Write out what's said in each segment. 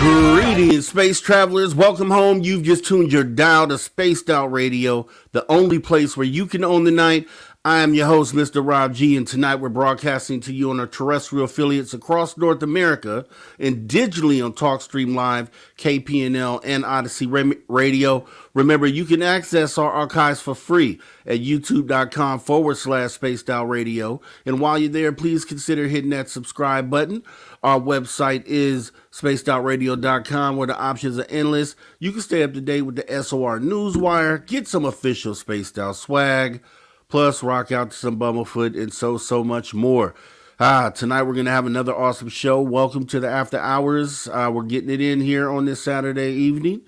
Greetings, space travelers. Welcome home. You've just tuned your dial to Spaced Out Radio, the only place where you can own the night. I am your host, Mr. Rob G, and tonight we're broadcasting to you on our terrestrial affiliates across North America and digitally on TalkStream Live, KPNL, and Odyssey Radio. Remember, you can access our archives for free at youtube.com/Spaced Out Radio. And while you're there, please consider hitting that subscribe button. Our website is spacedoutradio.com, where the options are endless. You can stay up to date with the S.O.R Newswire, get some official Spaced Out swag, plus rock out to some Bumblefoot and so much more. Tonight we're going to have another awesome show. Welcome to the After Hours. We're getting it in here on this Saturday evening.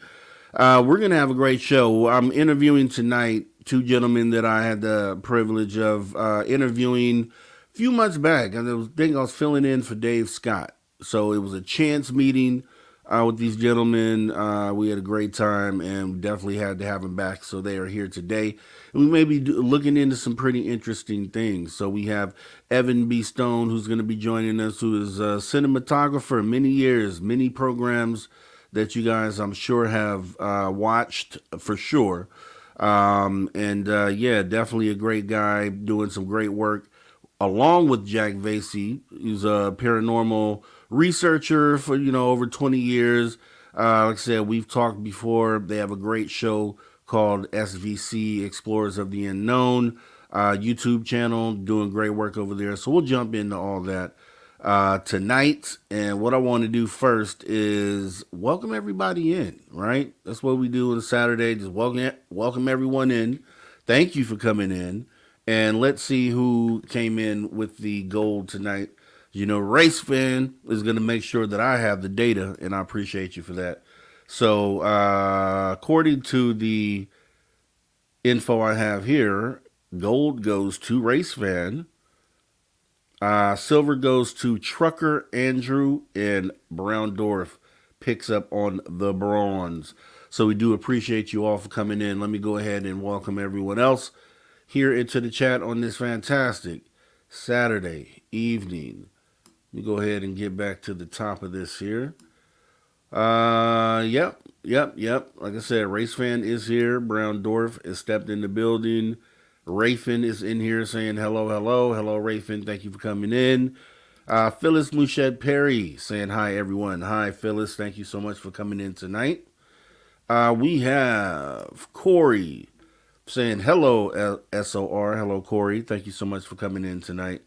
We're going to have a great show. I'm interviewing tonight two gentlemen that I had the privilege of interviewing a few months back. I was filling in for Dave Scott. So it was a chance meeting with these gentlemen. We had a great time and definitely had to have them back. So they are here today. And we may be looking into some pretty interesting things. So we have Evan B. Stone, who's going to be joining us, who is a cinematographer, many years, many programs that you guys, I'm sure, have watched for sure. Yeah, definitely a great guy doing some great work along with Jack Vaisey. He's a paranormal researcher for, over 20 years. Like I said, we've talked before. They have a great show called SVC, Explorers of the Unknown, YouTube channel, doing great work over there. So we'll jump into all that tonight. And what I want to do first is welcome everybody in, right? That's what we do on Saturday. Just welcome everyone in. Thank you for coming in. And let's see who came in with the gold tonight. Race Fan is going to make sure that I have the data, and I appreciate you for that. So, according to the info I have here, gold goes to Race Fan. Silver goes to Trucker Andrew, and Brown Dwarf picks up on the bronze. So we do appreciate you all for coming in. Let me go ahead and welcome everyone else here into the chat on this fantastic Saturday evening. Let me go ahead and get back to the top of this here. Yep. Like I said, Race Fan is here. Brown Dwarf has stepped in the building. Rayfin is in here saying hello. Hello, Rayfin. Thank you for coming in. Phyllis Mouchette Perry saying hi, everyone. Hi, Phyllis. Thank you so much for coming in tonight. We have Corey saying hello, S.O.R. Hello, Corey. Thank you so much for coming in tonight.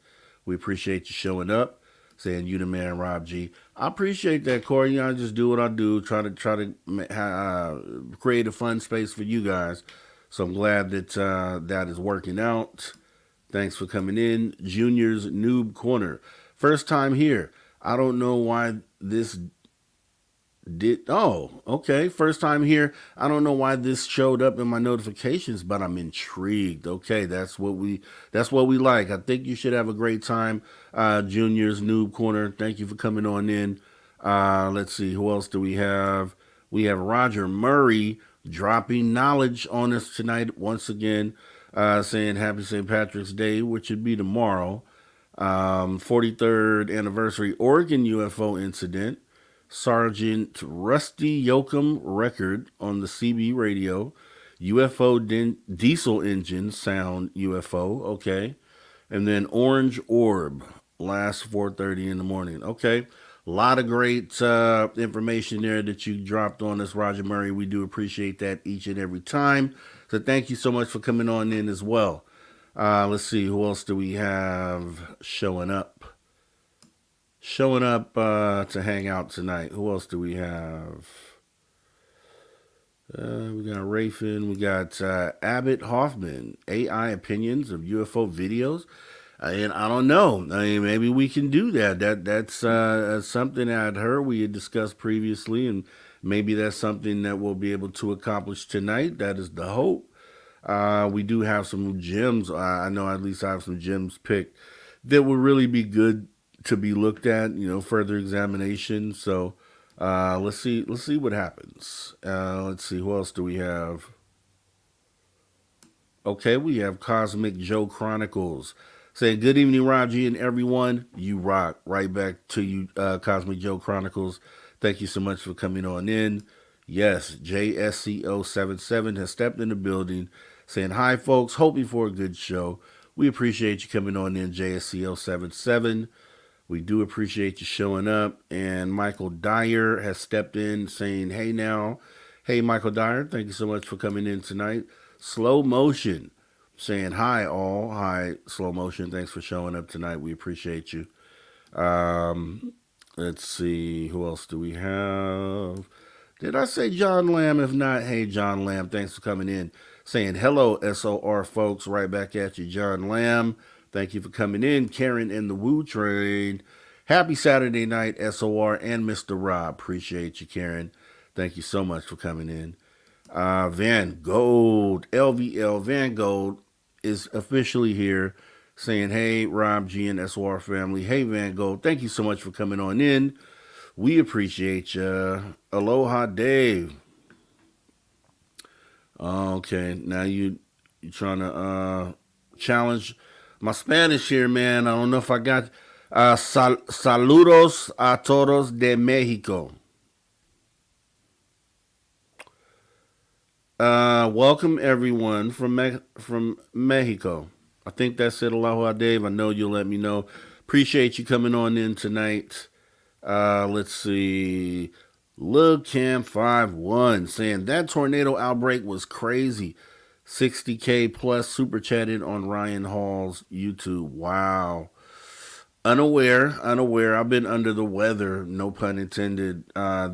We appreciate you showing up. Saying you the man, Rob G. I appreciate that, Corey. I just do what I do, try to create a fun space for you guys. So I'm glad that that is working out. Thanks for coming in. Junior's Noob Corner. First time here. I don't know why this did. Oh, okay. First time here. I don't know why this showed up in my notifications, but I'm intrigued. Okay, that's what we like. I think you should have a great time. Junior's Noob Corner. Thank you for coming on in. Let's see, who else do we have? We have Roger Murray dropping knowledge on us tonight once again, saying Happy St. Patrick's Day, which would be tomorrow. 43rd anniversary Oregon UFO incident. Sergeant Rusty Yoakum record on the CB radio. UFO diesel engine sound UFO. Okay. And then Orange Orb last 4:30 in the morning. Okay. A lot of great information there that you dropped on us, Roger Murray. We do appreciate that each and every time. So thank you so much for coming on in as well. Let's see, who else do we have showing up? To hang out tonight. Who else do we have? We got Rafin. We got Abbott Hoffman. AI opinions of UFO videos. And I don't know. I mean, maybe we can do that. That's something I'd heard we had discussed previously, and maybe that's something that we'll be able to accomplish tonight. That is the hope. We do have some gems. I know at least I have some gems picked that will really be good to be looked at, further examination. So let's see what happens. Let's see, who else do we have? Okay, we have Cosmic Joe Chronicles saying, good evening, Raji and everyone. You rock. Right back to you, Cosmic Joe Chronicles. Thank you so much for coming on in. Yes, JSCO77 has stepped in the building saying, hi, folks. Hoping for a good show. We appreciate you coming on in, JSCO77. We do appreciate you showing up. And Michael Dyer has stepped in saying, hey now. Hey, Michael Dyer, thank you so much for coming in tonight. Slow Motion saying, hi all. Hi, Slow Motion. Thanks for showing up tonight. We appreciate you. Let's see. Who else do we have? Did I say John Lamb? If not, hey, John Lamb, thanks for coming in. Saying, hello, S.O.R. folks. Right back at you, John Lamb. Thank you for coming in. Karen and the Woo Train. Happy Saturday night, S.O.R. and Mr. Rob. Appreciate you, Karen. Thank you so much for coming in. Van Gold, LVL Van Gold is officially here saying, hey, Rob G and S.O.R. family. Hey, Van Gold, thank you so much for coming on in. We appreciate you. Aloha, Dave. Okay, now you're trying to challenge my Spanish here, man. I don't know if I got saludos a todos de Mexico. Welcome everyone from Mexico. I think that's it. Aloha, Dave. I know you'll let me know. Appreciate you coming on in tonight. Let's see. Lil Cam 51 saying that tornado outbreak was crazy. 60K plus super chatted on Ryan Hall's YouTube. Wow. Unaware. I've been under the weather, no pun intended,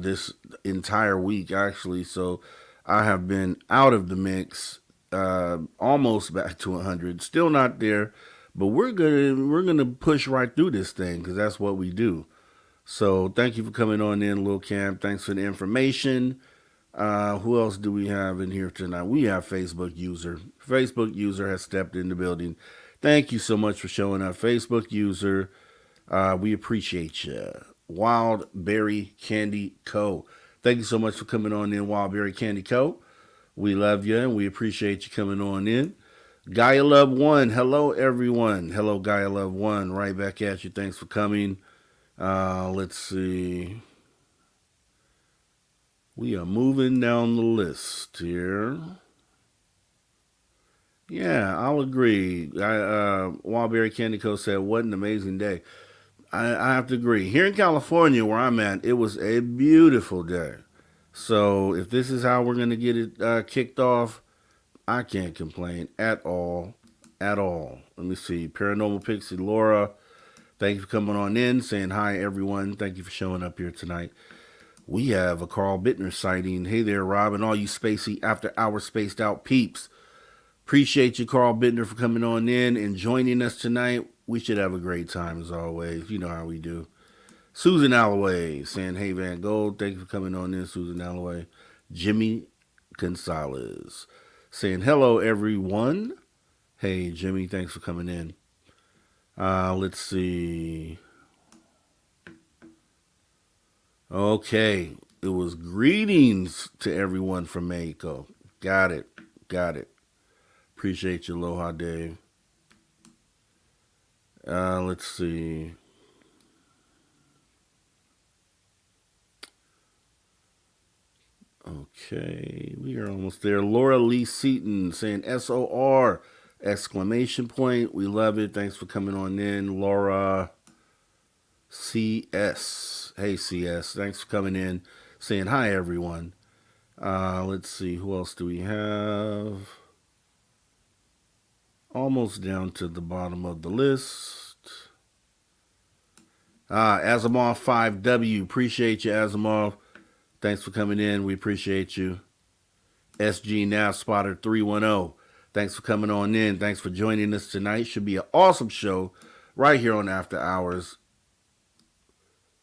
this entire week actually. So I have been out of the mix, almost back to 100. Still not there, but we're gonna push right through this thing because that's what we do. So thank you for coming on in, Lil Cam. Thanks for the information. Who else do we have in here tonight? We have Facebook user. Facebook user has stepped in the building. Thank you so much for showing up, Facebook user. We appreciate you. Wild Berry Candy Co. Thank you so much for coming on in, Wild Berry Candy Co. We love you and we appreciate you coming on in. Gaia Love 1. Hello, everyone. Hello, Gaia Love 1. Right back at you. Thanks for coming. Let's see. We are moving down the list here. Yeah, I'll agree. Wildberry Candy Co. said, what an amazing day. I have to agree. Here in California, where I'm at, it was a beautiful day. So if this is how we're going to get it kicked off, I can't complain at all. At all. Let me see. Paranormal Pixie Laura, thank you for coming on in, saying hi, everyone. Thank you for showing up here tonight. We have a Carl Bittner sighting. Hey there, Rob, and all you spacey after hour spaced out peeps. Appreciate you, Carl Bittner, for coming on in and joining us tonight. We should have a great time as always. You know how we do. Susan Alloway saying, "Hey Van Gold, thank you for coming on in." Susan Alloway, Jimmy Gonzalez saying, "Hello everyone." Hey Jimmy, thanks for coming in. Let's see. Okay, it was greetings to everyone from Mexico. Got it. Got it. Appreciate you, Aloha Dave. Let's see. Okay, we are almost there. Laura Lee Seaton saying S.O.R. exclamation point. We love it. Thanks for coming on in, Laura CS. Hey CS, thanks for coming in. Saying hi everyone. Let's see, who else do we have? Almost down to the bottom of the list. Asimov 5W. Appreciate you, Asimov. Thanks for coming in. We appreciate you. SG Nav Spotter 310. Thanks for coming on in. Thanks for joining us tonight. Should be an awesome show right here on After Hours.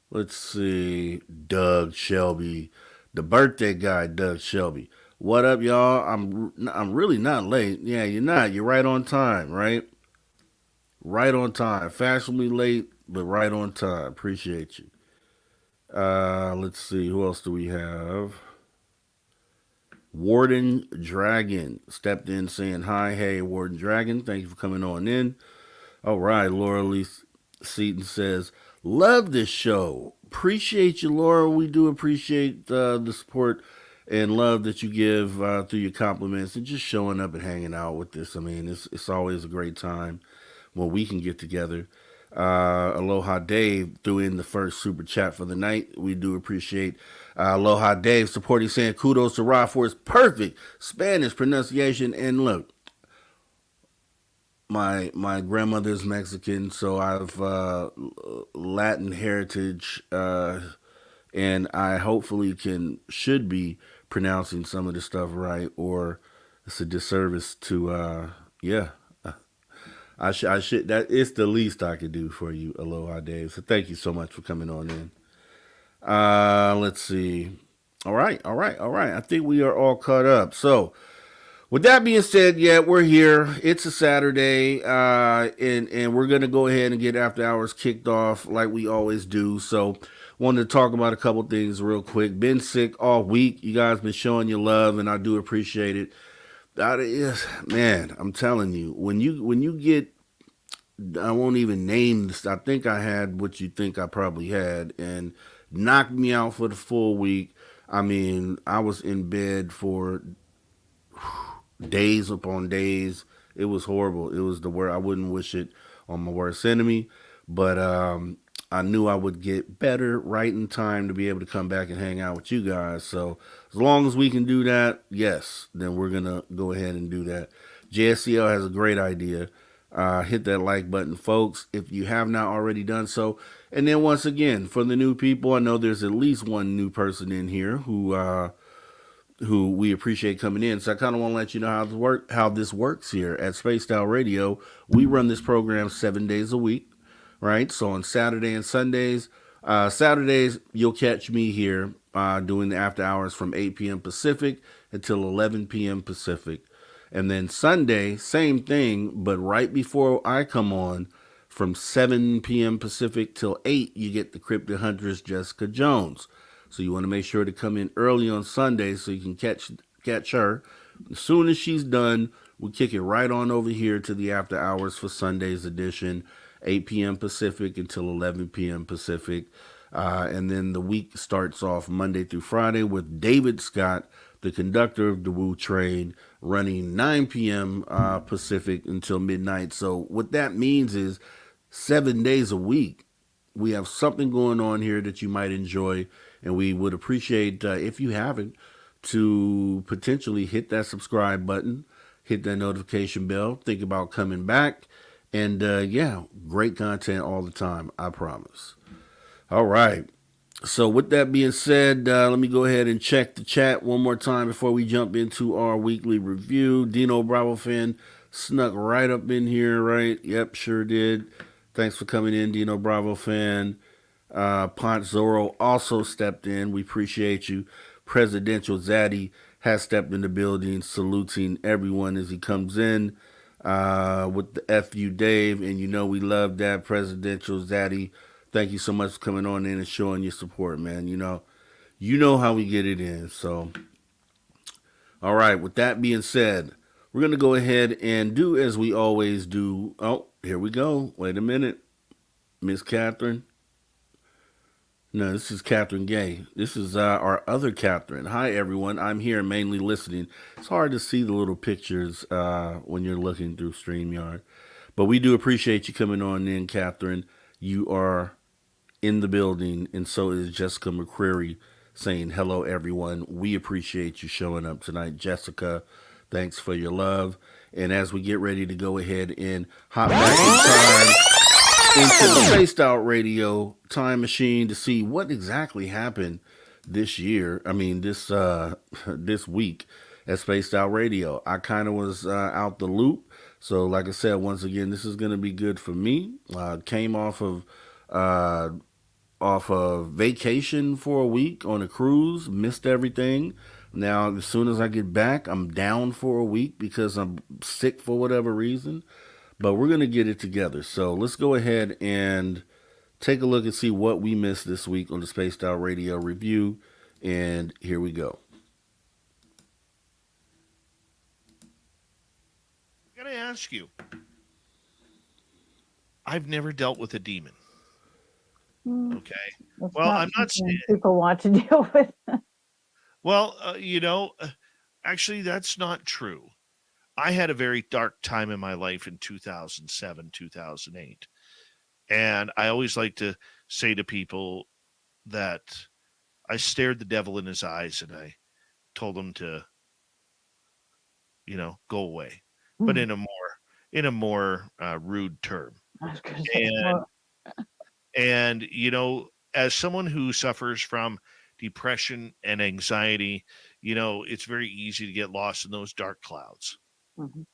Let's see. Doug Shelby. The birthday guy, Doug Shelby. What up, y'all? I'm really not late. Yeah, you're not. You're right on time, right? Right on time. Fashionably late, but right on time. Appreciate you. Let's see. Who else do we have? Warden Dragon stepped in saying hi. Hey, Warden Dragon. Thank you for coming on in. All right. Laura Lee Seaton says, "Love this show. Appreciate you, Laura. We do appreciate the support and love that you give through your compliments and just showing up and hanging out with this. I mean, it's always a great time when we can get together." Aloha Dave threw in the first super chat for the night. We do appreciate Aloha Dave supporting, saying kudos to Ra for his perfect Spanish pronunciation. And look, my grandmother's Mexican, so I've Latin heritage, and I hopefully should be pronouncing some of the stuff right, or it's a disservice to yeah. I should. That is the least I could do for you, Aloha Dave. So thank you so much for coming on in. Let's see. All right. I think we are all caught up. So with that being said, yeah, we're here. It's a Saturday, and we're gonna go ahead and get After Hours kicked off like we always do. So wanted to talk about a couple things real quick. Been sick all week. You guys been showing your love, and I do appreciate it. That is, man, I'm telling you, when you get, I won't even name this. I think I had what you think I probably had, and knocked me out for the full week. I mean, I was in bed for days upon days. It was horrible. It was the worst. I wouldn't wish it on my worst enemy, but I knew I would get better right in time to be able to come back and hang out with you guys. So as long as we can do that, yes, then we're going to go ahead and do that. JSCL has a great idea. Hit that like button, folks, if you have not already done so. And then once again, for the new people, I know there's at least one new person in here who we appreciate coming in. So I kind of want to let you know how this works here at Spaced Out Radio. We run this program 7 days a week. Right, so on Saturday and Sundays, Saturdays you'll catch me here doing the After Hours from 8 p.m. Pacific until 11 p.m. Pacific, and then Sunday, same thing, but right before I come on, from 7 p.m. Pacific till 8, you get the Cryptid Huntress Jessica Jones. So you want to make sure to come in early on Sunday so you can catch her. As soon as she's done, we kick it right on over here to the After Hours for Sunday's edition. 8 p.m. Pacific until 11 p.m. Pacific. And then the week starts off Monday through Friday with David Scott, the conductor of the Woo Train, running 9 p.m. Pacific until midnight. So what that means is 7 days a week, we have something going on here that you might enjoy. And we would appreciate, if you haven't, to potentially hit that subscribe button, hit that notification bell, think about coming back. And yeah, great content all the time, I promise. All right. So with that being said, let me go ahead and check the chat one more time before we jump into our weekly review. Dino Bravo fan snuck right up in here, right? Yep, sure did. Thanks for coming in, Dino Bravo fan. Pont Zorro also stepped in. We appreciate you. Presidential Zaddy has stepped in the building, saluting everyone as he comes in with the FU Dave. And you know we love that, Presidential Zaddy. Thank you so much for coming on in and showing your support, man. You know how we get it in. So, all right, with that being said, we're going to go ahead and do as we always do. Oh, here we go. Wait a minute. Miss Catherine. No, this is Catherine Gay. This is our other Catherine. Hi, everyone. I'm here mainly listening. It's hard to see the little pictures when you're looking through StreamYard. But we do appreciate you coming on in, Catherine. You are in the building, and so is Jessica McCreary saying, hello, everyone. We appreciate you showing up tonight. Jessica, thanks for your love. And as we get ready to go ahead and hop back in time into the Spaced Out Radio time machine to see what exactly happened this year. I mean, this week at Spaced Out Radio. I kind of was out the loop. So, like I said, once again, this is going to be good for me. Came uh, off of vacation for a week on a cruise, missed everything. Now, as soon as I get back, I'm down for a week because I'm sick for whatever reason. But we're going to get it together. So let's go ahead and take a look and see what we missed this week on the Spaced Out Radio review. And here we go. I gotta ask you, I've never dealt with a demon. Okay. That's Well, not I'm not something saying. people want to deal with. Well, actually, that's not true. I had a very dark time in my life in 2007, 2008. And I always like to say to people that I stared the devil in his eyes and I told him to, go away, but in a more rude term. I was gonna say, And well, and as someone who suffers from depression and anxiety, it's very easy to get lost in those dark clouds. mhm.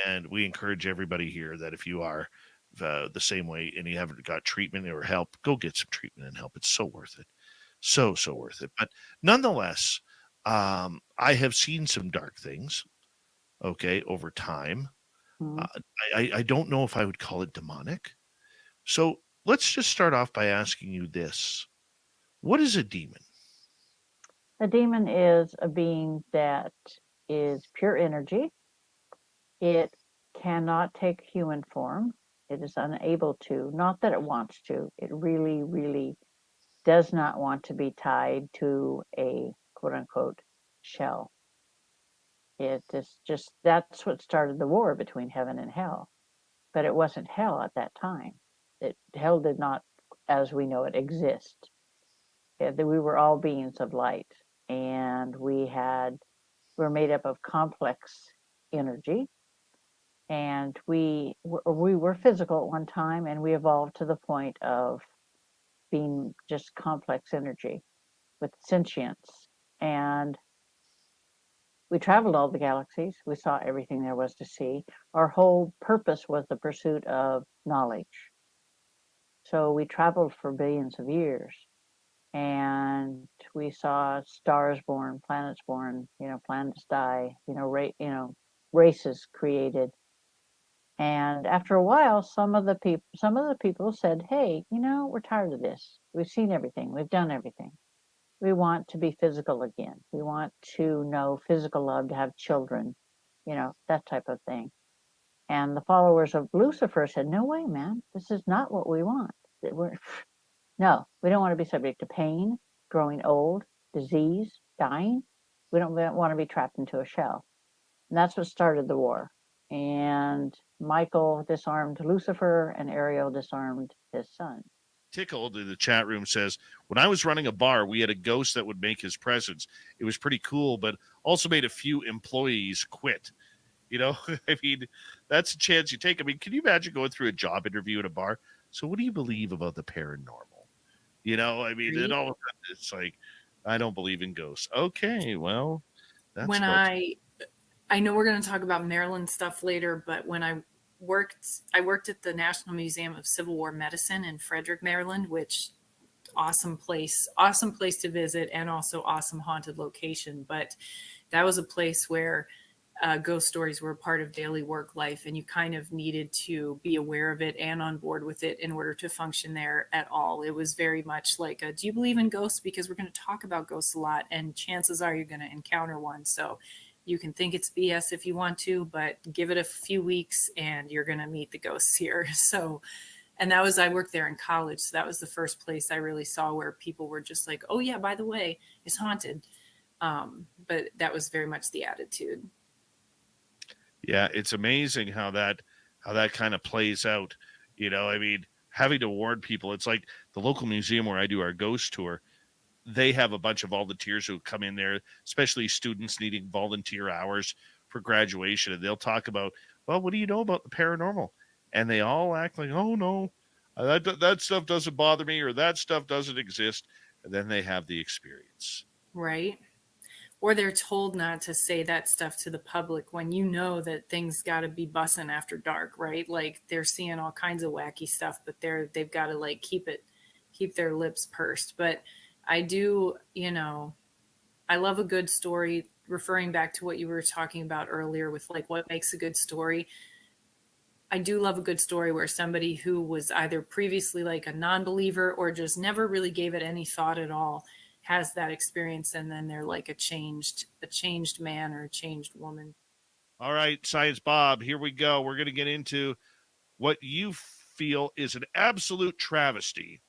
And we encourage everybody here that if you are the same way and you haven't got treatment or help, go get some treatment and help. It's so worth it. So worth it. But nonetheless, I have seen some dark things, okay, over time. Mhm. I don't know if I would call it demonic. So let's just start off by asking you this. What is a demon? A demon is a being that is pure energy. It cannot take human form. It is unable to, not that it wants to, it really, really does not want to be tied to a quote unquote shell. It is just, that's what started the war between heaven and hell. But it wasn't hell at that time. Hell did not, as we know it, exist. We were all beings of light, and we're made up of complex energy, and we were physical at one time, and we evolved to the point of being just complex energy with sentience. And we traveled all the galaxies. We saw everything there was to see. Our whole purpose was the pursuit of knowledge. So we traveled for billions of years, and we saw stars born, planets born, planets die, races created. And after a while, some of the people said, "Hey, we're tired of this. We've seen everything. We've done everything. We want to be physical again. We want to know physical love, to have children, that type of thing." And the followers of Lucifer said, "No way, man. This is not what we want. No, we don't want to be subject to pain, growing old, disease, dying. We don't want to be trapped into a shell." And that's what started the war. And Michael disarmed Lucifer, and Ariel disarmed his son. Tickled in the chat room says, when I was running a bar, we had a ghost that would make his presence. It was pretty cool, but also made a few employees quit. I mean, that's a chance you take. I mean, can you imagine going through a job interview at a bar? So what do you believe about the paranormal? I mean, it all, it's like, I don't believe in ghosts. Okay, well, that's when I know we're going to talk about Maryland stuff later, but when I I worked at the National Museum of Civil War Medicine in Frederick, Maryland, which awesome place to visit, and also awesome haunted location. But that was a place where ghost stories were a part of daily work life, and you kind of needed to be aware of it and on board with it in order to function there at all. It was very much like, do you believe in ghosts? Because we're going to talk about ghosts a lot, and chances are you're going to encounter one. So you can think it's BS if you want to, but give it a few weeks and you're going to meet the ghosts here. So, and I worked there in college. So that was the first place I really saw where people were just like, oh yeah, by the way, it's haunted. But that was very much the attitude. Yeah, it's amazing how that kind of plays out. I mean, having to warn people. It's like the local museum where I do our ghost tour. They have a bunch of volunteers who come in there, especially students needing volunteer hours for graduation, and they'll talk about, well, what do you know about the paranormal? And they all act like, oh no, that stuff doesn't bother me, or that stuff doesn't exist. And then they have the experience. Right. Or they're told not to say that stuff to the public when you know that things got to be bussing after dark, right? Like they're seeing all kinds of wacky stuff, but they've got to like keep their lips pursed. But I do, I love a good story. Referring back to what you were talking about earlier with like what makes a good story, I do love a good story where somebody who was either previously like a non-believer or just never really gave it any thought at all has that experience, and then they're like a changed man or a changed woman. All right, Science Bob, here we go. We're going to get into what you feel is an absolute travesty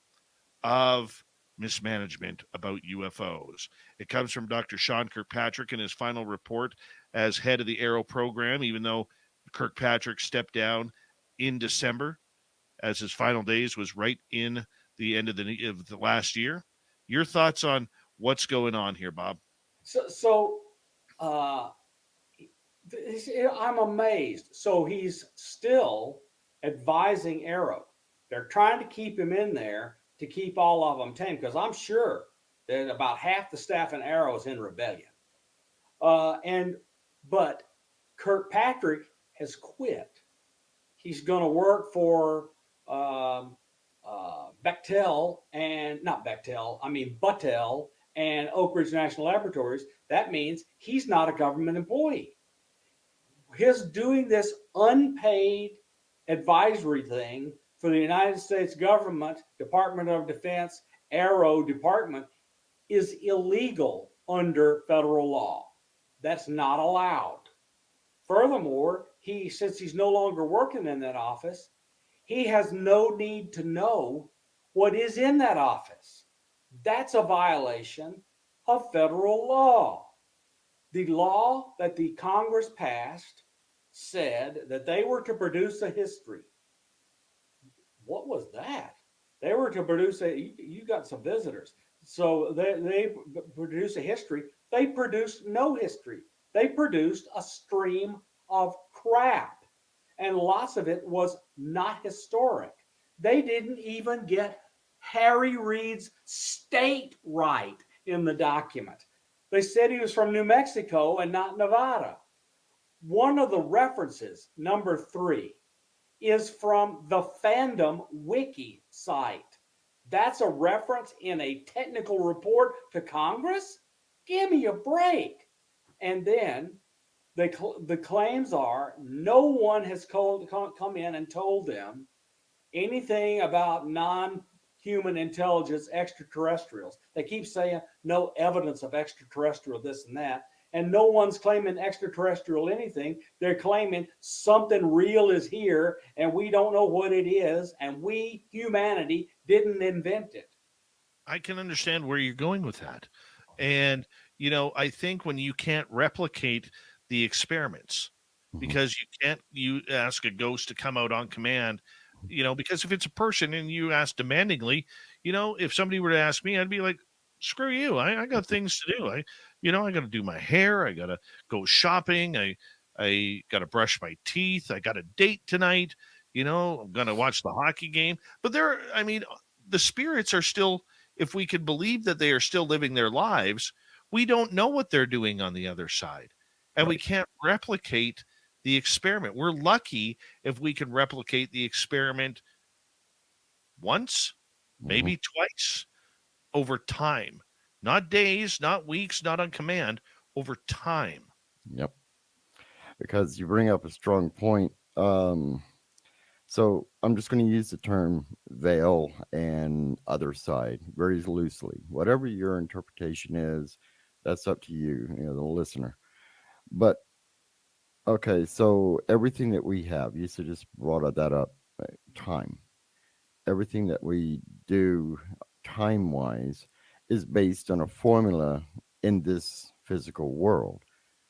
of mismanagement about UFOs. It comes from Dr. Sean Kirkpatrick in his final report as head of the Aero program, even though Kirkpatrick stepped down in December, as his final days was right in the end of the last year. Your thoughts on what's going on here, Bob? I'm amazed. So he's still advising Aero. They're trying to keep him in there to keep all of them tame, because I'm sure that about half the staff in Aero is in rebellion. But Kirkpatrick has quit. He's going to work for Battelle and Oak Ridge National Laboratories. That means he's not a government employee. His doing this unpaid advisory thing for the United States government, Department of Defense, Aero Department, is illegal under federal law. That's not allowed. Furthermore, since he's no longer working in that office, he has no need to know what is in that office. That's a violation of federal law. The law that the Congress passed said that they were to produce a history. What was that? They were to produce you got some visitors. So they produced a history. They produced no history. They produced a stream of crap. And lots of it was not historic. They didn't even get Harry Reid's state right in the document. They said he was from New Mexico and not Nevada. One of the references, number 3, is from the Fandom Wiki site. That's a reference in a technical report to Congress? Give me a break. And then the claims are no one has come in and told them anything about non-human intelligence extraterrestrials. They keep saying no evidence of extraterrestrial this and that, and no one's claiming extraterrestrial anything. They're claiming something real is here and we don't know what it is, and we, humanity, didn't invent it. I can understand where you're going with that. And, I think when you can't replicate the experiments, because you ask a ghost to come out on command, because if it's a person and you ask demandingly, if somebody were to ask me, I'd be like, screw you. I got things to do. I got to do my hair. I got to go shopping. I got to brush my teeth. I got a date tonight. I'm going to watch the hockey game. But the spirits are still, if we could believe that they are still living their lives, we don't know what they're doing on the other side. And we can't replicate the experiment. We're lucky if we can replicate the experiment once, maybe twice over time, not days, not weeks, not on command, over time. Yep. Because you bring up a strong point. So I'm just going to use the term veil and other side very loosely. Whatever your interpretation is, that's up to you, the listener. But okay, so everything that we have, you just brought that up, time. Everything that we do time wise is based on a formula in this physical world.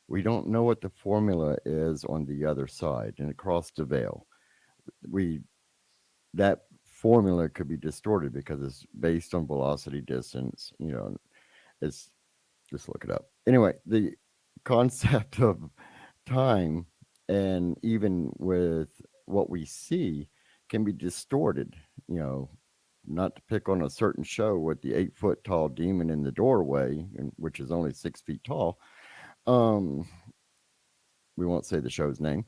We don't know what the formula is on the other side and across the veil. That formula could be distorted because it's based on velocity, distance. It's just look it up. Anyway, the concept of time and even with what we see can be distorted. Not to pick on a certain show with the 8-foot tall demon in the doorway, which is only 6 feet tall. We won't say the show's name.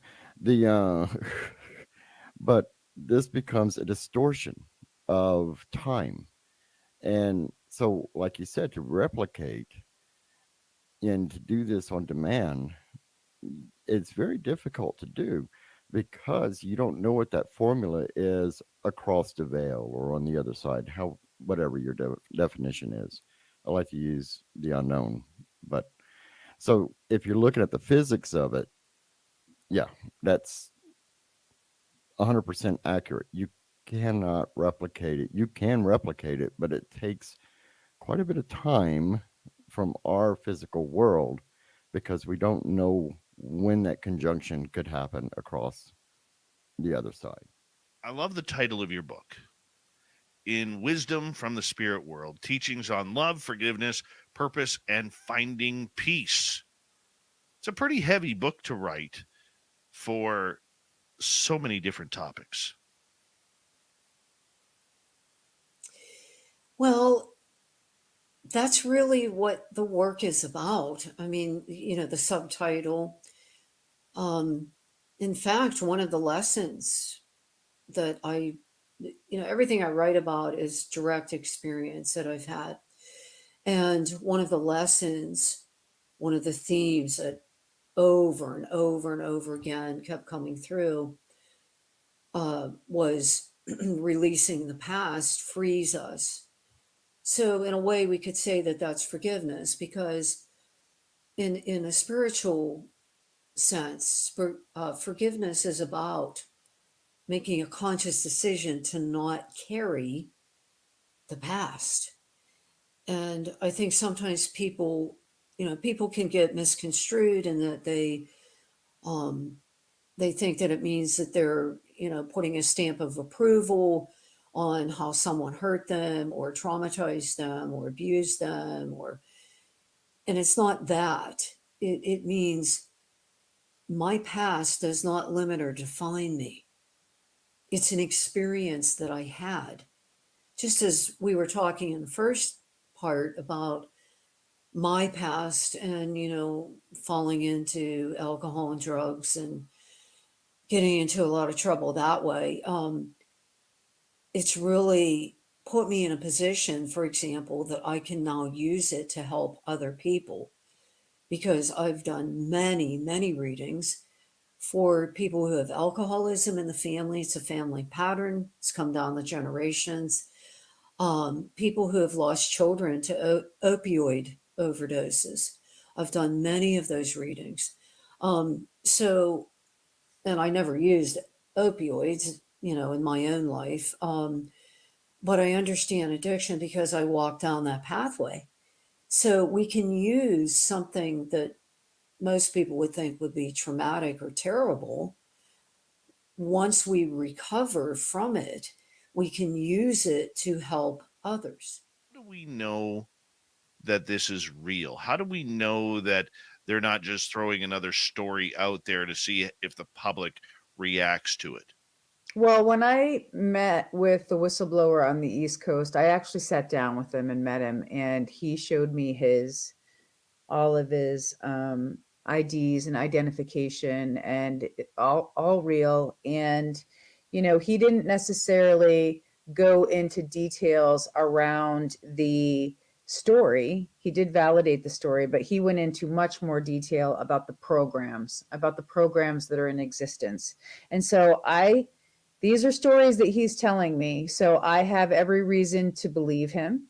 But this becomes a distortion of time. And so, like you said, to replicate and to do this on demand, it's very difficult to do because you don't know what that formula is across the veil or on the other side, whatever your definition is. I like to use the unknown. But so if you're looking at the physics of it, yeah, that's 100% accurate. You cannot replicate it. You can replicate it, but it takes quite a bit of time from our physical world because we don't know when that conjunction could happen across the other side. I love the title of your book, In Wisdom from the Spirit World, Teachings on Love, Forgiveness, Purpose, and Finding Peace. It's a pretty heavy book to write for so many different topics. Well, that's really what the work is about. I mean, the subtitle. In fact, one of the lessons that everything I write about is direct experience that I've had. And one of the lessons, one of the themes that over and over and over again kept coming through was releasing the past frees us. So in a way, we could say that that's forgiveness, because in a spiritual sense, forgiveness is about making a conscious decision to not carry the past. And I think sometimes people can get misconstrued in that they think that it means that they're, putting a stamp of approval on how someone hurt them or traumatized them or abused them, and it's not that. It means my past does not limit or define me. It's an experience that I had. Just as we were talking in the first part about my past and, falling into alcohol and drugs and getting into a lot of trouble that way. It's really put me in a position, for example, that I can now use it to help other people, because I've done many, many readings for people who have alcoholism in the family. It's a family pattern. It's come down the generations. People who have lost children to opioid overdoses. I've done many of those readings. And I never used opioids, in my own life. But I understand addiction because I walked down that pathway. So we can use something that most people would think would be traumatic or terrible. Once we recover from it, we can use it to help others. How do we know that this is real? How do we know that they're not just throwing another story out there to see if the public reacts to it? Well, when I met with the whistleblower on the East Coast, I actually sat down with him and met him, and he showed me all of his IDs and identification, and all real. And, he didn't necessarily go into details around the story. He did validate the story, but he went into much more detail about the programs that are in existence. And so these are stories that he's telling me. So I have every reason to believe him.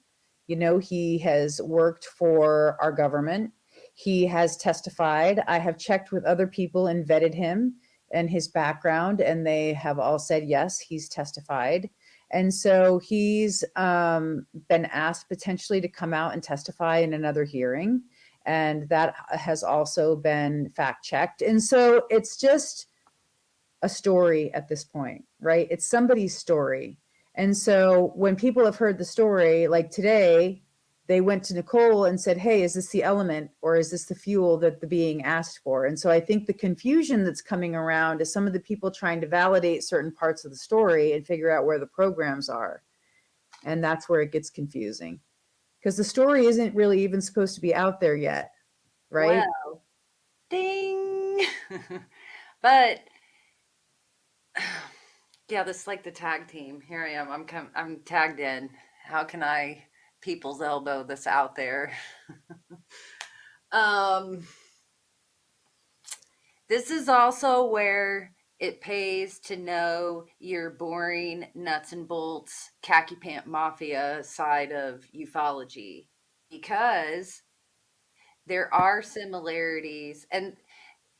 He has worked for our government. He has testified. I have checked with other people and vetted him and his background, and they have all said, yes, he's testified. And so he's been asked potentially to come out and testify in another hearing. And that has also been fact checked. And so it's just a story at this point, right? It's somebody's story. And so when people have heard the story, like today, they went to Nicole and said, hey, is this the element or is this the fuel that the being asked for? And so I think the confusion that's coming around is some of the people trying to validate certain parts of the story and figure out where the programs are. And that's where it gets confusing, because the story isn't really even supposed to be out there yet, right? Well, ding. But yeah, this is like the tag team. Here I am. I'm tagged in. How can I people's elbow this out there? This is also where it pays to know your boring nuts and bolts khaki pant mafia side of ufology, because there are similarities. And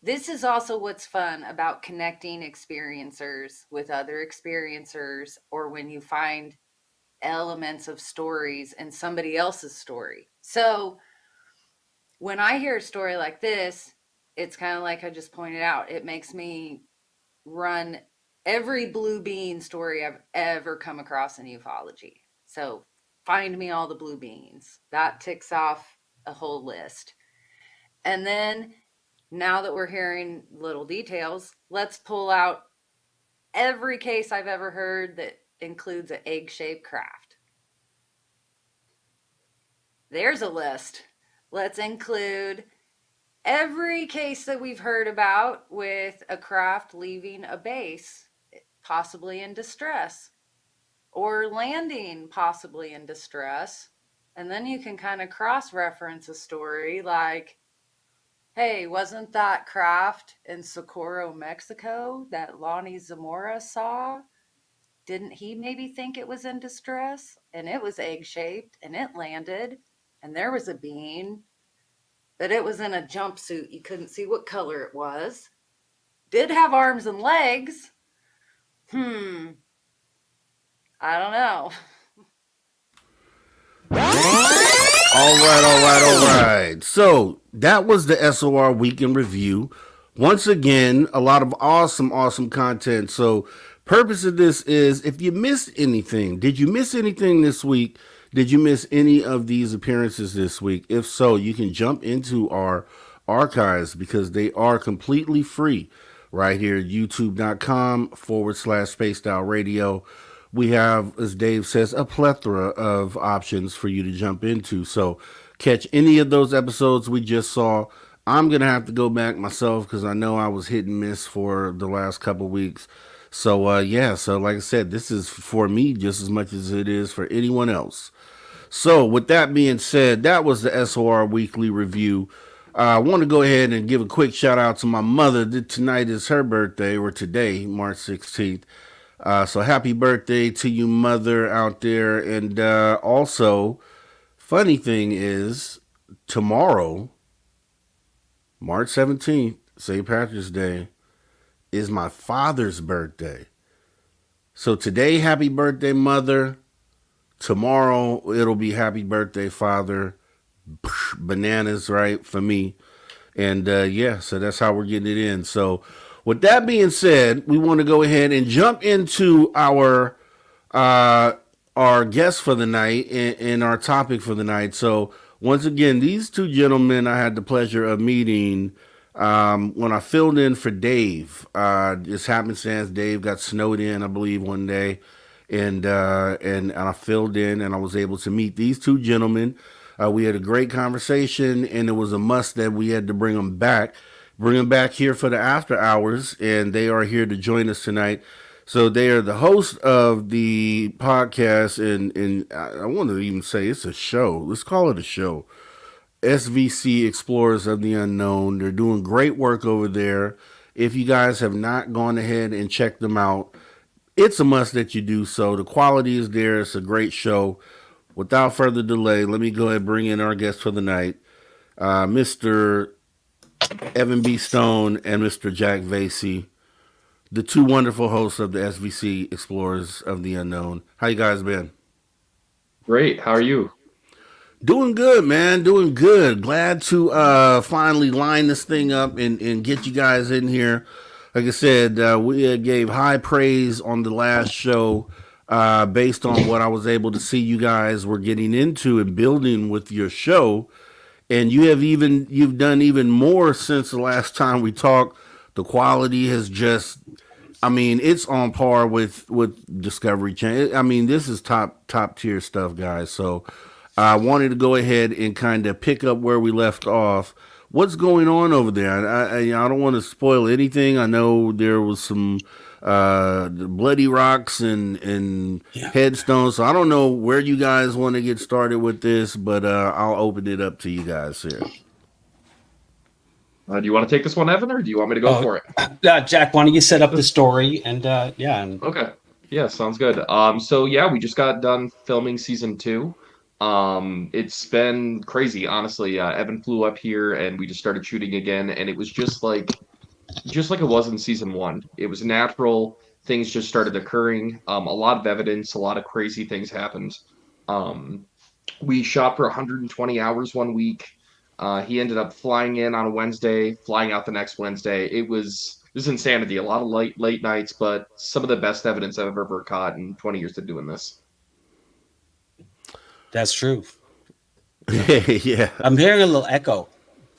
this is also what's fun about connecting experiencers with other experiencers, or when you find elements of stories in somebody else's story. So when I hear a story like this, it's kind of like I just pointed out, it makes me run every blue bean story I've ever come across in ufology. So find me all the blue beans. That ticks off a whole list. And then now that we're hearing little details, let's pull out every case I've ever heard that includes an egg-shaped craft. There's a list. Let's include every case that we've heard about with a craft leaving a base, possibly in distress, or landing possibly in distress. And then you can kind of cross-reference a story like, hey, wasn't that craft in Socorro, Mexico that Lonnie Zamora saw? Didn't he maybe think it was in distress? And it was egg-shaped, and it landed, and there was a being, but it was in a jumpsuit. You couldn't see what color it was. Did have arms and legs. I don't know. All right. So that was the S.O.R. Week in Review. Once again, a lot of awesome content. So purpose of this is, if you missed anything, did you miss anything this week? Did you miss any of these appearances this week? If so, you can jump into our archives, because they are completely free right here at youtube.com/spacedoutradio. We have, as Dave says, a plethora of options for you to jump into. So catch any of those episodes we just saw. I'm going to have to go back myself, because I know I was hit and miss for the last couple weeks. So, so like I said, this is for me just as much as it is for anyone else. So with that being said, that was the S.O.R. Weekly Review. I want to go ahead and give a quick shout out to my mother. Tonight is her birthday, or today, March 16th. So happy birthday to you, mother, out there. And also, funny thing is, tomorrow, March 17th, St. Patrick's Day, is my father's birthday. So today, happy birthday, mother. Tomorrow, it'll be happy birthday, father. Bananas, right, for me. And so that's how we're getting it in. So with that being said, we want to go ahead and jump into our guest for the night and our topic for the night. So once again, these two gentlemen I had the pleasure of meeting when I filled in for Dave. Just happenstance, Dave got snowed in, I believe, one day. And I filled in, and I was able to meet these two gentlemen. We had a great conversation, and it was a must that we had to bring them back. Bring them back here for the after hours, and they are here to join us tonight. So they are the host of the podcast, and I want to even say it's a show. Let's call it a show. SVC Explorers of the Unknown. They're doing great work over there. If you guys have not gone ahead and checked them out, it's a must that you do so. The quality is there. It's a great show. Without further delay, let me go ahead and bring in our guest for the night, Mr. Evan B. Stone and Mr. Jack Vaisey, the two wonderful hosts of the SVC Explorers of the Unknown. How you guys been? Great. How are you? Doing good, man. Doing good. Glad to finally line this thing up and get you guys in here. Like I said, we gave high praise on the last show based on what I was able to see you guys were getting into and building with your show. And you've done even more since the last time we talked. The quality has just, I mean, it's on par with Discovery Channel. I mean, this is top tier stuff, guys. So I wanted to go ahead and kind of pick up where we left off. What's going on over there? I don't want to spoil anything. I know there was some bloody rocks and headstones. So I don't know where you guys want to get started with this, but I'll open it up to you guys here. Do you want to take this one, Evan, or do you want me to go for it? Jack, why don't you set up the story and Okay. Yeah, sounds good. So yeah, we just got done filming season 2. It's been crazy, honestly. Evan flew up here and we just started shooting again, and it was just like it was in season 1. It was natural. Things just started occurring. A lot of evidence, a lot of crazy things happened. We shot for 120 hours one week. He ended up flying in on a Wednesday, flying out the next Wednesday. It was insanity. A lot of late nights, but some of the best evidence I've ever caught in 20 years of doing this. that's true. Yeah. I'm hearing a little echo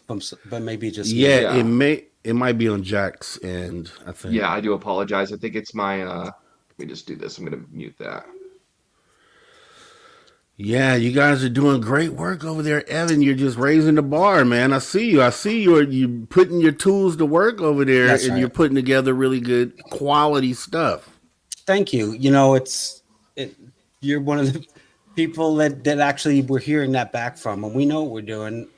but maybe just me. Yeah, it might be on Jack's end, I think. Yeah, I do apologize. I think it's my let me just do this. I'm gonna mute that. Yeah, you guys are doing great work over there, Evan. You're just raising the bar, man. I see you. You're putting your tools to work over there. That's and right. You're putting together really good quality stuff. Thank you. You're one of the people that actually we're hearing that back from, and we know what we're doing.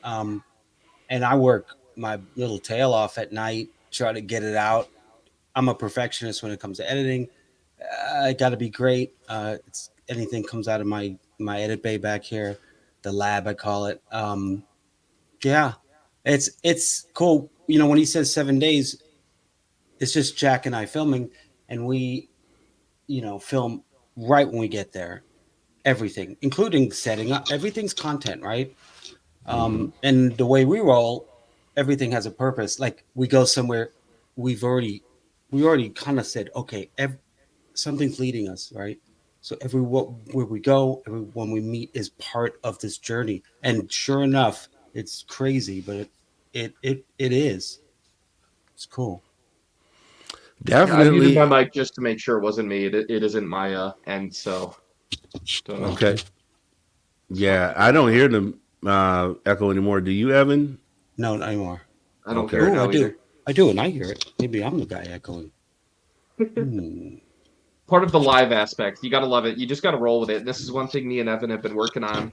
And I work my little tail off at night, try to get it out. I'm a perfectionist when it comes to editing. I got to be great. Anything comes out of my edit bay back here, the lab I call it. Yeah, it's cool. When he says 7 days, it's just Jack and I filming, and we, film right when we get there. Everything, including setting up. Everything's content, right? And the way we roll, everything has a purpose. Like we go somewhere, we already kind of said, okay, something's leading us, right? So where we go, everyone we meet is part of this journey. And sure enough, it's crazy, but it is. It's cool. Definitely. I muted my mic just to make sure it wasn't me. It isn't my end, so. Don't know. Okay. Yeah, I don't hear them echo anymore. Do you, Evan? No, not anymore. I don't Okay. hear it Oh, now I do. either. I do, and I hear it. Maybe I'm the guy echoing. Part of the live aspect, you gotta love it. You just gotta roll with it. And this is one thing me and Evan have been working on.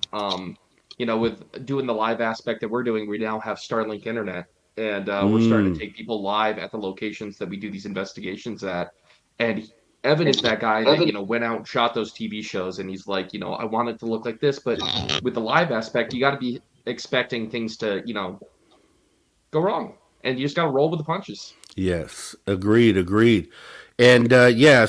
With doing the live aspect that we're doing, we now have Starlink internet, and we're starting to take people live at the locations that we do these investigations at. And Evan is that guy that went out and shot those TV shows, and he's like, I want it to look like this, but with the live aspect, you got to be expecting things to go wrong, and you just got to roll with the punches. Yes, agreed. And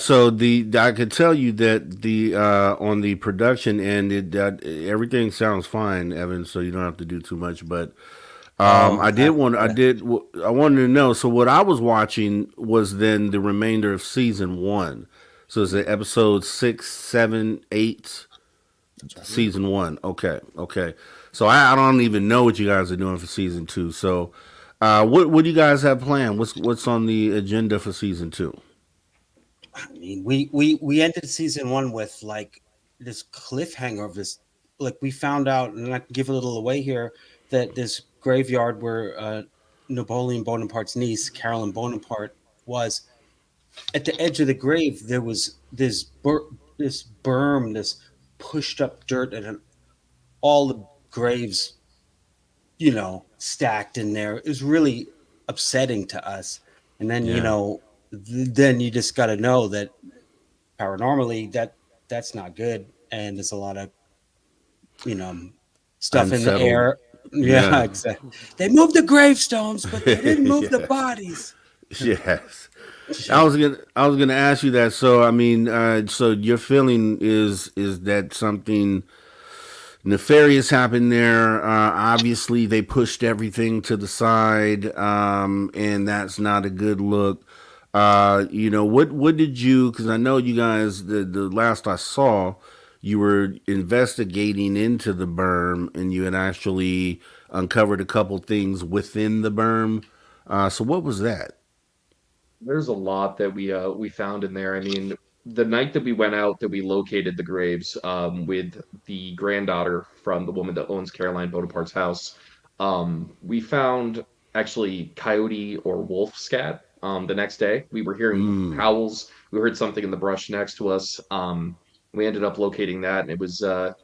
so I could tell you that the on the production end, everything sounds fine, Evan. So you don't have to do too much. But I wanted to know. So what I was watching was then the remainder of season 1. So it's episode 6, 7, 8, season 1. Okay. So I don't even know what you guys are doing for season 2. So what do you guys have planned? What's on the agenda for season 2? I mean, we ended season 1 with like this cliffhanger of this like we found out, and I can give a little away here, that this graveyard where Napoleon Bonaparte's niece, Carolyn Bonaparte, was, at the edge of the grave, there was this berm, this pushed up dirt, and all the graves, stacked in there. It was really upsetting to us. And then, Yeah. then you just got to know that paranormally that's not good. And there's a lot of, you know, stuff in the Unsettled. air. Yeah, Yeah. exactly. They moved the gravestones, but they didn't move the Yeah. bodies. Yes. I Yeah. was gonna ask you that. So I mean, so your feeling is that something nefarious happened there. Obviously, they pushed everything to the side, and that's not a good look. What did you? Because I know you guys. The last I saw, you were investigating into the berm, and you had actually uncovered a couple things within the berm. So what was that? There's a lot that we found in there. I mean, the night that we went out, that we located the graves, with the granddaughter from the woman that owns Caroline Bonaparte's house, we found actually coyote or wolf scat. The next day, we were hearing Mm. howls. We heard something in the brush next to us. We ended up locating that, and it was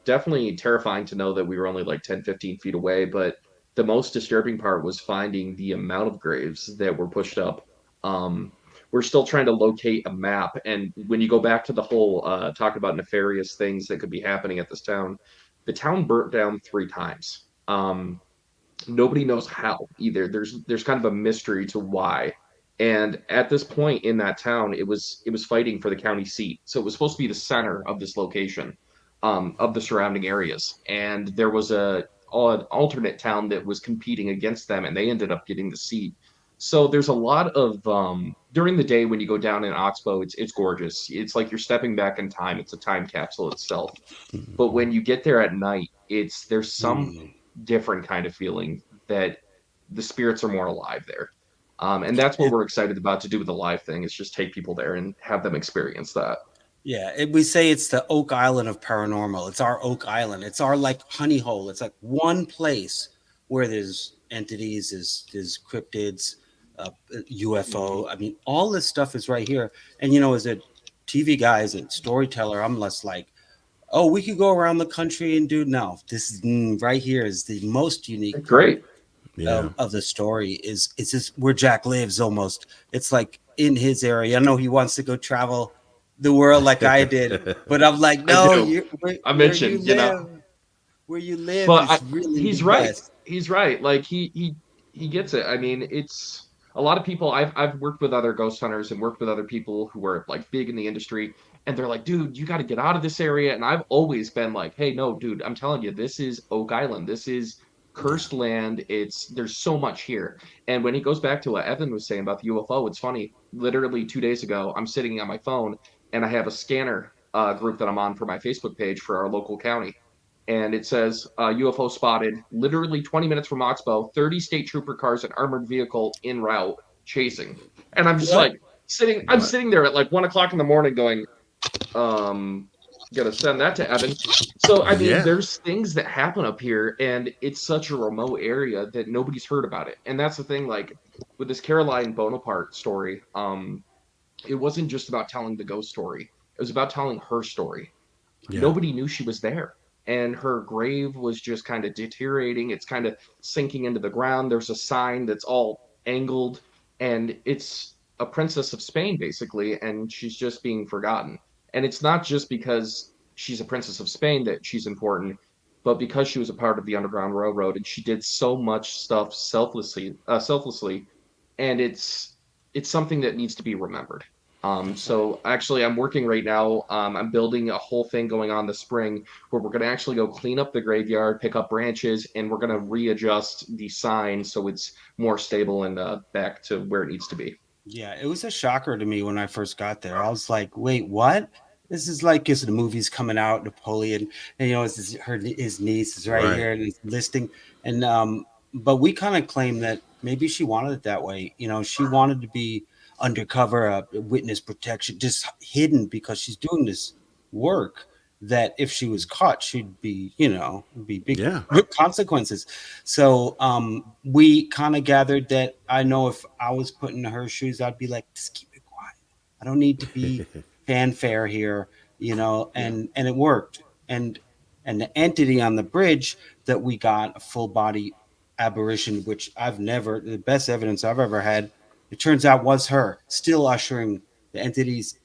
definitely terrifying to know that we were only like 10, 15 feet away. But the most disturbing part was finding the amount of graves that were pushed up. um, we're still trying to locate a map. And when you go back to the whole talk about nefarious things that could be happening at this town, the town burnt down 3 times. Nobody knows how either. There's kind of a mystery to why. And at this point in that town, it was fighting for the county seat. So it was supposed to be the center of this location, of the surrounding areas. And there was an alternate town that was competing against them, and they ended up getting the seat. So there's a lot of during the day when you go down in Oxbow, it's gorgeous. It's like you're stepping back in time. It's a time capsule itself. But when you get there at night, there's some Mm. different kind of feeling that the spirits are more alive there. And that's what It, we're excited about to do with the live thing, is just take people there and have them experience that. yeah, we say it's the Oak Island of paranormal. It's our Oak Island. It's our like honey hole. It's like one place where there's entities, there's cryptids, UFO. I mean, all this stuff is right here. And as a TV guy, as a storyteller, I'm less like, oh, we could go around the country and do. No, this is right here is the most unique part Great. Yeah. of the story. Is it's just where Jack lives almost. It's like in his area. I know he wants to go travel the world like I did, but I'm like, I no, do. I mentioned, where you live but is really the he's right. best. He's right. Like he gets it. I mean, it's a lot of people. I've worked with other ghost hunters and worked with other people who are like big in the industry, and they're like, dude, you got to get out of this area. And I've always been like, hey, no, dude, I'm telling you, this is Oak Island. This is Yeah. cursed land. There's so much here. And when he goes back to what Evan was saying about the UFO, it's funny. Literally 2 days ago, I'm sitting on my phone and I have a scanner group that I'm on for my Facebook page for our local county, and it says UFO spotted literally 20 minutes from Oxbow, 30 state trooper cars and armored vehicle en route chasing. And I'm just What? like I'm What? sitting there at like 1 o'clock in the morning going, um, gotta send that to Evan. So, I mean, Yeah. there's things that happen up here, and it's such a remote area that nobody's heard about it. And that's the thing, like with this Caroline Bonaparte story, it wasn't just about telling the ghost story, it was about telling her story. Yeah. Nobody knew she was there. And her grave was just kind of deteriorating. It's kind of sinking into the ground. There's a sign that's all angled, and it's a princess of Spain, basically, and she's just being forgotten. And it's not just because she's a princess of Spain that she's important, but because she was a part of the Underground Railroad and she did so much stuff selflessly, and it's something that needs to be remembered. So actually, I'm working right now. I'm building a whole thing going on this spring where we're going to actually go clean up the graveyard, pick up branches, and we're going to readjust the sign so it's more stable and back to where it needs to be. Yeah, it was a shocker to me when I first got there. I was like, wait, what? This is like as the movie's coming out, Napoleon, and his niece is right Right. here and it's listing. And but we kind of claim that maybe she wanted it that way. She wanted to be undercover, witness protection, just hidden because she's doing this work. that if she was caught, she'd be, be big Yeah. consequences. So we kind of gathered that I know if I was put in her shoes, I'd be like, just keep it quiet. I don't need to be fanfare here, and it worked. And the entity on the bridge that we got, a full body apparition, which the best evidence I've ever had, it turns out was her, still ushering the entities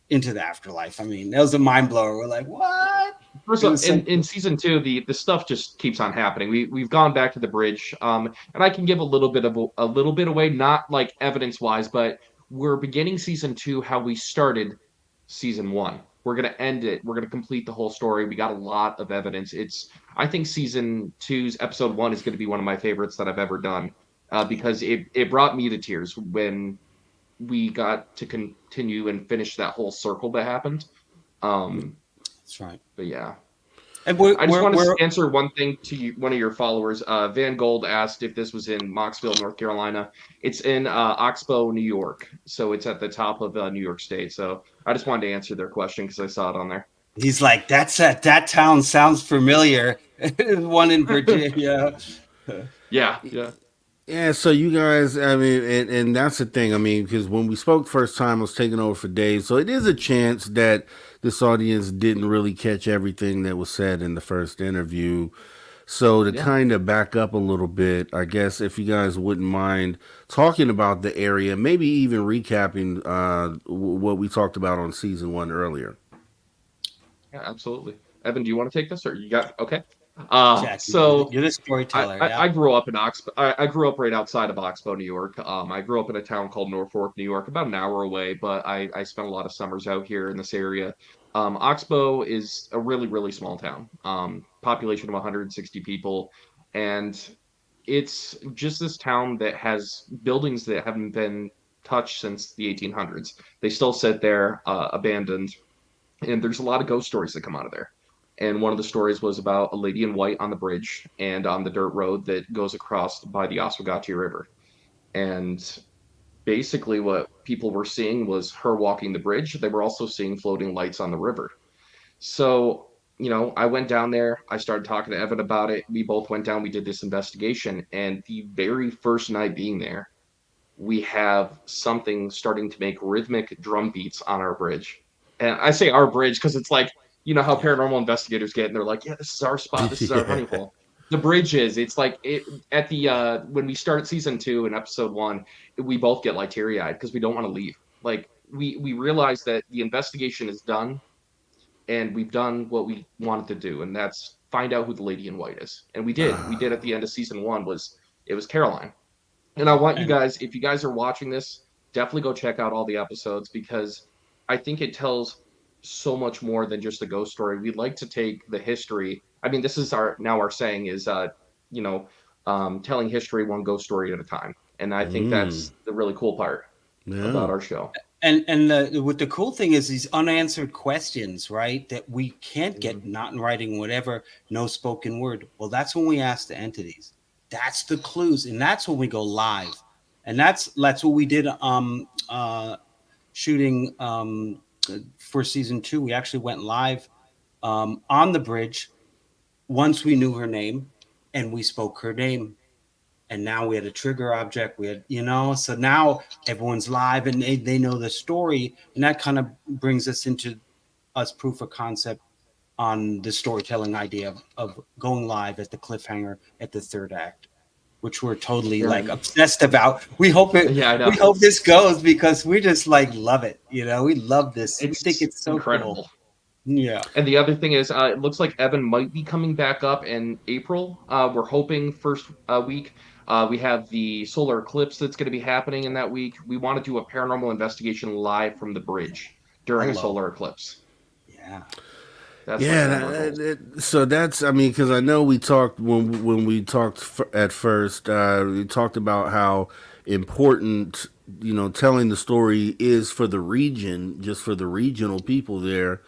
into the afterlife. I mean, that was a mind blower. We're like, what? First off, in season 2, the stuff just keeps on happening. We've gone back to the bridge, and I can give a little bit away, not like evidence wise, but we're beginning season 2 how we started season 1. We're gonna end it. We're gonna complete the whole story. We got a lot of evidence. I think season 2's episode 1 is going to be one of my favorites that I've ever done, because it brought me to tears when we got to continue and finish that whole circle that happened. That's right. But yeah. And I just want to answer one thing to one of your followers. Van Gold asked if this was in Mocksville, North Carolina. It's in Oxbow, New York. So it's at the top of New York State. So I just wanted to answer their question because I saw it on there. He's like, that town sounds familiar. One in Virginia. Yeah. Yeah, so you guys, I mean, and that's the thing. I mean, because when we spoke first time, I was taking over for Dave. So it is a chance that this audience didn't really catch everything that was said in the first interview. So to kind of back up a little bit, I guess if you guys wouldn't mind talking about the area, maybe even recapping what we talked about on season 1 earlier. Yeah, absolutely. Evan, do you want to take this, or you got okay? Jack, So you're the storyteller. I grew up in Oxbow. I grew up right outside of Oxbow, New York. I grew up in a town called Norfolk, New York, about an hour away, but I spent a lot of summers out here in this area. Oxbow is a really, really small town. Population of 160 people, and it's just this town that has buildings that haven't been touched since the 1800s. They still sit there, abandoned, and there's a lot of ghost stories that come out of there. And one of the stories was about a lady in white on the bridge and on the dirt road that goes across by the Oswegatchie River. And basically what people were seeing was her walking the bridge. They were also seeing floating lights on the river. So, I went down there. I started talking to Evan about it. We both went down. We did this investigation. And the very first night being there, we have something starting to make rhythmic drum beats on our bridge. And I say our bridge because it's like, how paranormal investigators get, and they're like, yeah, this is our spot, this is our honey hole. The bridge it's like at the when we start season 2 in episode 1, we both get like teary-eyed because we don't want to leave. Like we realize that the investigation is done, and we've done what we wanted to do, and that's find out who the lady in white is. And we did at the end of season 1 it was Caroline. And I want you guys, if you guys are watching this, definitely go check out all the episodes, because I think it tells so much more than just a ghost story. We'd like to take the history. I mean, this is our saying is, telling history one ghost story at a time. And I think that's the really cool part about our show. And what the cool thing is these unanswered questions, right? That we can't get, not in writing, whatever, no spoken word. Well, that's when we ask the entities. That's the clues, and that's when we go live. And that's what we did. Shooting for season 2, we actually went live on the bridge once we knew her name, and we spoke her name, and now we had a trigger object. We had, so now everyone's live and they know the story, and that kind of brings us into us proof of concept on the storytelling idea of going live at the cliffhanger at the 3rd act, which we're totally like obsessed about. We hope we hope this goes, because we just like love it. We love this. We think it's so incredible. Cool. Yeah. And the other thing is, it looks like Evan might be coming back up in April. We're hoping first week. We have the solar eclipse that's going to be happening in that week. We want to do a paranormal investigation live from the bridge during a solar eclipse. Yeah. So that's, I mean, because I know we talked when we talked at first, we talked about how important, telling the story is for the region, just for the regional people there,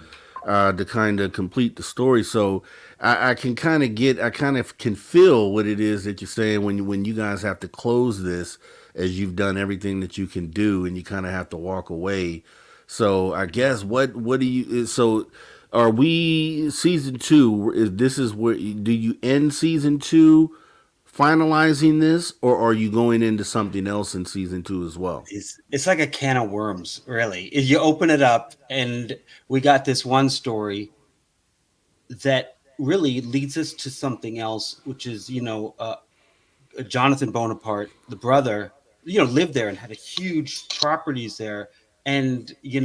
to kind of complete the story. So I can kind of can feel what it is that you're saying when you guys have to close this, as you've done everything that you can do, and you kind of have to walk away. So I guess what do you, so are we season 2? Is where do you end season 2 finalizing this, or are you going into something else in season 2 as well? It's like a can of worms, really. You open it up, and we got this one story that really leads us to something else, which is, Jonathan Bonaparte, the brother, lived there and had a huge properties there, and he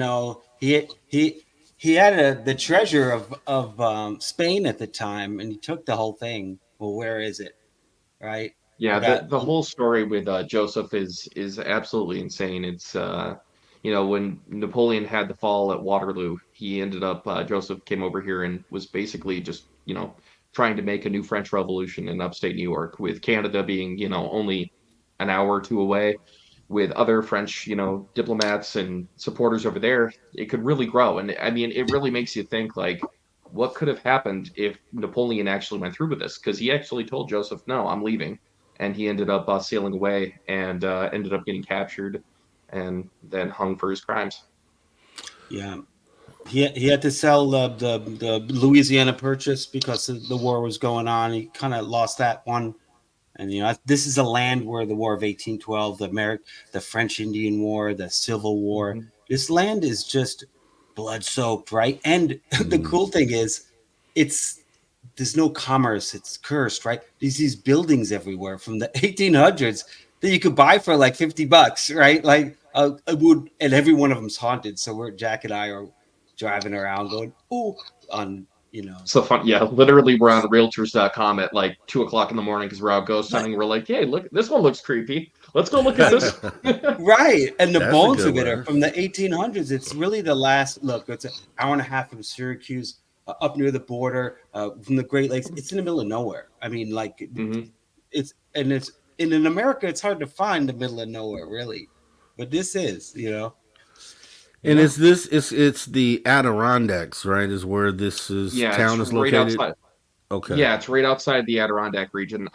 had the treasure of Spain at the time, and he took the whole thing. Well, where is it? Right? Yeah, We got the whole story with Joseph is absolutely insane. It's when Napoleon had the fall at Waterloo, he ended up Joseph came over here and was basically just trying to make a new French Revolution in upstate New York, with Canada being only an hour or two away. With other French diplomats and supporters over there, it could really grow. And I mean, it really makes you think, like, what could have happened if Napoleon actually went through with this? Because he actually told Joseph, "No, I'm leaving." And he ended up sailing away and ended up getting captured and then hung for his crimes. Yeah, he had to sell the Louisiana Purchase because the war was going on. He kind of lost that one, and this is a land where the War of 1812, the French Indian War, the Civil War. Mhm. This land is just blood soaked, right? And the cool thing is, there's no commerce. It's cursed, right? These buildings everywhere from the 1800s that you could buy for like $50, right? Like and every one of them's haunted. So Jack and I are driving around going, "Oh," on So fun, yeah. Literally, we're on Realtors.com at like 2 o'clock in the morning because we're out ghost Right. hunting. We're like, "Hey, look, this one looks creepy. Let's go look at this." Right. And the That's a bones good of it are one. from the 1800s. It's really the last look. It's an hour and a half from Syracuse, up near the border, from the Great Lakes. It's in the middle of nowhere. I mean, like, Mhm. it's in America, it's hard to find the middle of nowhere, really. But this is, And Yeah, it's the Adirondacks, right? Is where this is yeah. It's town is right located. outside. Okay. Yeah, it's right outside the Adirondack region.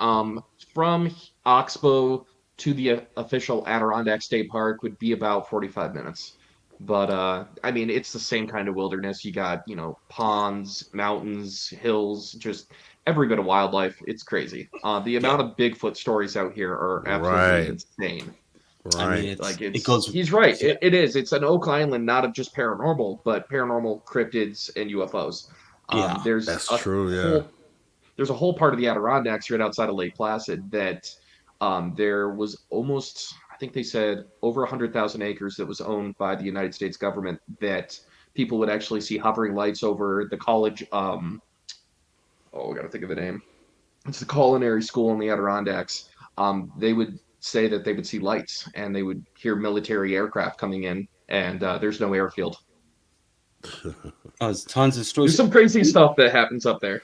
From Oxbow to the official Adirondack State Park would be about 45 minutes. But I mean, it's the same kind of wilderness. You got, ponds, mountains, hills, just every bit of wildlife. It's crazy. The yeah. amount of Bigfoot stories out here are absolutely Right. insane. I mean, Right. Like it goes. he's right. It is. It's an Oak Island, not of just paranormal, but paranormal cryptids and UFOs. Yeah. That's true. Yeah. There's a whole part of the Adirondacks right outside of Lake Placid that there was almost, I think they said, over 100,000 acres that was owned by the United States government that people would actually see hovering lights over the college. I got to think of the name. It's the culinary school in the Adirondacks. They would say that they would see lights and they would hear military aircraft coming in, and there's no airfield. There's tons of There's stories. some crazy stuff that happens up there.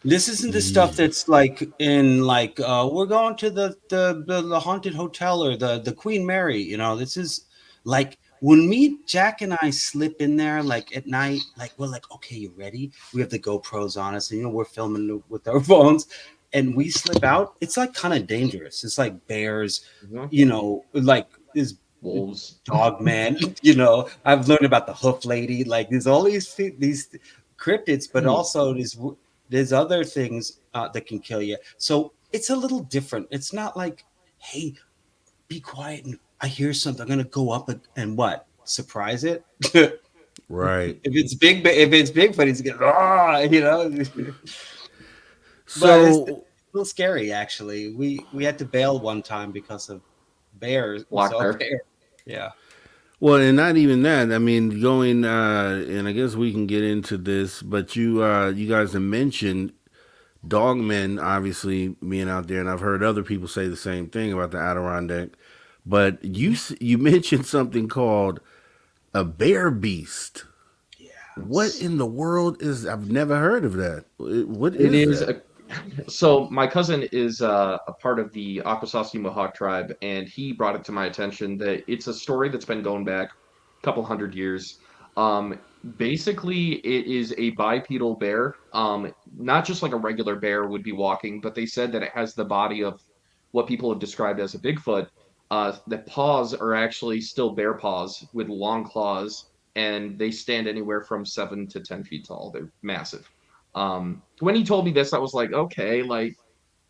This isn't the stuff that's like in like we're going to the haunted hotel or the Queen Mary. This is like when Jack and I slip in there like at night, like we're like, okay, you ready? We have the GoPros on us, and we're filming with our phones, and we slip out. It's like kind of dangerous. It's like bears, Mhm. like this Wolves. dog man. I've learned about the hoof lady. Like there's all these cryptids, but also there's other things that can kill you. So it's a little different. It's not like, hey, be quiet and I hear something. I'm gonna go up and what? Surprise it. If Right. it's Bigfoot, he's gonna But it's a So little scary actually. We had to bail one time because of bears. We Black saw a bear. bear. Yeah. well, and not even that. I mean, going and I guess we can get into this, but you guys have mentioned dogmen obviously being out there, and I've heard other people say the same thing about the Adirondack. But you mentioned something called a bear beast. What Yeah. in the world is? I've never heard of that. What It is is that? so my cousin is a part of the Akwesasne Mohawk tribe, and he brought it to my attention that it's a story that's been going back a couple hundred years. Um, Basically, it is a bipedal bear. Not just like a regular bear would be walking, but they said that it has the body of what people have described as a Bigfoot. The paws are actually still bear paws with long claws, and they stand anywhere from 7 to 10 feet tall. They're massive. When he told me this, I was like, okay, like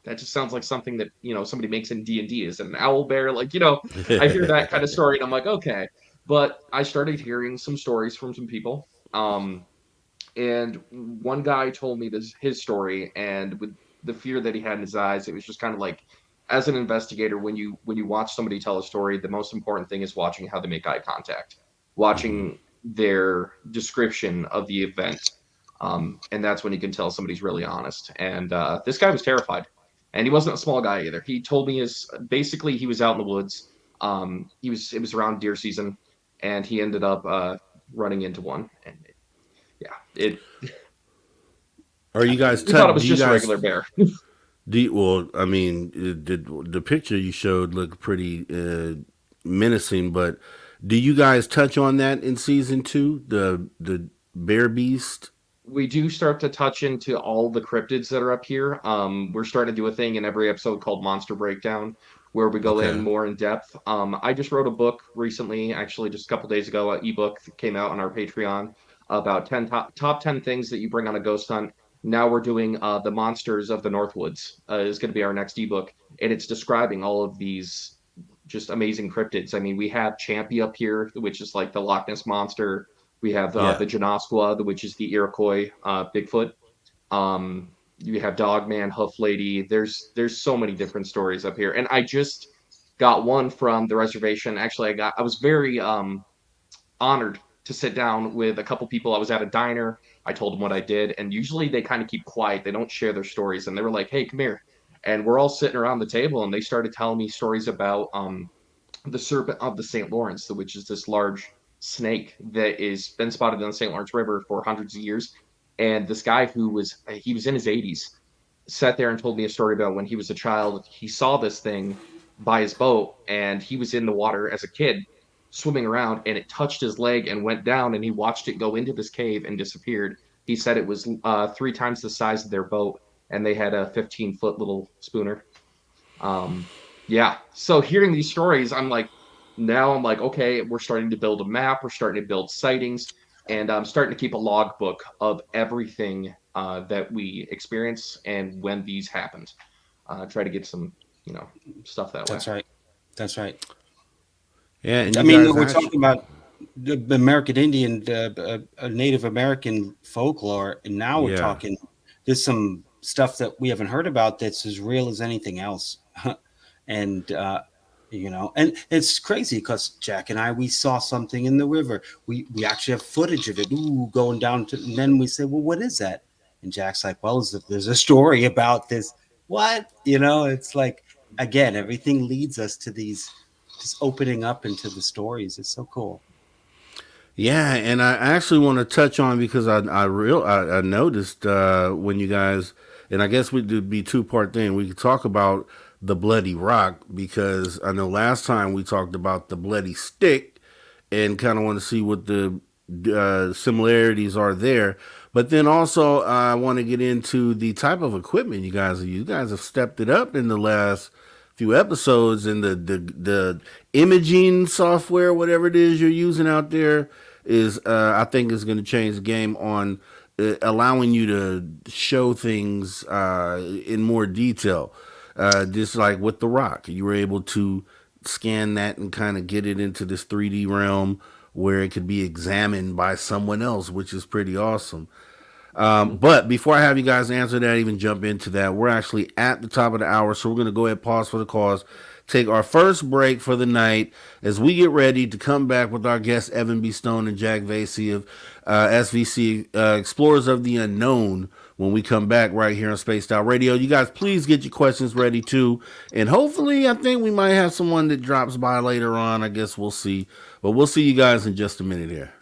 that just sounds like something that, you know, somebody makes in D&D. Is it an owl bear? Like, you know, I hear that kind of story and I'm like, okay. But I started hearing some stories from some people. And one guy told me his story, and with the fear that he had in his eyes, it was just kind of like, as an investigator, when you watch somebody tell a story, the most important thing is watching how they make eye contact, watching their description of the event. And that's when you can tell somebody's really honest. And this guy was terrified. And he wasn't a small guy either. He told me basically he was out in the woods. It was around deer season, and he ended up running into one. And Are you guys? We thought it was just a regular bear. Well, I mean, the picture you showed looked pretty menacing, but do you guys touch on that in season 2? The bear beast? We do start to touch into all the cryptids that are up here. We're starting to do a thing in every episode called Monster Breakdown, where we go in more in depth. I just wrote a book recently, actually just a couple days ago, an ebook that came out on our Patreon about 10 top 10 things that you bring on a ghost hunt. Now we're doing the Monsters of the Northwoods is going to be our next ebook, and it's describing all of these just amazing cryptids. I mean, we have Champy up here, which is like the Loch Ness Monster. We have the Janosqua, which is the Iroquois Bigfoot. You have Dogman, Hoof Lady. There's so many different stories up here, and I just got one from the reservation. Actually, I was very honored to sit down with a couple people. I was at a diner. I told them what I did, and usually they kind of keep quiet. They don't share their stories, and they were like, "Hey, come here." And we're all sitting around the table, and they started telling me stories about the serpent of the St. Lawrence, which is this large snake that is been spotted in the St. Lawrence River for hundreds of years. And this guy who was in his 80s sat there and told me a story about when he was a child. He saw this thing by his boat, and he was in the water as a kid swimming around, and it touched his leg and went down, and he watched it go into this cave and disappeared. He said it was 3 times the size of their boat, and they had a 15-foot little schooner. So hearing these stories, I'm like, okay, we're starting to build a map. We're starting to build sightings, and I'm starting to keep a logbook of everything that we experience and when these happened. Try to get some, stuff that way. That's right. Yeah, and I mean, we're talking about the American Indian, Native American folklore, and now we're talking. There's some stuff that we haven't heard about that's as real as anything else, and and it's crazy because Jack and we saw something in the river. We actually have footage of it. Going down to, and then we say, well, what is that? And Jack's like, well, there's a story about this. What? It's like, again, everything leads us to these. Just opening up into the stories. It's so cool. Yeah, and I actually want to touch on, because I noticed when you guys, and I guess we'd be 2-part thing. We could talk about the bloody rock, because I know last time we talked about the bloody stick, and kind of want to see what the similarities are there. But then also I want to get into the type of equipment you guys have stepped it up in the last few episodes, and the imaging software, whatever it is you're using out there, is I think is going to change the game on allowing you to show things in more detail. Just like with the rock, you were able to scan that and kind of get it into this 3D realm where it could be examined by someone else, which is pretty awesome. But before I have you guys answer that, even jump into that, we're actually at the top of the hour, so we're going to go ahead and pause for the cause, take our first break for the night as we get ready to come back with our guests Evan B. Stone and Jack Vaisey of SVC Explorers of the Unknown when we come back right here on Spaced Out Radio. You guys, please get your questions ready too, and hopefully I think we might have someone that drops by later on. I guess we'll see, but we'll see you guys in just a minute here.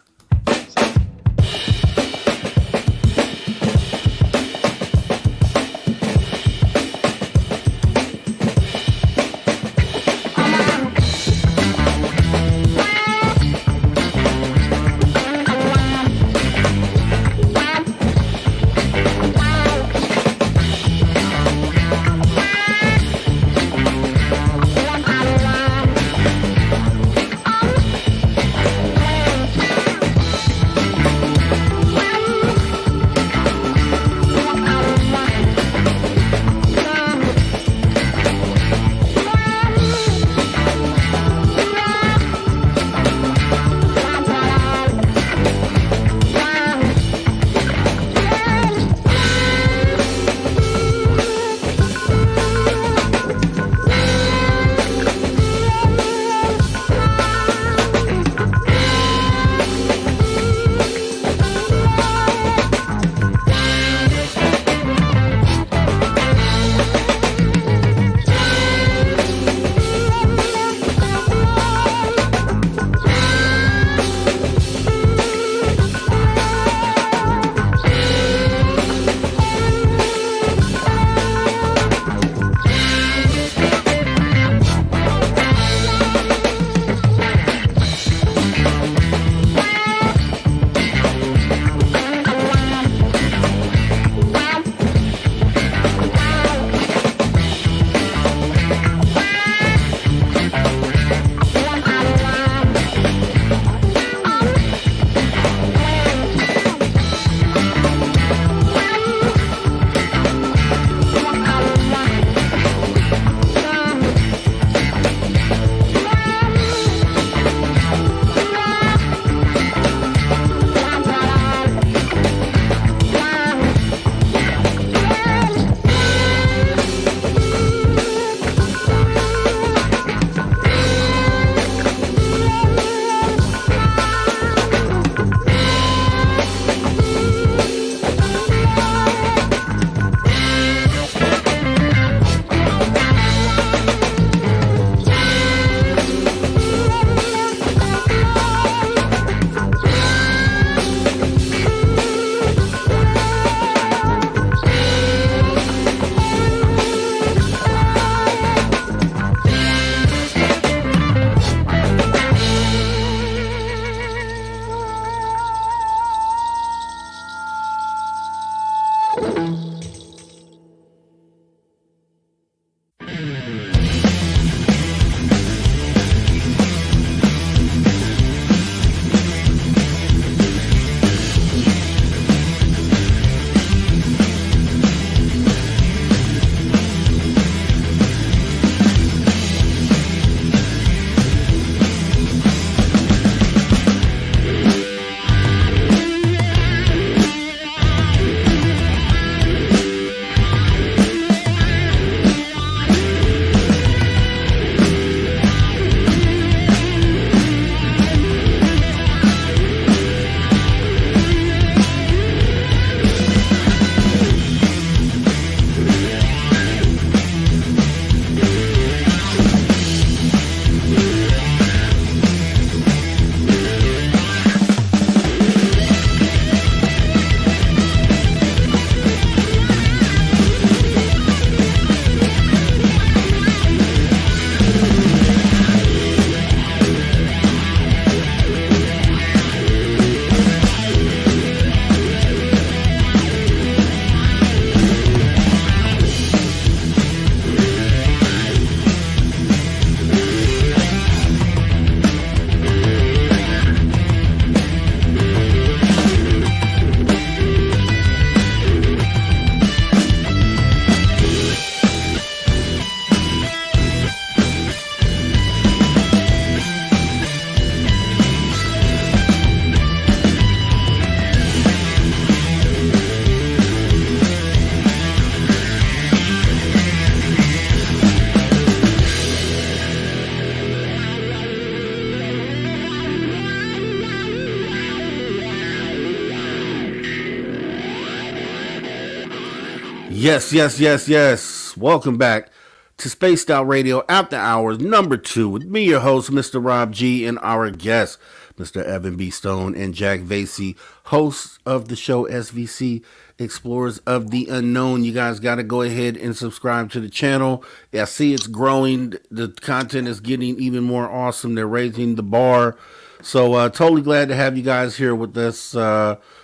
Yes. Welcome back to Spaced Out Radio After Hours number 2 with me, your host, Mr. Rob G, and our guests, Mr. Evan B. Stone and Jack Vaisey, hosts of the show SVC Explorers of the Unknown. You guys got to go ahead and subscribe to the channel. I see it's growing. The content is getting even more awesome. They're raising the bar. So totally glad to have you guys here with us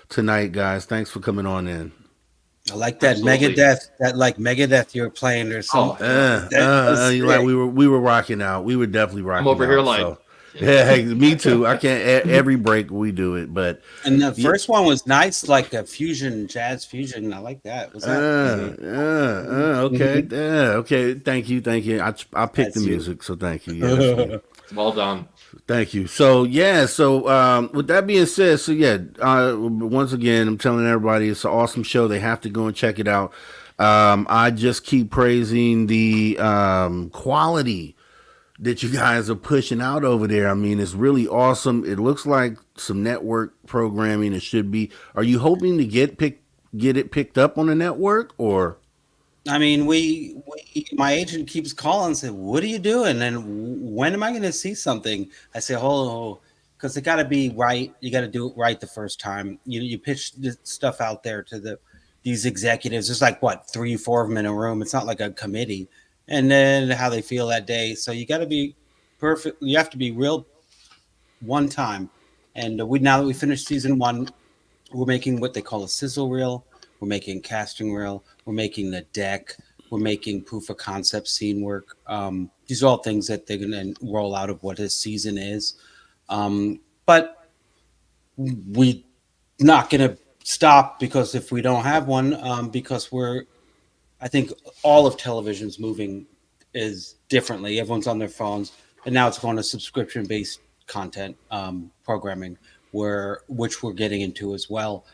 tonight, guys. Thanks for coming on in. I like that Absolutely. Megadeth you were playing or something. Like we were rocking out. We were definitely rocking out. I'm over here like, so. Yeah, hey, me too. I can't every break we do it, but And the first one was nice, like a fusion, jazz fusion. I like that. Was that? okay, okay. Thank you. I picked That's the you. music, so thank you. Yeah, that's me. well done. Thank you. So with that being said, once again, I'm telling everybody it's an awesome show. They have to go and check it out. I just keep praising the quality that you guys are pushing out over there. I mean, it's really awesome. It looks like some network programming. It should be. Are you hoping to get it picked up on the network, or? I mean, my agent keeps calling and said, "What are you doing? And when am I going to see something?" I say, "Oh, because it got to be right. You got to do it right the first time. You pitch this stuff out there to these executives. There's like 3-4 of them in a room. It's not like a committee, and then how they feel that day. So you got to be perfect. You have to be real one time. And now that we finished season 1, we're making what they call a sizzle reel. We're making casting reel. We're making the deck. We're making proof of concept scene work. These are all things that they're going to roll out of what his season is. But we're not going to stop because if we don't have one, because I think all of television's moving is differently. Everyone's on their phones, and now it's going to subscription-based content programming, which we're getting into as well.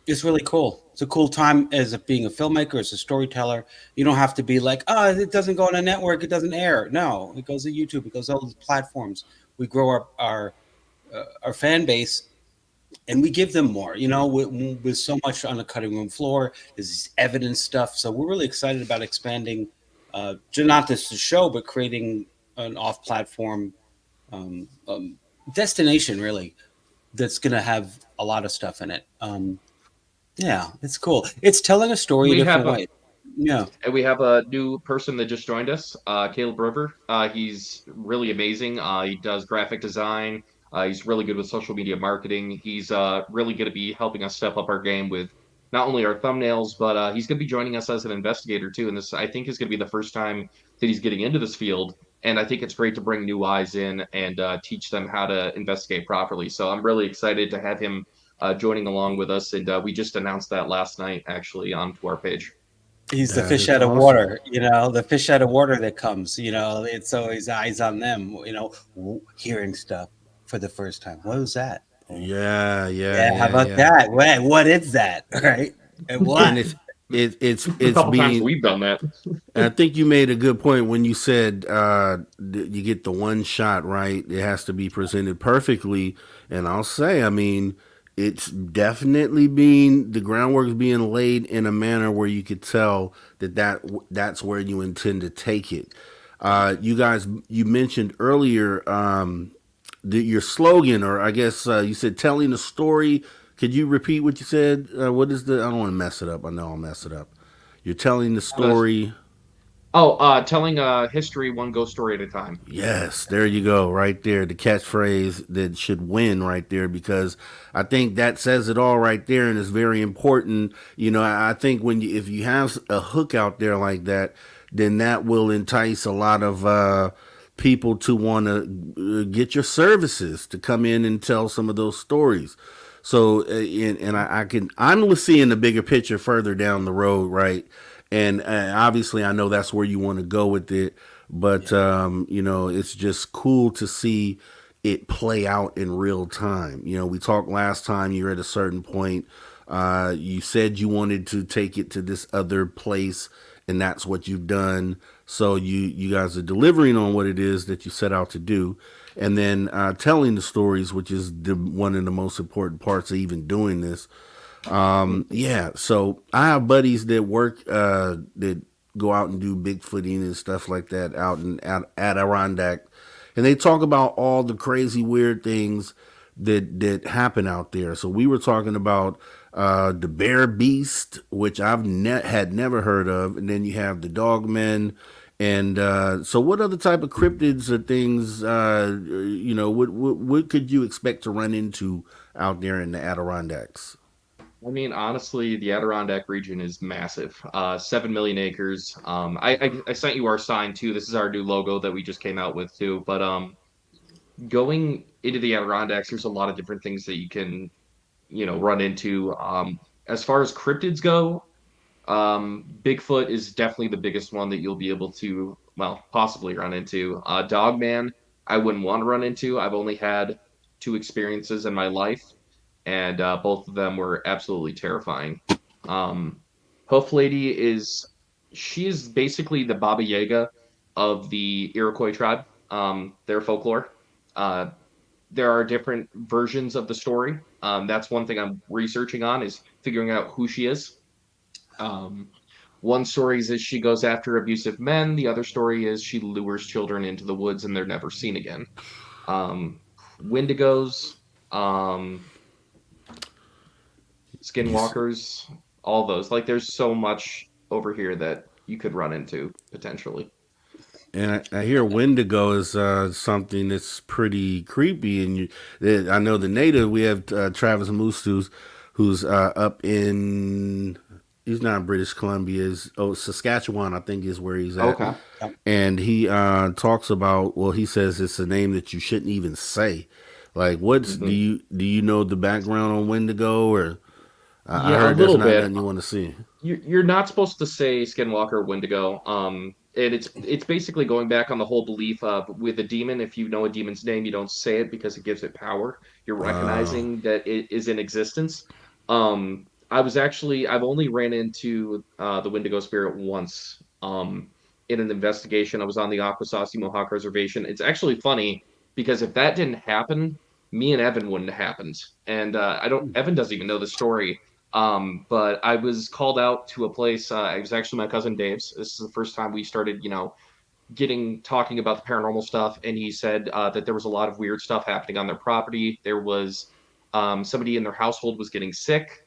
It's really cool. It's a cool time as being a filmmaker, as a storyteller. You don't have to be like, it doesn't go on a network, it doesn't air. No, it goes to YouTube, it goes to all these platforms. We grow our fan base, and we give them more. With so much on the cutting room floor, there's this evidence stuff. So we're really excited about expanding, not just the show, but creating an off-platform destination, really, that's going to have a lot of stuff in it. Yeah, it's cool. It's telling a story a different way. Yeah. And we have a new person that just joined us, Caleb River. He's really amazing. He does graphic design. He's really good with social media marketing. He's really going to be helping us step up our game with not only our thumbnails, but he's going to be joining us as an investigator too. And this, I think, is going to be the first time that he's getting into this field. And I think it's great to bring new eyes in and teach them how to investigate properly. So I'm really excited to have him joining along with us. And we just announced that last night, actually, onto our page. He's the fish out of water, the fish out of water that comes, it's always eyes on them, hearing stuff for the first time. What was that? Yeah. How about that? What is that? Right? And what? And it's a couple times being, we've done that. And I think you made a good point when you said you get the one shot right. It has to be presented perfectly. And I'll say, I mean, it's definitely the groundwork is being laid in a manner where you could tell that's where you intend to take it. You guys, you mentioned earlier your slogan, or I guess you said telling a story. Could you repeat what you said? What is I don't want to mess it up. I know I'll mess it up. You're telling the story. Telling a history one ghost story at a time. Yes, there you go, right there. The catchphrase that should win right there, because I think that says it all right there, and it's very important. I think if you have a hook out there like that, then that will entice a lot of people to want to get your services to come in and tell some of those stories. So, I'm seeing the bigger picture further down the road, right? And obviously, I know that's where you want to go with it. But, it's just cool to see it play out in real time. We talked last time, you're at a certain point. You said you wanted to take it to this other place, and that's what you've done. So you guys are delivering on what it is that you set out to do. And then telling the stories, which is one of the most important parts of even doing this. Yeah, so I have buddies that work that go out and do Bigfooting and stuff like that out in Adirondack, and they talk about all the crazy weird things that happen out there. So we were talking about the bear beast, which had never heard of, and then you have the dogmen. And so, what other type of cryptids or things, what could you expect to run into out there in the Adirondacks? I mean, honestly, the Adirondack region is massive. 7 million acres. I sent you our sign too. This is our new logo that we just came out with too. But going into the Adirondacks, there's a lot of different things that you can, run into. As far as cryptids go, Bigfoot is definitely the biggest one that you'll be able to, well, possibly run into. Dogman, I wouldn't want to run into. I've only had 2 experiences in my life, and both of them were absolutely terrifying. Hoof Lady she is basically the Baba Yaga of the Iroquois tribe, their folklore. There are different versions of the story. That's one thing I'm researching on, is figuring out who she is. One story is she goes after abusive men. The other story is she lures children into the woods and they're never seen again. Wendigos, skinwalkers, all those. Like, there's so much over here that you could run into potentially. And I hear Wendigo is something that's pretty creepy. And I know the native. We have Travis Moose, who's up in. He's not in British Columbia. Saskatchewan, I think, is where he's at. Okay. And he talks about. Well, he says it's a name that you shouldn't even say. Like, do you know the background on Wendigo, or I heard a little that's not bit. nothing you want to see. You're not supposed to say Skinwalker or Wendigo. And it's basically going back on the whole belief of, with a demon, if you know a demon's name, you don't say it because it gives it power. You're recognizing that it is in existence. I've only ran into the Wendigo spirit once in an investigation. I was on the Akwesasne Mohawk Reservation. It's actually funny because if that didn't happen, me and Evan wouldn't have happened. And Evan doesn't even know the story. But I was called out to a place. It was actually my cousin Dave's. This is the first time we started, talking about the paranormal stuff. And he said that there was a lot of weird stuff happening on their property. There was somebody in their household was getting sick.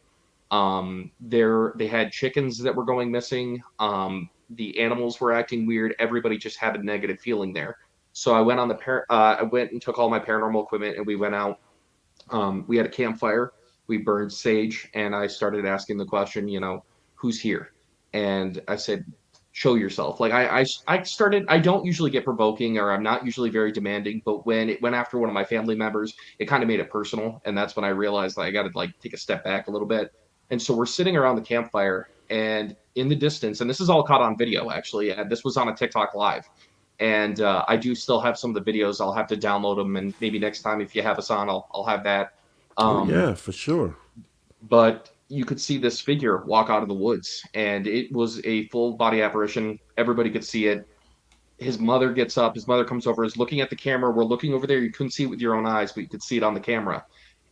They had chickens that were going missing. The animals were acting weird. Everybody just had a negative feeling there. So I went I went and took all my paranormal equipment, and we went out. We had a campfire. We burned sage, and I started asking the question, who's here? And I said, show yourself. Like, I don't usually get provoking, or I'm not usually very demanding, but when it went after one of my family members, it kind of made it personal. And that's when I realized that I got to take a step back a little bit. And so we're sitting around the campfire, and in the distance, and this is all caught on video, actually. This was on a TikTok live. And I do still have some of the videos. I'll have to download them, and maybe next time, if you have us on, I'll have that. Yeah, for sure. But you could see this figure walk out of the woods, and it was a full body apparition. Everybody could see it. His mother gets up. His mother comes over, is looking at the camera. We're looking over there. You couldn't see it with your own eyes, but you could see it on the camera.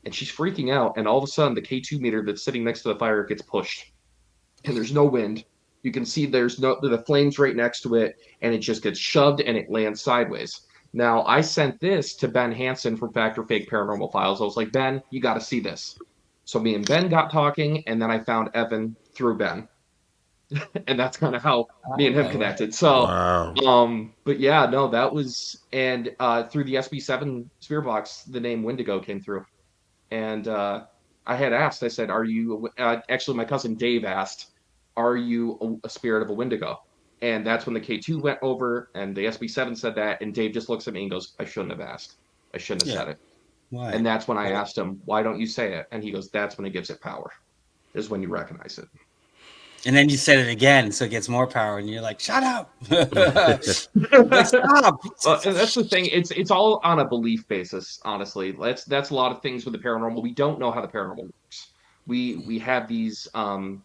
And she's freaking out. And all of a sudden, the K2 meter that's sitting next to the fire gets pushed. And there's no wind. You can see the flames right next to it, and it just gets shoved, and it lands sideways. Now, I sent this to Ben Hansen from Fact or Fake Paranormal Files. I was like, Ben, you got to see this. So me and Ben got talking, and then I found Evan through Ben. And that's kind of how me and him connected. So, wow. But yeah, no, that was, and through the SB7 Spirit Box, the name Wendigo came through. And I had asked, I said, are you, actually my cousin Dave asked, are you a spirit of a Wendigo? And that's when the K2 went over, and the SB7 said that, and Dave just looks at me and goes, I shouldn't have asked. I shouldn't have said it. Why? And that's when I asked him, why don't you say it? And he goes, that's when it gives it power, is when you recognize it. And then you said it again, so it gets more power, and you're like, shut up. Like, stop. Well, and that's the thing. It's all on a belief basis, honestly. That's a lot of things with the paranormal. We don't know how the paranormal works. We have these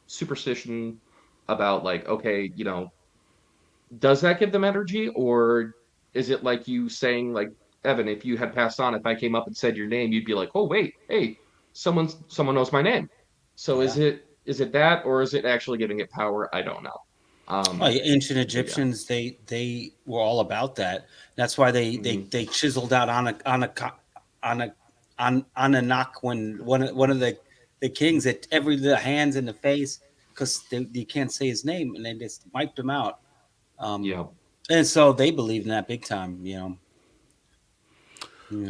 superstition about, like, okay, does that give them energy, or is it like you saying, like, Evan, if you had passed on, if I came up and said your name, you'd be like, oh wait, hey, someone knows my name. So Yeah. is it that, or is it actually giving it power? I don't know. Well, ancient But yeah. Egyptians, they were all about that. That's why they chiseled out on a knock when one of the kings that the hands in the face, because you can't say his name, and they just wiped him out. Yeah. And so they believed in that big time. You know.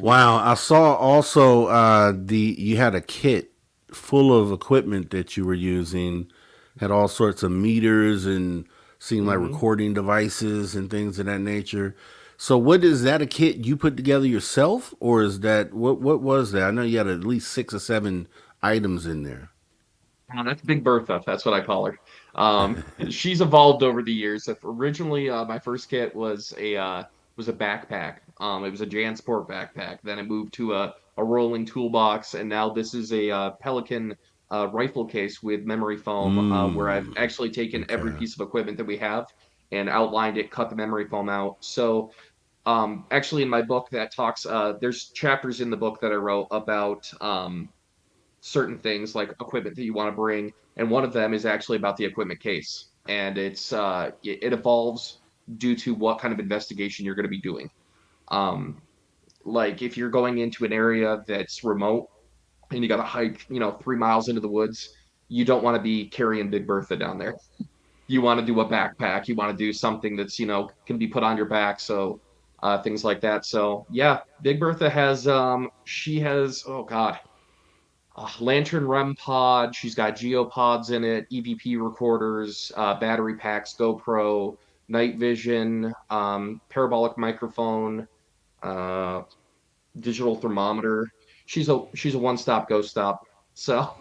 Wow, I saw also you had a kit full of equipment that you were using, had all sorts of meters and seemed like recording devices and things of that nature. So what is that, a kit you put together yourself, or is that what was that? I know you had at least 6 or 7 items in there. Oh, that's Big Bertha. That's what I call her. She's evolved over the years. Originally, my first kit was a backpack. It was a JanSport backpack. Then it moved to a rolling toolbox, and now this is a Pelican rifle case with memory foam, where I've actually taken every Okay. piece of equipment that we have and outlined it, cut the memory foam out. So, actually, in my book, that talks. There's chapters in the book that I wrote about certain things like equipment that you want to bring, and one of them is actually about the equipment case, and it evolves due to what kind of investigation you're going to be doing. um like if you're going into an area that's remote and you got to hike 3 miles into the woods, you don't want to be carrying Big Bertha down there. You want to do a backpack, you want to do something that's can be put on your back, so things like that. So yeah, Big Bertha has she has, oh god, Lantern REM pod. She's got geopods in it, EVP recorders, battery packs, GoPro, night vision, parabolic microphone, uh, digital thermometer. She's a one-stop go stop. So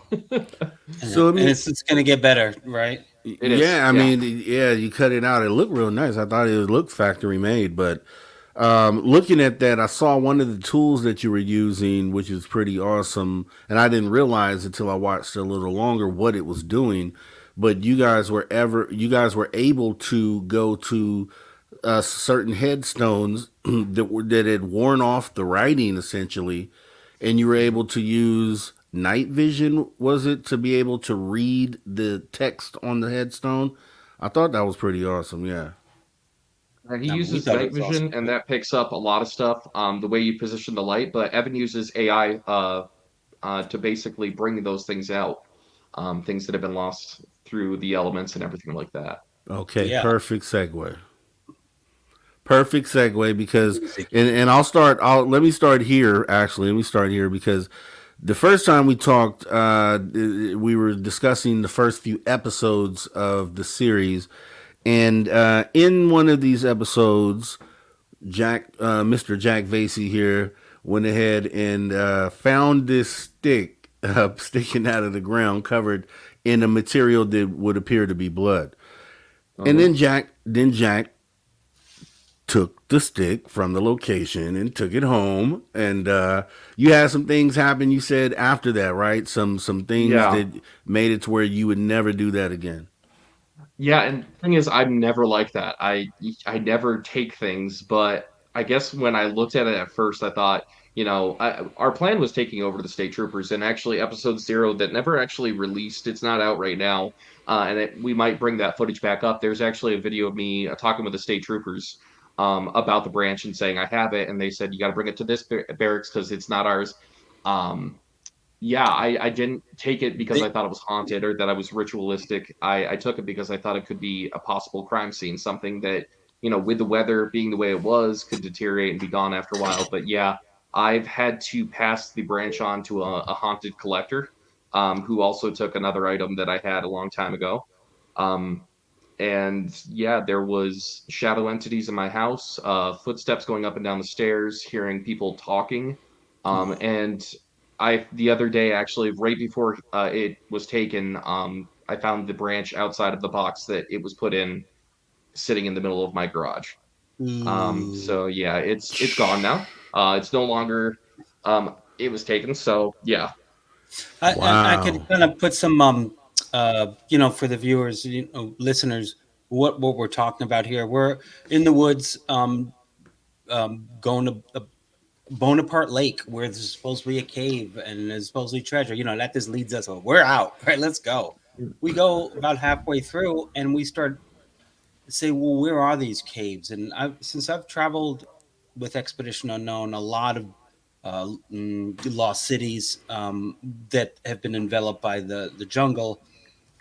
So I And mean, it's going to get better, right? it is. yeah, I Yeah. mean, yeah, you cut it out. It looked real nice. I thought it looked factory made, but looking at that, I saw one of the tools that you were using, which is pretty awesome, and I didn't realize until I watched a little longer what it was doing. But you guys were able to go to certain headstones that had worn off the writing essentially, and you were able to use night vision, was it, to be able to read the text on the headstone? I thought that was pretty awesome. Yeah. And he I mean, we uses thought it night was awesome. vision, and that picks up a lot of stuff. The way you position the light, but Evan uses AI to basically bring those things out, things that have been lost through the elements and everything like that. Okay. Yeah. Perfect segue. Perfect segue because and let me start here. Actually, let me start here because the first time we talked, we were discussing the first few episodes of the series, and in one of these episodes, Mr. Jack Vaisey here went ahead and found this stick sticking out of the ground, covered in a material that would appear to be blood. And then Jack took the stick from the location and took it home. And you had some things happen, you said, after that, right? Some things Yeah. that made it to where you would never do that again. Yeah, and the thing is, I'm never like that. I never take things, but I guess when I looked at it at first, I thought, our plan was taking over the state troopers, and actually, episode 0 that never actually released. It's not out right now, and we might bring that footage back up. There's actually a video of me talking with the state troopers about the branch and saying I have it, and they said you got to bring it to this barracks because it's not ours. Um, yeah, I didn't take it because I thought it was haunted or that I was ritualistic. I took it because I thought it could be a possible crime scene, something that, with the weather being the way it was, could deteriorate and be gone after a while. But yeah, I've had to pass the branch on to a haunted collector, who also took another item that I had a long time ago. Um, and yeah, there was shadow entities in my house, footsteps going up and down the stairs, hearing people talking. And the other day, actually, right before it was taken, I found the branch outside of the box that it was put in, sitting in the middle of my garage. So yeah, it's gone now. It's no longer. It was taken. So yeah. I could Wow. kind of put some, for the viewers, listeners, what we're talking about here. We're in the woods, going to Bonaparte Lake, where there's supposed to be a cave and there's supposedly treasure. That just leads us. We're out, right? Let's go. We go about halfway through, and we start to say, well, where are these caves? And since I've traveled with Expedition Unknown, a lot of lost cities that have been enveloped by the jungle,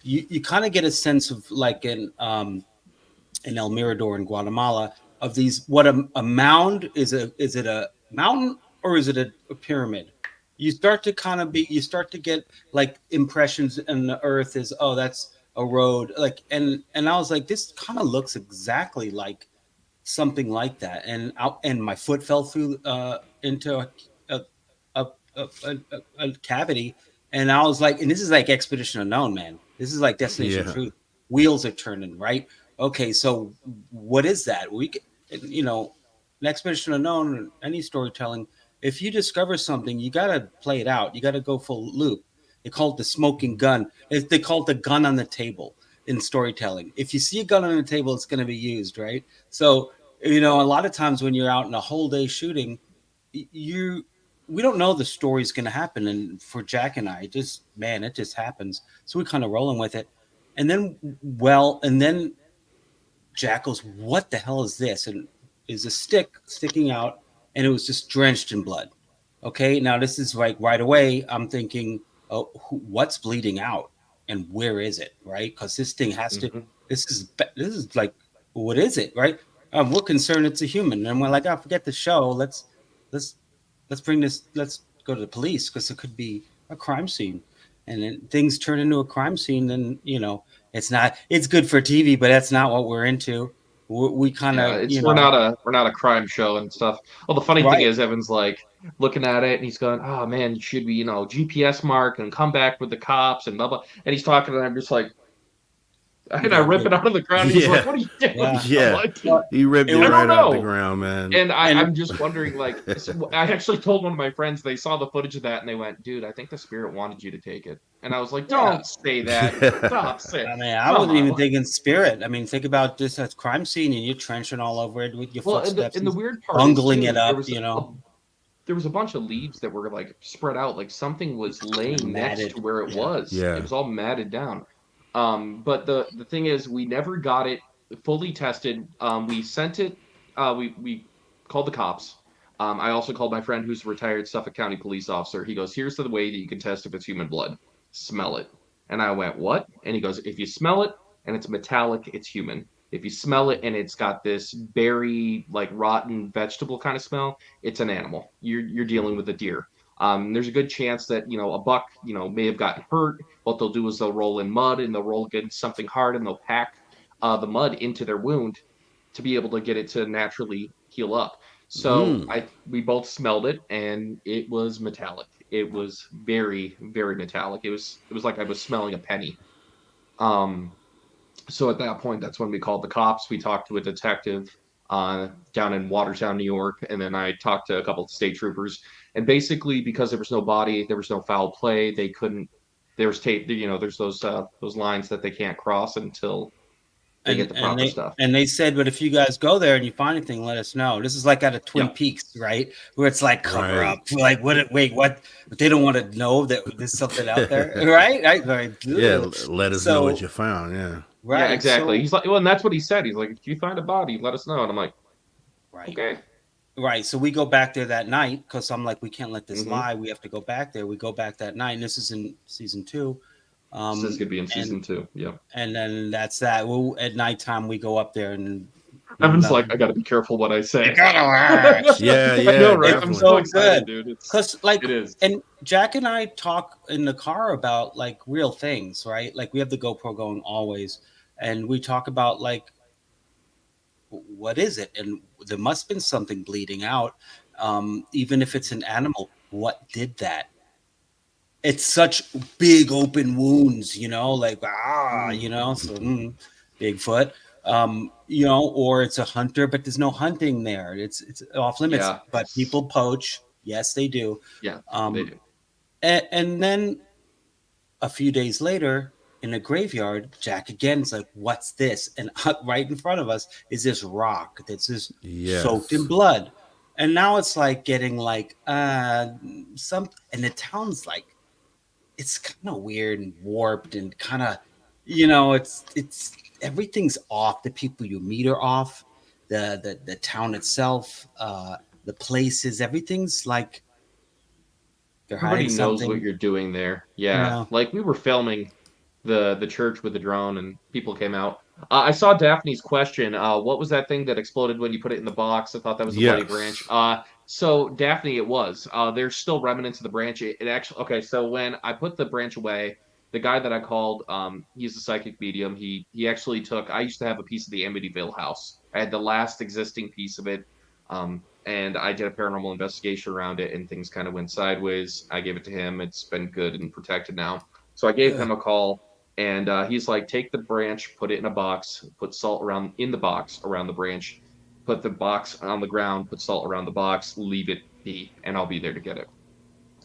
you kind of get a sense of, like in El Mirador in Guatemala, of these, what a mound is. Is it a mountain or is it a pyramid? You start to get like impressions in the earth is, oh, that's a road, like, and I was like, this kind of looks exactly like something like that, and my foot fell through into a cavity, and I was like, and this is like Expedition Unknown, man. This is like Destination Truth. Wheels are turning, right? Okay, so what is that? In Expedition Unknown, any storytelling, if you discover something, you got to play it out. You got to go full loop. They call it the smoking gun. They call it the gun on the table in storytelling. If you see a gun on the table, it's going to be used, right? So, a lot of times when you're out in a whole day shooting, we don't know the story's going to happen. And for Jack and I, it just happens. So we're kind of rolling with it. And then Jack goes, what the hell is this? And is a stick sticking out, and it was just drenched in blood. Okay, now this is like right away, I'm thinking, oh, what's bleeding out and where is it, right? Because this thing has to, this is like, what is it, right? We're concerned it's a human. And we're like, oh, forget the show. Let's bring this, let's go to the police, because it could be a crime scene. And then things turn into a crime scene, then, it's good for TV, but that's not what we're into. We kind of, we're not a crime show and stuff. Well, the funny thing is, Evan's like looking at it and he's going, oh man, you should be, GPS mark and come back with the cops and blah, blah. And he's talking and I'm just like, and I rip it out of the ground. He's like, what are you doing? Yeah. He ripped it right out of the ground, man. And I'm just wondering, like, I actually told one of my friends, they saw the footage of that and they went, dude, I think the spirit wanted you to take it. And I was like, don't say that. Stop saying. I mean, I wasn't even thinking spirit. I mean, think about this as crime scene and you're trenching all over it with your footsteps. And the weird part bungling is, it up, there was a bunch of leaves that were like spread out, like something was laying next to where it was. Yeah. It was all matted down. But the thing is, we never got it fully tested. We sent it. We called the cops. I also called my friend who's a retired Suffolk County police officer. He goes, here's the way that you can test if it's human blood. Smell it. And I went, what? And he goes, if you smell it and it's metallic, it's human. If you smell it and it's got this berry, like rotten vegetable kind of smell, it's an animal. You're dealing with a deer. There's a good chance that, a buck, may have gotten hurt. What they'll do is they'll roll in mud and they'll roll against something hard and they'll pack the mud into their wound to be able to get it to naturally heal up. So we both smelled it and it was metallic. It was very, very metallic. It was like I was smelling a penny. So at that point, that's when we called the cops. We talked to a detective down in Watertown, New York, and then I talked to a couple of state troopers. And basically, because there was no body, there was no foul play. They couldn't. There was tape. There's those lines that they can't cross until they get the proper stuff. And they said, but if you guys go there and you find anything, let us know. This is like out of Twin Peaks, right? Where it's like cover up. Like, what? Wait, what? But they don't want to know that there's something out there, right? Yeah, let us know what you found. Yeah. Right. Yeah, exactly. So, he's like, well, and that's what he said. He's like, if you find a body, let us know. And I'm like, okay. Right. So we go back there that night because I'm like, we can't let this lie. We have to go back there. We go back that night. And this is in season 2. This is going to be in season 2. Yeah. And then that's that. At nighttime, we go up there and. Evan's like, I got to be careful what I say. Yeah. I know, right? Definitely. I'm so excited, dude. Because, like, it is. And Jack and I talk in the car about, like, real things, right? Like, we have the GoPro going always. And we talk about, like, what is it? And there must have been something bleeding out. Even if it's an animal, what did that? It's such big open wounds, so Bigfoot, or it's a hunter, but there's no hunting there. It's off limits, but people poach. Yes, they do. Yeah, they do. And then a few days later, in a graveyard, Jack again is like, what's this? And right in front of us is this rock that's just soaked in blood. And now it's like getting like some, and the town's like, it's kind of weird and warped and kind of, it's everything's off. The people you meet are off. The town itself, the places, everything's like they're hiding Everybody knows what something. you're doing there. Yeah, Yeah. like we were filming the church with the drone, and people came out. I saw Daphne's question. What was that thing that exploded when you put it in the box? I thought that was a bloody branch. Yes. So Daphne, it was. There's still remnants of the branch. It actually okay. So when I put the branch away, the guy that I called, he's a psychic medium. He actually took. I used to have a piece of the Amityville house. I had the last existing piece of it. And I did a paranormal investigation around it, and things kind of went sideways. I gave it to him. It's been good and protected now. So I gave him a call, and he's like, take the branch, put it in a box, put salt around in the box around the branch, put the box on the ground, put salt around the box, leave it be, and I'll be there to get it.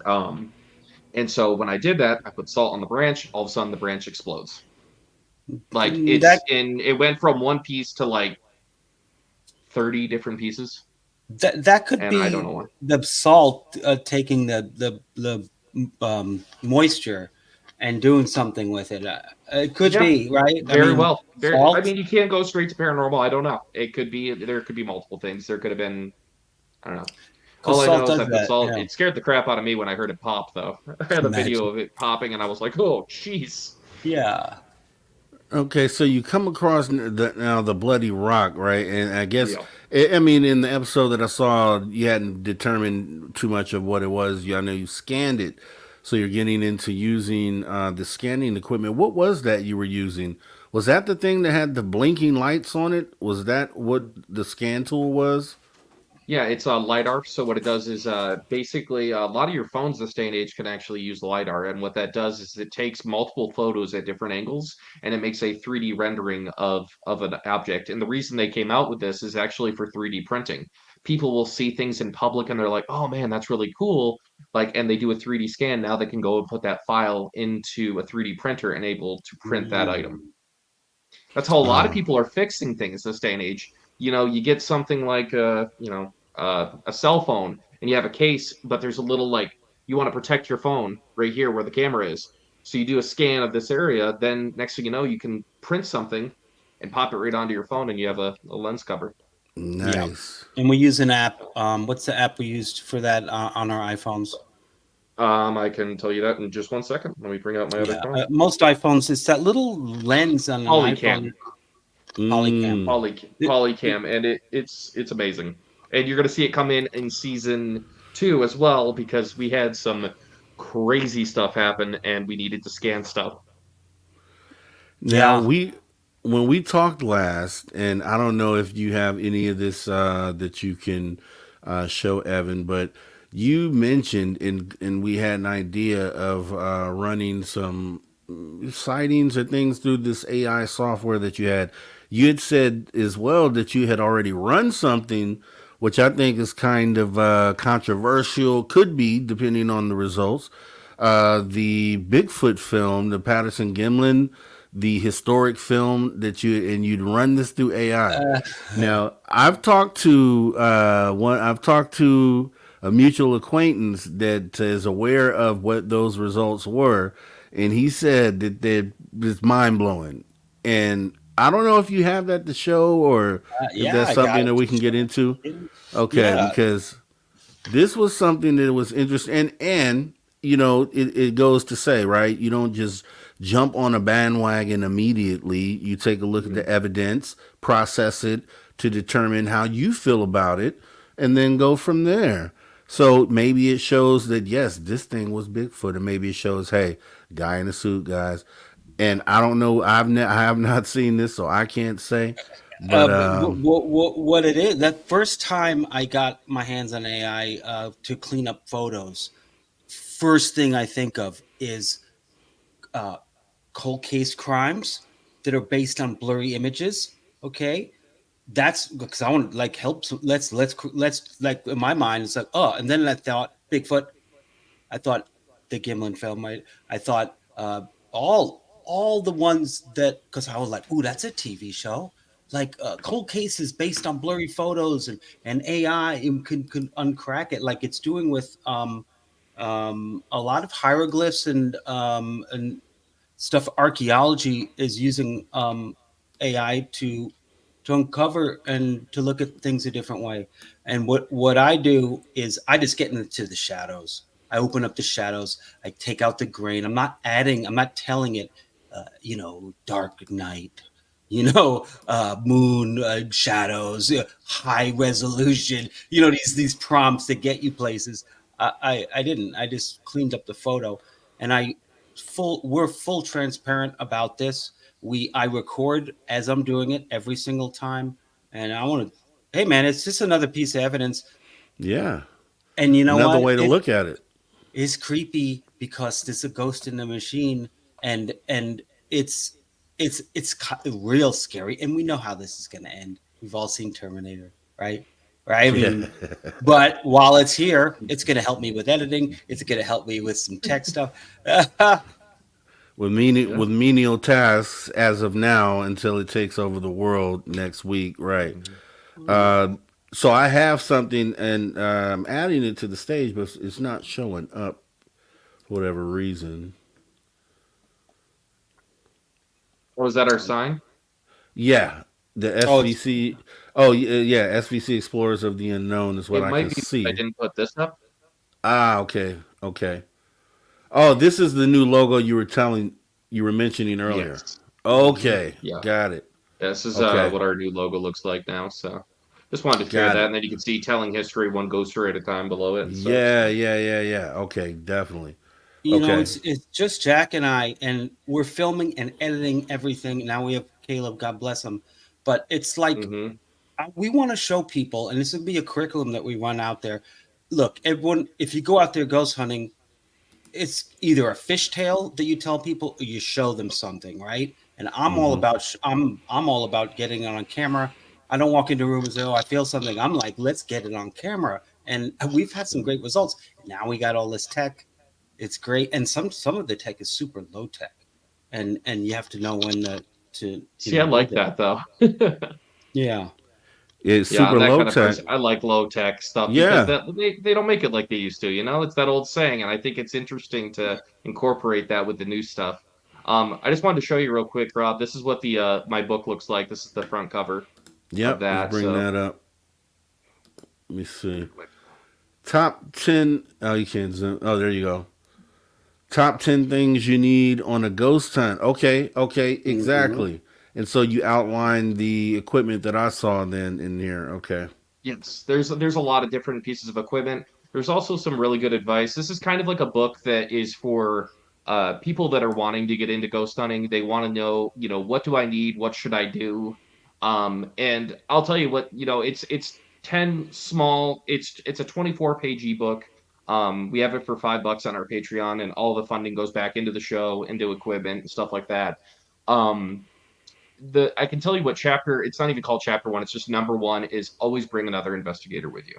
And so when I did that, I put salt on the branch. All of a sudden, the branch explodes. Like it went from one piece to like 30 different pieces. That could And be I don't know why. the salt taking the moisture and doing something with it. It could be, right? Very well. Salt? I mean, you can't go straight to paranormal. I don't know. It could be. There could be multiple things. There could have been. I don't know. All I know is I put salt. Yeah. It scared the crap out of me when I heard it pop, though. I had a video of it popping, and I was like, "Oh, jeez." Yeah. Okay, so you come across the bloody rock, right? And I guess, I mean, in the episode that I saw, you hadn't determined too much of what it was. I know you scanned it, so you're getting into using the scanning equipment. What was that you were using? Was that the thing that had the blinking lights on it? Was that what the scan tool was? Yeah, it's a LiDAR. So what it does is basically a lot of your phones this day and age can actually use LiDAR. And what that does is it takes multiple photos at different angles and it makes a 3D rendering of an object. And the reason they came out with this is actually for 3D printing. People will see things in public and they're like, oh man, that's really cool. Like, and they do a 3D scan. Now they can go and put that file into a 3D printer and able to print that item. That's how a lot of people are fixing things this day and age. You know, you get something like a cell phone and you have a case, but there's a little like you want to protect your phone right here where the camera is. So you do a scan of this area, then next thing you know, you can print something and pop it right onto your phone and you have a lens cover. Nice. Yeah. And we use an app. What's the app we used for that on our iPhones? I can tell you that in just 1 second. Let me bring out my other phone. Most iPhones, it's that little lens on an iPhone. Polycam, and it's amazing. And you're going to see it come in season 2 as well because we had some crazy stuff happen and we needed to scan stuff. Now when we talked last, and I don't know if you have any of this that you can show Evan, but you mentioned and we had an idea of running some sightings or things through this AI software that you had. You had said as well that you had already run something, which I think is kind of controversial, could be depending on the results. The Bigfoot film, the Patterson Gimlin, the historic film that you'd run this through AI. Now I've talked to a mutual acquaintance that is aware of what those results were, and he said that it's mind blowing. And I don't know if you have that to show or if that's something that we can get into. Okay, because this was something that was interesting, and you know, it goes to say, right? You don't just jump on a bandwagon immediately. You take a look at the evidence, process it to determine how you feel about it, and then go from there. So maybe it shows that, yes, this thing was Bigfoot, and maybe it shows, hey, guy in a suit, guys. And I don't know, I have not seen this, so I can't say. But what it is, that first time I got my hands on AI to clean up photos, first thing I think of is cold case crimes that are based on blurry images. Okay, that's because I want to like help. Let's like in my mind it's like and then I thought Bigfoot. I thought the Gimlin film. I thought all the ones that because I was like, ooh, that's a TV show. like cold cases based on blurry photos, and AI can uncrack it, like it's doing with a lot of hieroglyphs and stuff. Archaeology is using AI to uncover and to look at things a different way. And what I do is I just get into the shadows. I open up the shadows. I take out the grain. I'm not adding. I'm not telling it. Dark night. Moon shadows, high resolution. These prompts that get you places. I didn't. I just cleaned up the photo, and we're full transparent about this. I record as I'm doing it every single time, and I want to. Hey man, it's just another piece of evidence. Yeah. And you know Another what? way to look at it. It's creepy because there's a ghost in the machine, and it's real scary. And we know how this is going to end. We've all seen Terminator, right? Right. I mean, but while it's here, it's going to help me with editing. It's going to help me with some tech stuff. With menial tasks as of now until it takes over the world next week, right? So I have something, and I'm adding it to the stage, but it's not showing up for whatever reason. Or was that our sign? Yeah, the SVC. SVC Explorers of the Unknown is what I can see. I didn't put this up. Okay. Oh, this is the new logo you were mentioning earlier. Yes. Okay, Yeah. Got it. Yeah, this is what our new logo looks like now. So just wanted to share that, and then you can see telling history one ghost story at a time below it. Yeah. Okay, definitely. It's just Jack and I, and we're filming and editing everything. Now we have Caleb, God bless him. But it's like we want to show people, and this would be a curriculum that we run out there. Look, everyone, if you go out there ghost hunting, it's either a fishtail that you tell people or you show them something, right? And I'm all about I'm all about getting it on camera. I don't walk into a room and say, "Oh, I feel something." I'm like, "Let's get it on camera." And we've had some great results. Now we got all this tech. It's great, and some of the tech is super low tech, and you have to know when to see. I like that though. Yeah. It's super low tech. I like low tech stuff because they don't make it like they used to. It's that old saying, and I think it's interesting to incorporate that with the new stuff. I just wanted to show you real quick, Rob. This is what the my book looks like. This is the front cover. Yep. Of that. Let's bring that up. Let me see. Top 10. Oh, you can't zoom. Oh, there you go. Top 10 things you need on a ghost hunt. Okay, exactly. And so you outlined the equipment that I saw then in here. Okay. Yes, there's a lot of different pieces of equipment. There's also some really good advice. This is kind of like a book that is for people that are wanting to get into ghost hunting. They want to know, what do I need? What should I do? And I'll tell you what, it's 10 small. It's a 24-page ebook. We have it for $5 on our Patreon, and all the funding goes back into the show, into equipment and stuff like that. I can tell you what chapter. It's not even called chapter 1. It's just number 1 is always bring another investigator with you.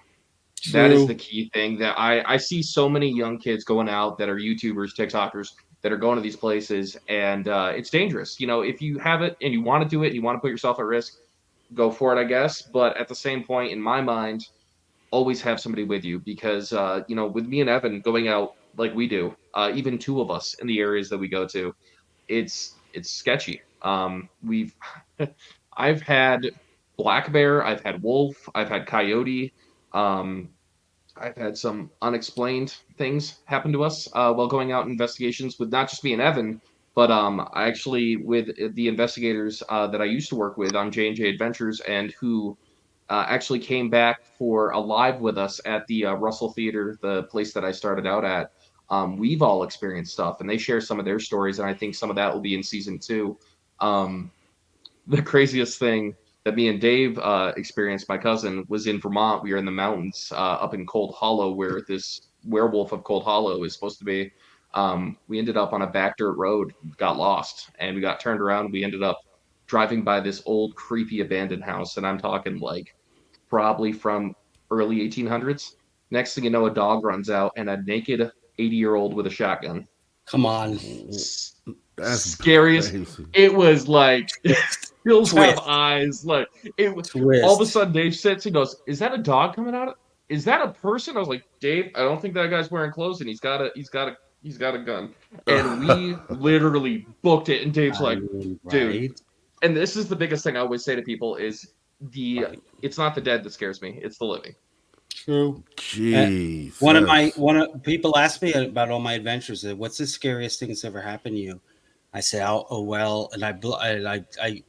True. That is the key thing that I see so many young kids going out that are YouTubers, TikTokers that are going to these places, and it's dangerous. If you have it and you want to do it, and you want to put yourself at risk, go for it, I guess. But at the same point, in my mind, always have somebody with you because, with me and Evan going out like we do, even two of us in the areas that we go to, it's sketchy. I've had black bear, I've had wolf, I've had coyote, I've had some unexplained things happen to us while going out investigations with not just me and Evan, but I actually with the investigators that I used to work with on J&J Adventures and who actually came back for a live with us at the Russell Theater, the place that I started out at. We've all experienced stuff, and they share some of their stories, and I think some of that will be in season 2. The craziest thing that me and Dave experienced, my cousin, was in Vermont. We were in the mountains up in Cold Hollow, where this werewolf of Cold Hollow is supposed to be. We ended up on a back dirt road, got lost, and we got turned around. We ended up driving by this old, creepy abandoned house, and I'm talking like probably from early 1800s. Next thing you know, a dog runs out, and a naked 80-year-old with a shotgun. Come on. That's scariest. Crazy. It was like Hills have Twist. eyes. Like it. Twist. All of a sudden, Dave sits and goes, "Is that a dog coming out? Is that a person?" I was like, "Dave, I don't think that guy's wearing clothes, and he's got a gun." And we literally booked it. And Dave's I like, mean, "Dude." right? And this is the biggest thing I always say to people is Right. it's not the dead that scares me, it's the living. True. Jeez. One of people asked me about all my adventures. What's the scariest thing that's ever happened to you? I say, oh well, and I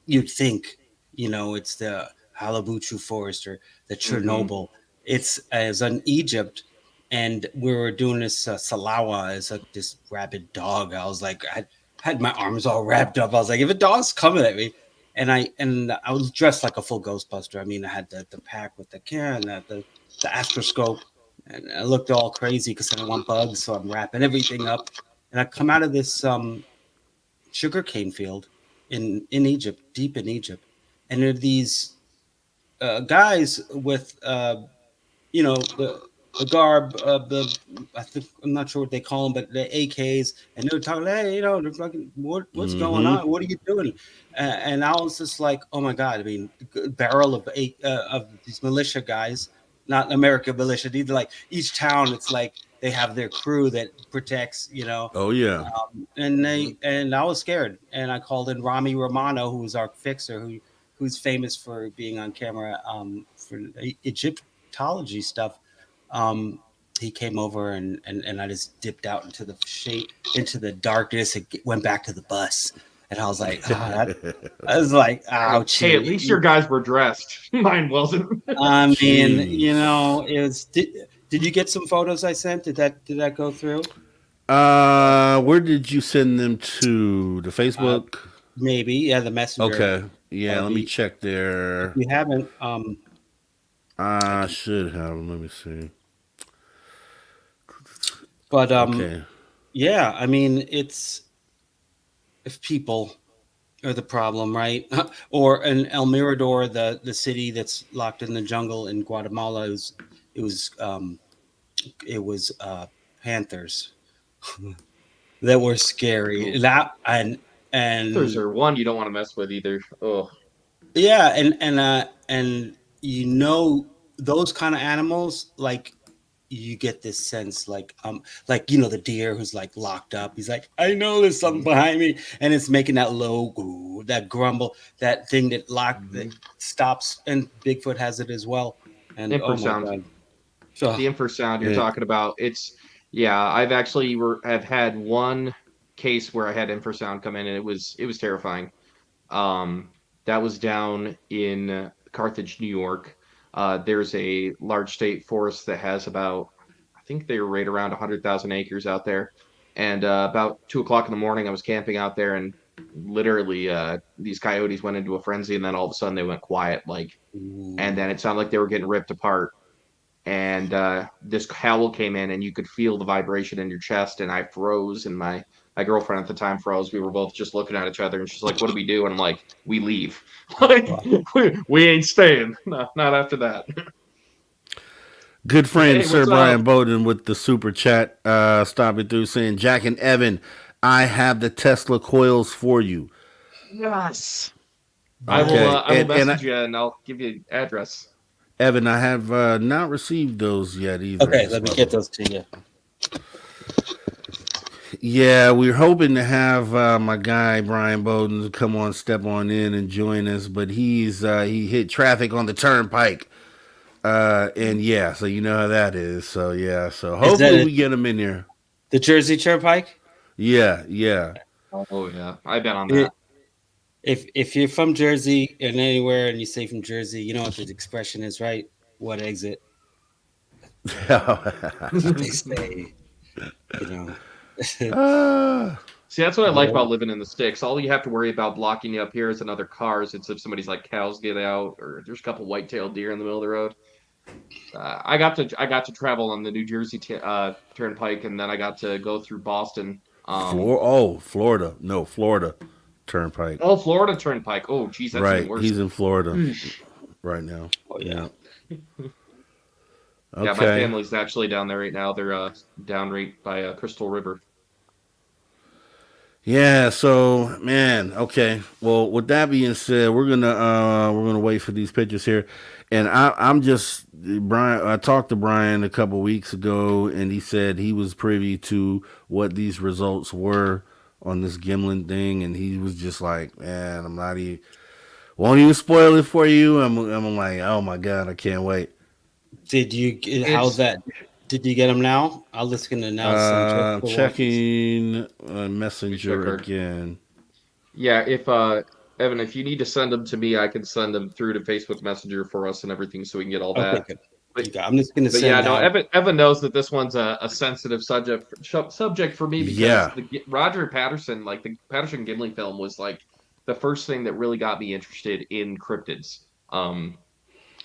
you'd think, it's the Halabuchu Forest or the Chernobyl. It's as in Egypt, and we were doing this Salawa as this rabid dog. I was like, I had my arms all wrapped up. I was like, if a dog's coming at me, and I was dressed like a full Ghostbuster. I mean, I had the pack with the can, the astroscope, and I looked all crazy because I don't want bugs, so I'm wrapping everything up. And I come out of this sugarcane field in Egypt, deep in Egypt, and there are these guys with the garb of I'm not sure what they call them, but the AKs, and they're talking, hey, they're fucking, what's going on? What are you doing? And I was just like, oh my god! I mean, barrel of these militia guys, not American militia. These like each town, it's like they have their crew that protects, Oh yeah. And I was scared, and I called in Rami Romano, who was our fixer, who's famous for being on camera for Egyptology stuff. He came over and I just dipped out into the darkness and went back to the bus. And I was like, I was like, ouch. Hey, at least your guys were dressed. Mine wasn't. I mean, Jeez. it was. Did you get some photos I sent? Did that go through? Where did you send them to? The Facebook? Maybe, yeah, the messenger. Okay. Yeah, let me check there. If you haven't, I should have. Let me see. But okay. Yeah, I mean, it's if people are the problem, right? Or in El Mirador, the city that's locked in the jungle in Guatemala, it was panthers that were scary. That and Panthers are one you don't want to mess with either. Oh yeah, and those kind of animals, like you get this sense like the deer who's like locked up. He's like, I know there's something behind me, and it's making that low that grumble, that thing that that stops. And Bigfoot has it as well. And infrasound. The infrasound you're talking about. I've actually have had one case where I had infrasound come in, and it was terrifying. That was down in Carthage, New York. There's a large state forest that has about, I think they're right around 100,000 acres out there. And about 2:00 in the morning, I was camping out there, and literally these coyotes went into a frenzy, and then all of a sudden they went quiet, and then it sounded like they were getting ripped apart. And this howl came in, and you could feel the vibration in your chest, and I froze, and my girlfriend at the time froze. We were both just looking at each other, and she's like, what do we do? And I'm like, we leave. We ain't staying. No, not after that. Good friend, Sir Brian Bowden, with the super chat, stopping through saying, Jack and Evan, I have the Tesla coils for you. Yes. Okay. I will message you, and I'll give you an address. Evan, I have not received those yet either. Okay, let me get those to you. Yeah, we're hoping to have my guy Brian Bowden come step on in and join us, but he hit traffic on the turnpike, and yeah, so you know how that is. So yeah, so hopefully we get him in here. The Jersey Turnpike. Yeah. Oh yeah, I've been on that. If you're from Jersey and anywhere, and you say from Jersey, you know what the expression is, right? What exit? They say, See, that's what I like about living in the sticks. All you have to worry about blocking you up here is another cars. It's if somebody's like cows get out, or there's a couple white-tailed deer in the middle of the road. I got to travel on the New Jersey Turnpike, and then I got to go through Boston. Florida. No, Florida Turnpike. Oh, Florida Turnpike. Oh, geez, that's right. even worse. He's in Florida right now. Oh yeah. Okay. Yeah, my family's actually down there right now. They're down right by Crystal River. Yeah, so man, okay. Well, with that being said, we're gonna wait for these pictures here, and I'm just Brian. I talked to Brian a couple weeks ago, and he said he was privy to what these results were on this Gimlin thing, and he was just like, man, I'm not even won't even spoil it for you. I'm like, oh my god, I can't wait. Did you how's It's that? Did you get them now? I was going to announce them just for once. Checking we check Messenger our again. Yeah, if Evan, if you need to send them to me, I can send them through to Facebook Messenger for us and everything, so we can get all Okay, that. good. But You got, I'm just going to but yeah, send no, out. Evan knows that this one's a sensitive subject for me because Yeah. the Roger Patterson, like the Patterson Gimli film, was like the first thing that really got me interested in cryptids.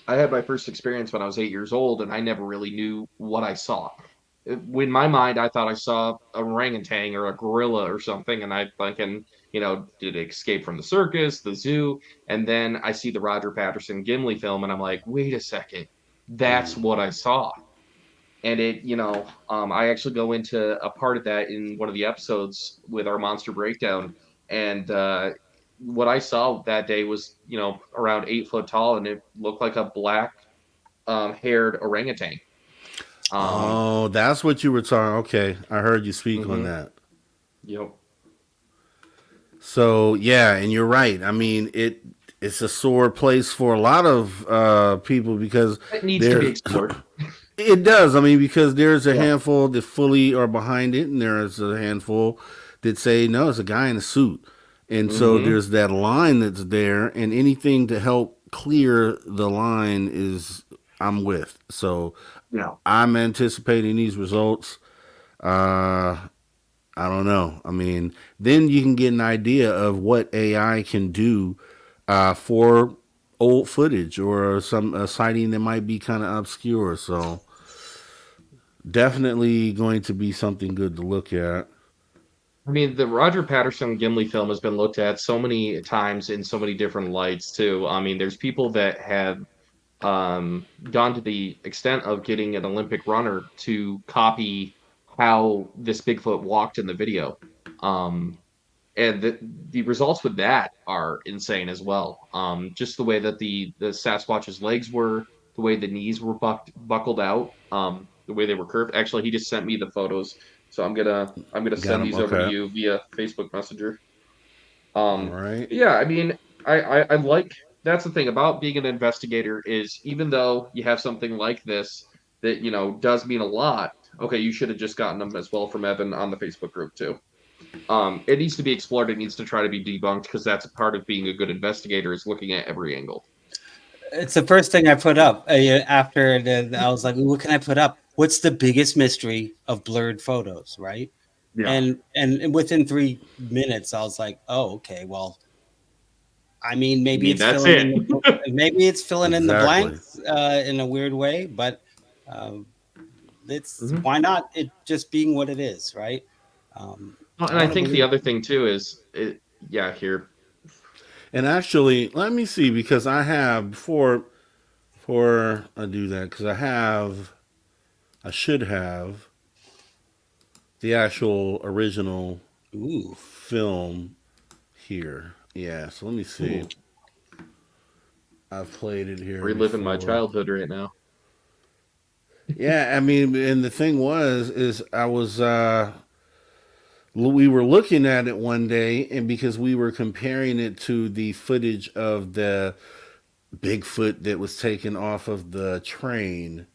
I had my first experience when I was 8 years old, and I never really knew what I saw. In my mind, I thought I saw a orangutan or a gorilla or something, and I thinking, did it escape from the circus, the zoo? And then I see the Roger Patterson Gimli film, and I'm like, wait a second, that's what I saw. And I actually go into a part of that in one of the episodes with our monster breakdown, and what I saw that day was, around 8 foot tall, and it looked like a black haired orangutan. Oh, that's what you were talking. Okay, I heard you speak on Mhm. that. Yep. So yeah, and you're right. I mean, it's a sore place for a lot of people because It needs to be there explored. it does. I mean, because there's a Yeah. handful that fully are behind it, and there's a handful that say no, it's a guy in a suit, and so Mm-hmm. there's that line that's there, and anything to help clear the line is I'm with. So Yeah. I'm anticipating these results. Uh, I don't know. I mean, then you can get an idea of what AI can do for old footage or some sighting that might be kind of obscure. So definitely going to be something good to look at. I mean, the Roger Patterson Gimli film has been looked at so many times in so many different lights too. I mean, there's people that have gone to the extent of getting an Olympic runner to copy how this Bigfoot walked in the video. Um, and the results with that are insane as well. Just the way that the Sasquatch's legs were, the way the knees were buckled out, the way they were curved. Actually, he just sent me the photos, so I'm gonna Got send him. these over to Okay. you via Facebook Messenger. All right. Yeah, I mean, I like that's the thing about being an investigator is even though you have something like this that does mean a lot. Okay, you should have just gotten them as well from Evan on the Facebook group too. It needs to be explored. It needs to try to be debunked because that's a part of being a good investigator is looking at every angle. It's the first thing I put up after I was like, what can I put up? What's the biggest mystery of blurred photos, right? Yeah. And within 3 minutes, I was like, oh, okay, well, I mean, I mean, that's it. maybe it's filling in the Exactly. blanks in a weird way, but it's Mhm. why not it just being what it is, right? Well, and I I want to think the believe. other thing too is here. And actually, let me see because I have before I do that because I should have the actual original Ooh, film here. Yeah. So let me see. cool. I've played it here Reliving my before. childhood right now. Yeah, I mean, and the thing is I was we were looking at it one day, and because we were comparing it to the footage of the Bigfoot that was taken off of the train,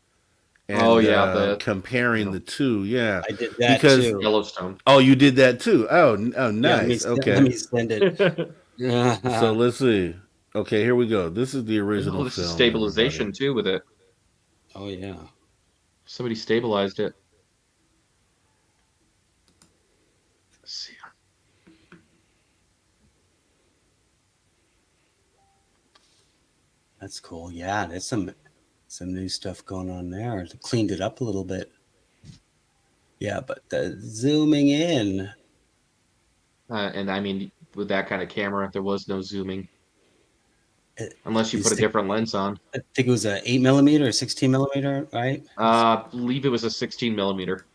Oh and yeah, comparing the two, yeah, I did that because too. Yellowstone. oh, you did that too. Oh, Yeah, nice. let Okay, me send it. so let's see. Okay, here we go. This is the Oh, original this is film, everybody. stabilization too with it. Oh yeah. Somebody stabilized it. Let's see. That's cool. Yeah, there's some new stuff going on there. Cleaned it up a little bit. Yeah, but the zooming in. And I mean, with that kind of camera, there was no zooming It, unless you put a different lens on. I think it was a 8mm or 16mm, right? I believe it was a 16 millimeter.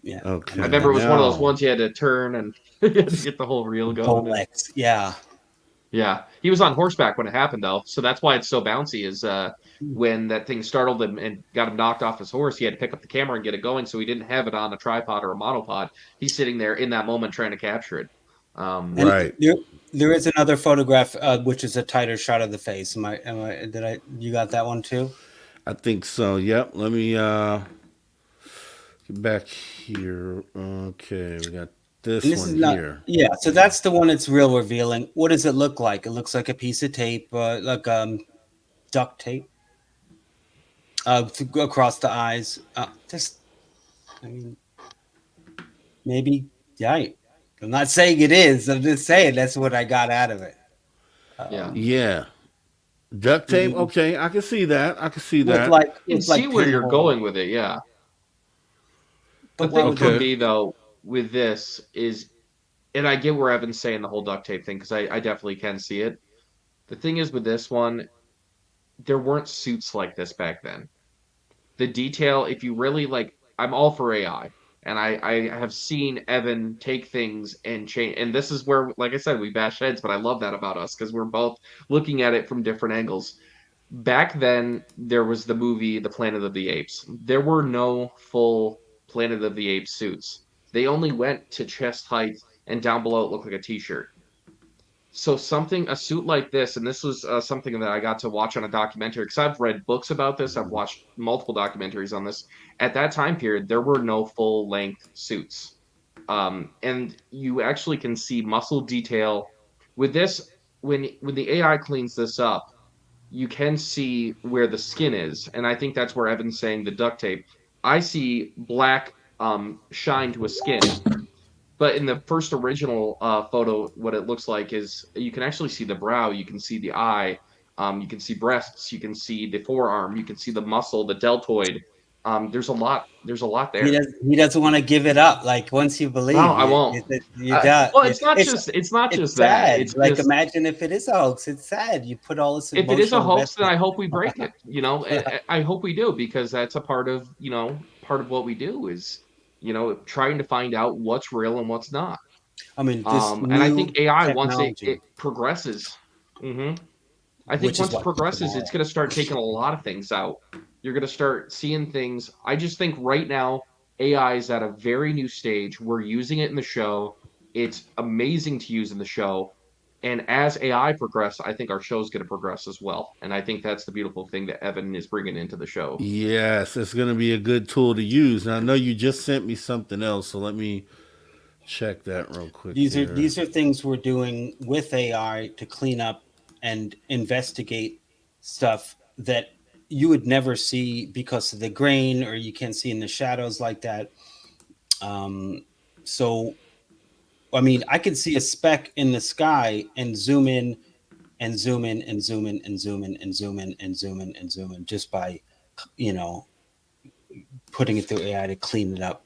Yeah. Okay. I remember it was one of those Now- ones you had to turn and you had to get the whole reel going. and- Bolex. Yeah. Yeah, he was on horseback when it happened, though, so that's why it's so bouncy. Is when that thing startled him and got him knocked off his horse, he had to pick up the camera and get it going, so he didn't have it on a tripod or a monopod. He's sitting there in that moment trying to capture it. And Right. there is another photograph, which is a tighter shot of the face. You got that one too? I think so. Yep. Let me get back here. Okay, we got this And this one is not, here. yeah. So that's the one that's real revealing. What does it look like? It looks like a piece of tape, like duct tape, across the eyes. I mean, maybe. Yeah. I'm not saying it is. I'm just saying that's what I got out of it. Yeah. Yeah. Duct tape. Mhm. Okay, I can see that. I can see With that. like, You can with like see where you're pinhole. going with it, yeah. The But why thing would for Okay. me, though, with this is, and I get where Evan's saying the whole duct tape thing, because I definitely can see it. The thing is with this one, there weren't suits like this back then. The detail, if you really like, I'm all for AI. And I have seen Evan take things and change. And this is where, like I said, we bash heads, but I love that about us because we're both looking at it from different angles. Back then, there was the movie The Planet of the Apes. There were no full Planet of the Apes suits. They only went to chest height, and down below it looked like a t-shirt. So a suit like this, and this was something that I got to watch on a documentary, because I've read books about this, I've watched multiple documentaries on this. At that time period, there were no full-length suits. And you actually can see muscle detail. With this, when the AI cleans this up, you can see where the skin is, and I think that's where Evan's saying the duct tape. I see black shine to a skin, but in the first original photo, what it looks like is you can actually see the brow, you can see the eye, you can see breasts, you can see the forearm, you can see the muscle, the deltoid. There's a lot there. He doesn't want to give it up. Like once you believe, No, I won't. you got. Well, it's not just that. sad. It's like just, imagine if it is a hoax. It's sad. You put all this. if it is a emotional hoax, then investment- I hope we break it. I hope we do, because that's a part of what we do is trying to find out what's real and what's not. I mean, this And I think AI, once technology, it progresses, I think Which is once it what progresses, tomorrow. it's going to start taking a lot of things out. You're going to start seeing things. I just think right now AI is at a very new stage. We're using it in the show. It's amazing to use in the show. And as AI progresses, I think our show is going to progress as well. And I think that's the beautiful thing that Evan is bringing into the show. Yes, it's going to be a good tool to use. And I know you just sent me something else, so let me check that real quick. these here. are things we're doing with AI to clean up and investigate stuff that you would never see because of the grain, or you can't see in the shadows like that. So, I mean, I can see a speck in the sky and zoom in and zoom in and zoom in and zoom in and zoom in and zoom in and zoom in just by, putting it through AI to clean it up.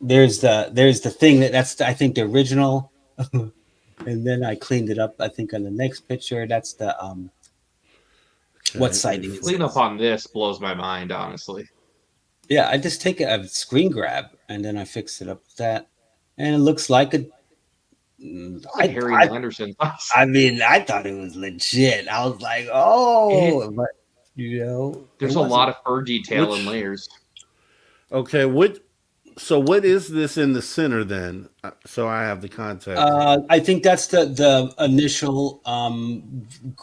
There's the thing that's I think the original, and then I cleaned it up. I think on the next picture, that's the what sighting is Clean this? up on this blows my mind, honestly. Yeah, I just take a screen grab and then I fix it up with that, and it looks like a. Like Harry Anderson. I mean, I thought it was legit. I was like, oh, but there's a lot of fur detail and layers. Okay, so what is this in the center then? So I have the context. I think that's the initial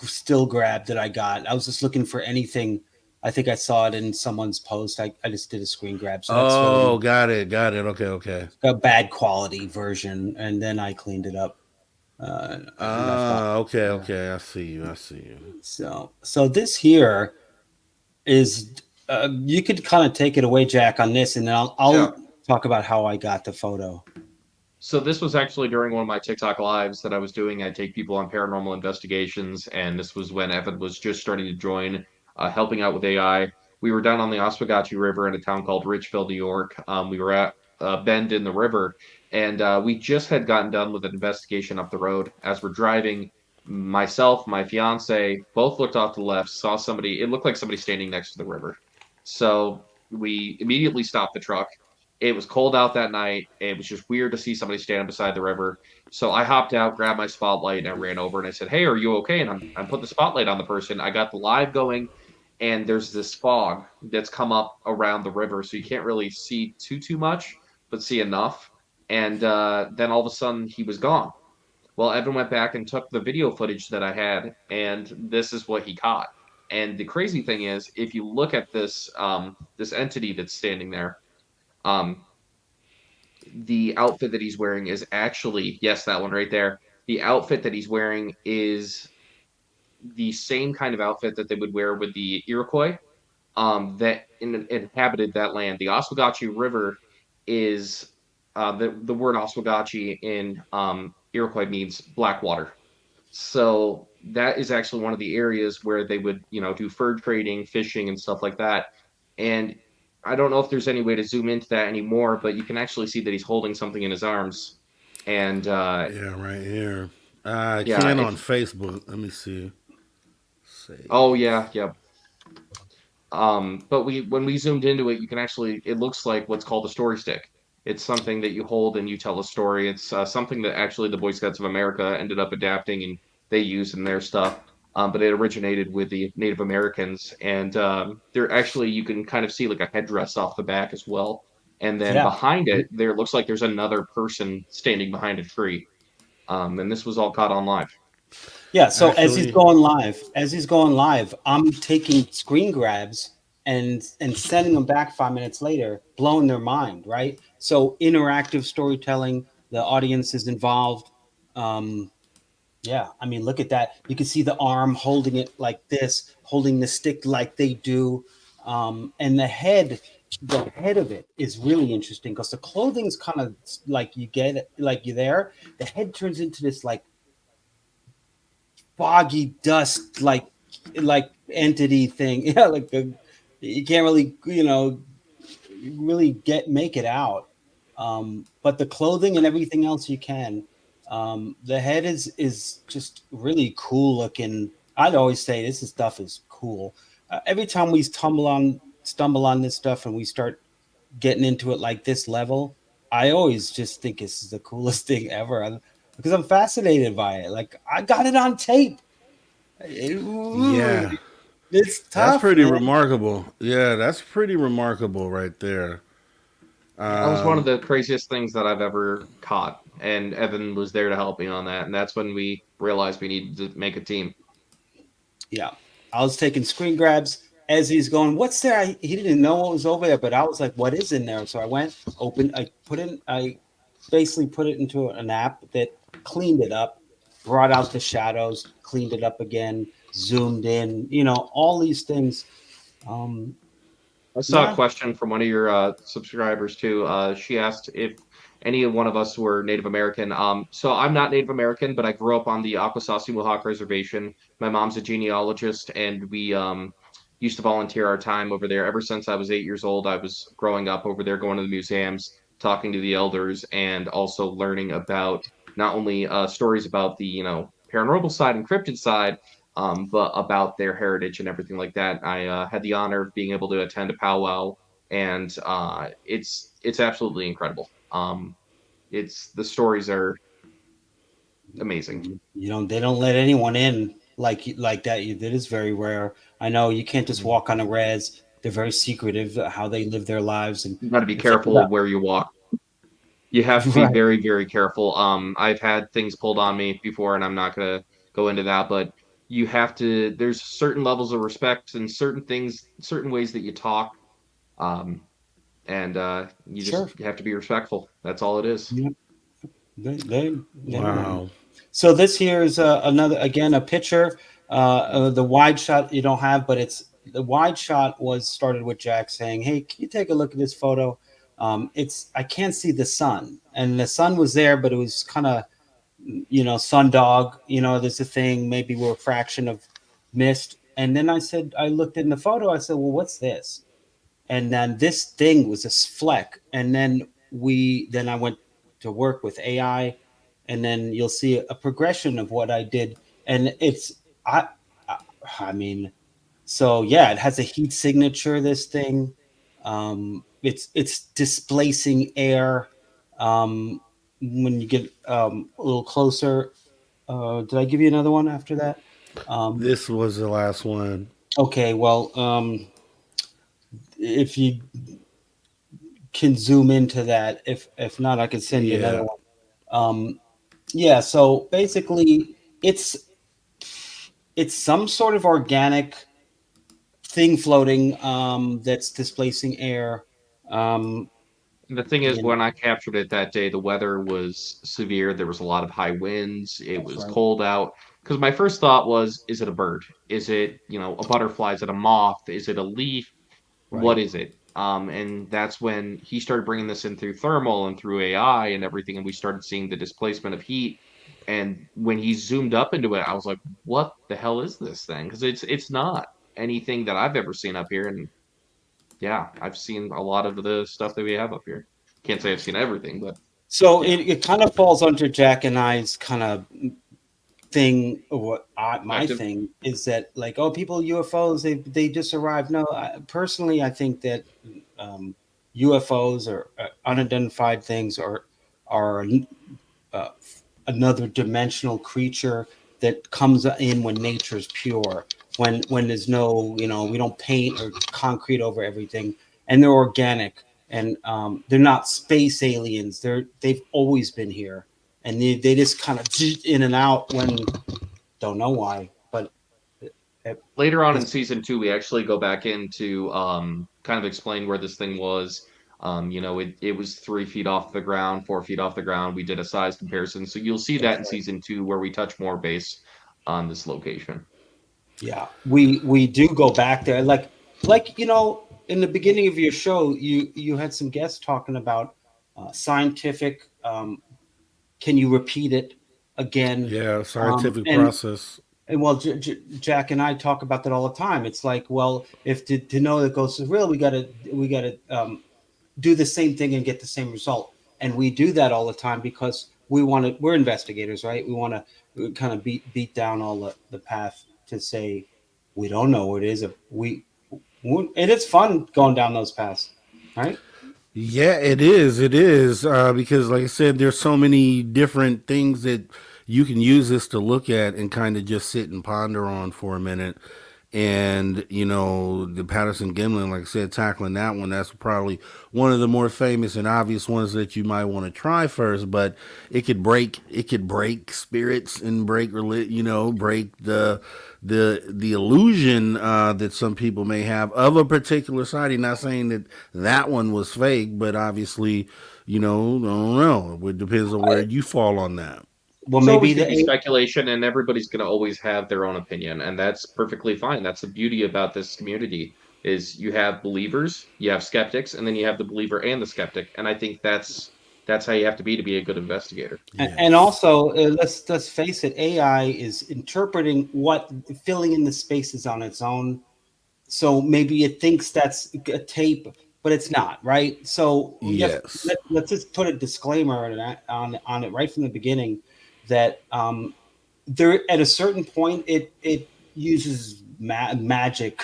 still grab that I got. I was just looking for anything. I think I saw it in someone's post. I just did a screen grab. So that's got it. Okay. a bad quality version, and then I cleaned it up. Okay. I see you. So this here is you could kind of take it away, Jack, on this, and then I'll talk about how I got the photo. So this was actually during one of my TikTok lives that I was doing. I take people on paranormal investigations, and this was when Evan was just starting to join, helping out with AI. We were down on the Oswegatchie River in a town called Richville, New York. We were at Bend in the river, and we just had gotten done with an investigation up the road. As we're driving, myself, my fiance, both looked off to the left, saw somebody. It looked like somebody standing next to the river. So we immediately stopped the truck. It was cold out that night. It was just weird to see somebody standing beside the river. So I hopped out, grabbed my spotlight, and I ran over and I said, "Hey, are you okay?" And I'm putting the spotlight on the person. I got the live going, and there's this fog that's come up around the river, so you can't really see too much, but see enough. And then all of a sudden, he was gone. Well, Evan went back and took the video footage that I had, and this is what he caught. And the crazy thing is, if you look at this entity that's standing there, um, the outfit that he's wearing is actually, yes, that one right there. The outfit that he's wearing is the same kind of outfit that they would wear with the Iroquois that inhabited that land. The Oswegatchie River is the word Oswegatchie in Iroquois means black water. So that is actually one of the areas where they would, do fur trading, fishing, and stuff like that. And I don't know if there's any way to zoom into that anymore, but you can actually see that he's holding something in his arms. And Yeah, right here. I yeah, can on Facebook. Let me see. oh yeah. But when we zoomed into it, you can actually, it looks like what's called a story stick. It's something that you hold and you tell a story. It's something that actually the Boy Scouts of America ended up adapting and they use in their stuff. But it originated with the Native Americans, and there actually you can kind of see like a headdress off the back as well. And then Yeah. behind it, there looks like there's another person standing behind a tree. And this was all caught on live. Yeah, so as Actually- he's going live, I'm taking screen grabs and sending them back 5 minutes later, blowing their mind, right? So interactive storytelling, the audience is involved. Yeah, I mean, look at that. You can see the arm holding it like this, holding the stick like they do. And the head of it is really interesting because the clothing's kind of like you get it, like you're there. The head turns into this like foggy dust like entity thing. Yeah, like you can't really really make it out. But the clothing and everything else you can. The head is just really cool looking. I'd always say this stuff is cool. Every time we stumble on this stuff and we start getting into it like this level, I always just think this is the coolest thing ever because I'm fascinated by it. Like I got it on tape. Yeah, It's that's tough, pretty man. remarkable. Yeah, that's pretty remarkable right there. That was one of the craziest things that I've ever caught, and Evan was there to help me on that, and that's when we realized we needed to make a team. Yeah, I was taking screen grabs as he's going. What's there? He didn't know what was over there, but I was like, "What is in there?" So I went, opened, I basically put it into an app that cleaned it up, brought out the shadows, cleaned it up again, zoomed in. All these things. I saw Yeah. a question from one of your subscribers too. She asked if any one of us were Native American. So I'm not Native American, but I grew up on the Akwesasne Mohawk Reservation. My mom's a genealogist, and we used to volunteer our time over there. Ever since I was 8 years old, I was growing up over there, going to the museums, talking to the elders, and also learning about not only stories about the paranormal side and cryptid side, but about their heritage and everything like that. I had the honor of being able to attend a powwow, and it's absolutely incredible. It's the stories are amazing. They don't let anyone in like that. That is very rare. I know you can't just walk on a res. They're very secretive how they live their lives, and You got to be it's careful about- where you walk. You have to be Right. very, very careful. I've had things pulled on me before, and I'm not gonna go into that, but you have to. There's certain levels of respect and certain things, certain ways that you talk, um, and you Sure. just have to be respectful. That's all it is. Yeah. They Wow. So this here is a picture. The wide shot you don't have, but the wide shot was started with Jack saying, "Hey, can you take a look at this photo?" I can't see the sun, and the sun was there, but it was kind of sundog. There's a thing. Maybe we're a fraction of mist. And then I looked in the photo. I said, "Well, what's this?" And then this thing was a fleck. And then I went to work with AI, and then you'll see a progression of what I did. And I mean, so yeah, it has a heat signature, this thing. it's displacing air. When you get a little closer, did I give you another one after that? This was the last one. Okay, well, if you can zoom into that, if not, I can send you another Yeah. one. Yeah, so basically, it's some sort of organic thing floating that's displacing air. And the thing is, And when I captured it that day, the weather was severe. There was a lot of high winds. It that's was right. cold out. Because my first thought was, is it a bird? Is it, a butterfly? Is it a moth? Is it a leaf? What Right. is it? And that's when he started bringing this in through thermal and through AI and everything, and we started seeing the displacement of heat. And when he zoomed up into it, I was like, "What the hell is this thing?" Because it's not anything that I've ever seen up here. And yeah, I've seen a lot of the stuff that we have up here. Can't say I've seen everything, but So yeah, it kind of falls under Jack and I's kind of thing. My perspective. thing is that, like, oh, people UFOs, they just arrived. No, personally, I think that UFOs or unidentified things are uh, another dimensional creature that comes in when nature's pure, when there's no, we don't paint or concrete over everything, and they're organic, and they're not space aliens. They've always been here, and they just kind of in and out when don't know why, but Later on in it's season 2, we actually go back into kind of explain where this thing was. It was 3 feet off the ground, 4 feet off the ground. We did a size comparison, so you'll see that that's in right. season 2 where we touch more base on this location. Yeah, we do go back there, like in the beginning of your show, you had some guests talking about scientific. Can you repeat it again? Yeah, scientific And process. well, Jack and I talk about that all the time. It's like, well, if to know that ghost is real, we gotta do the same thing and get the same result. And we do that all the time because we're investigators, right? We want to kind of beat down all the path to say we don't know what it is. And it's fun going down those paths, right? Yeah, it is. It is because, like I said, there's so many different things that you can use this to look at and kind of just sit and ponder on for a minute. And the Patterson Gimlin, like I said, tackling that one, that's probably one of the more famous and obvious ones that you might want to try first. But it could break spirits and break break the illusion that some people may have of a particular sighting. Not saying that that one was fake, but obviously, I don't know. It depends on where you fall on that. Well, It's maybe always going to be speculation, and everybody's going to always have their own opinion, and that's perfectly fine. That's the beauty about this community is you have believers, you have skeptics, and then you have the believer and the skeptic. And I think that's how you have to be a good investigator. And Yes. also, let's face it, AI is interpreting filling in the spaces on its own. So maybe it thinks that's a tape, but it's not, right? So Yes. let's just put a disclaimer on it right from the beginning that there at a certain point it uses magic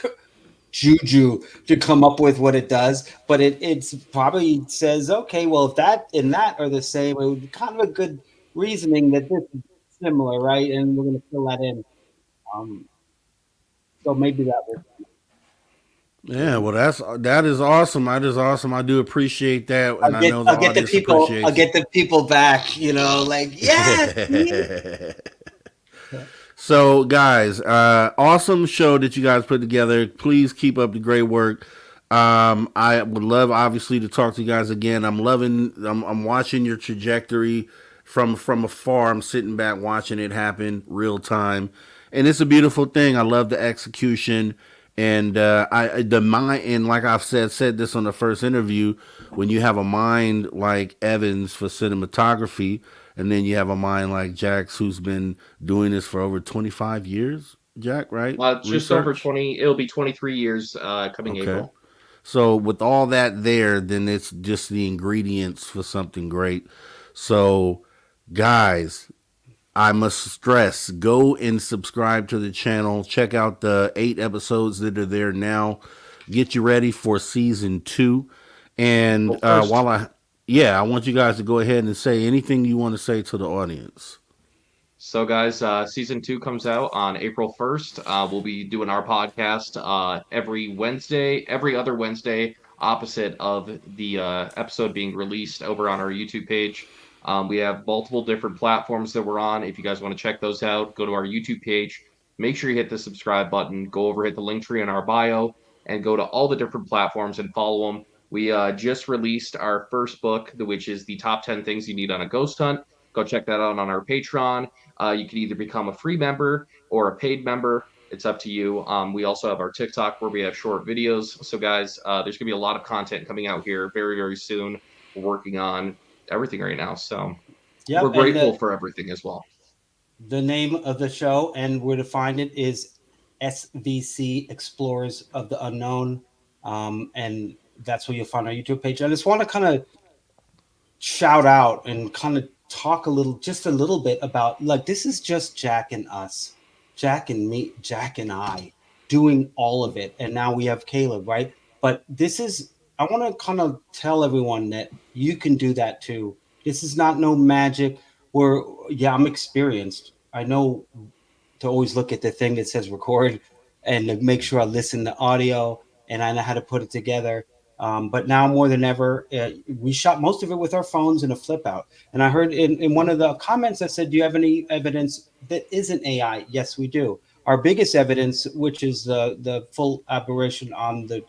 juju to come up with what it does, but it's probably says, okay, well, if that and that are the same, it would be kind of a good reasoning that this is similar, right? And we're going to fill that in. Um, so maybe that will. Yeah, well, that is awesome. That is awesome. I do appreciate that, and I know the I'll get the audience people. I'll appreciates get the people back. Like yes. it. So, guys, awesome show that you guys put together. Please keep up the great work. I would love, obviously, to talk to you guys again. I'm watching your trajectory from afar. I'm sitting back watching it happen real time, and it's a beautiful thing. I love the execution. And the mind, and like I've said this on the first interview, when you have a mind like Evans for cinematography, and then you have a mind like Jack's, who's been doing this for over 25 years. Jack, right? Just over Research. 20, it'll be 23 years coming Okay. April. So with all that there, then it's just the ingredients for something great. So, guys, I must stress, go and subscribe to the channel. Check out the 8 episodes that are there now. Get you ready for season 2. And Well, first, I want you guys to go ahead and say anything you want to say to the audience. so guys, season 2 comes out on April 1st. We'll be doing our podcast every other Wednesday, opposite of the episode being released over on our YouTube page. We have multiple different platforms that we're on. If you guys want to check those out, go to our YouTube page. Make sure you hit the subscribe button. Go over, hit the link tree in our bio, and go to all the different platforms and follow them. We just released our first book, which is the top 10 things you need on a ghost hunt. Go check that out on our Patreon. You can either become a free member or a paid member. It's up to you. We also have our TikTok where we have short videos. So, guys, there's going to be a lot of content coming out here very, very soon. We're working on everything right now. So, Yep, we're and grateful for everything as well. the name of the show and where to find it is SVC Explorers of the Unknown. And that's where you'll find our YouTube page. I just want to kind of shout out and kind of talk just a little bit about, like, this is just Jack and us, Jack and me, Jack and I doing all of it. And now we have Caleb, right? But I want to kind of tell everyone that you can do that too. This is not no magic. I'm experienced. I know to always look at the thing that says record and to make sure I listen to audio and I know how to put it together. But now more than ever, we shot most of it with our phones and a flip out. And I heard in one of the comments that said, do you have any evidence that isn't AI? Yes, we do. Our biggest evidence, which is the full aberration on the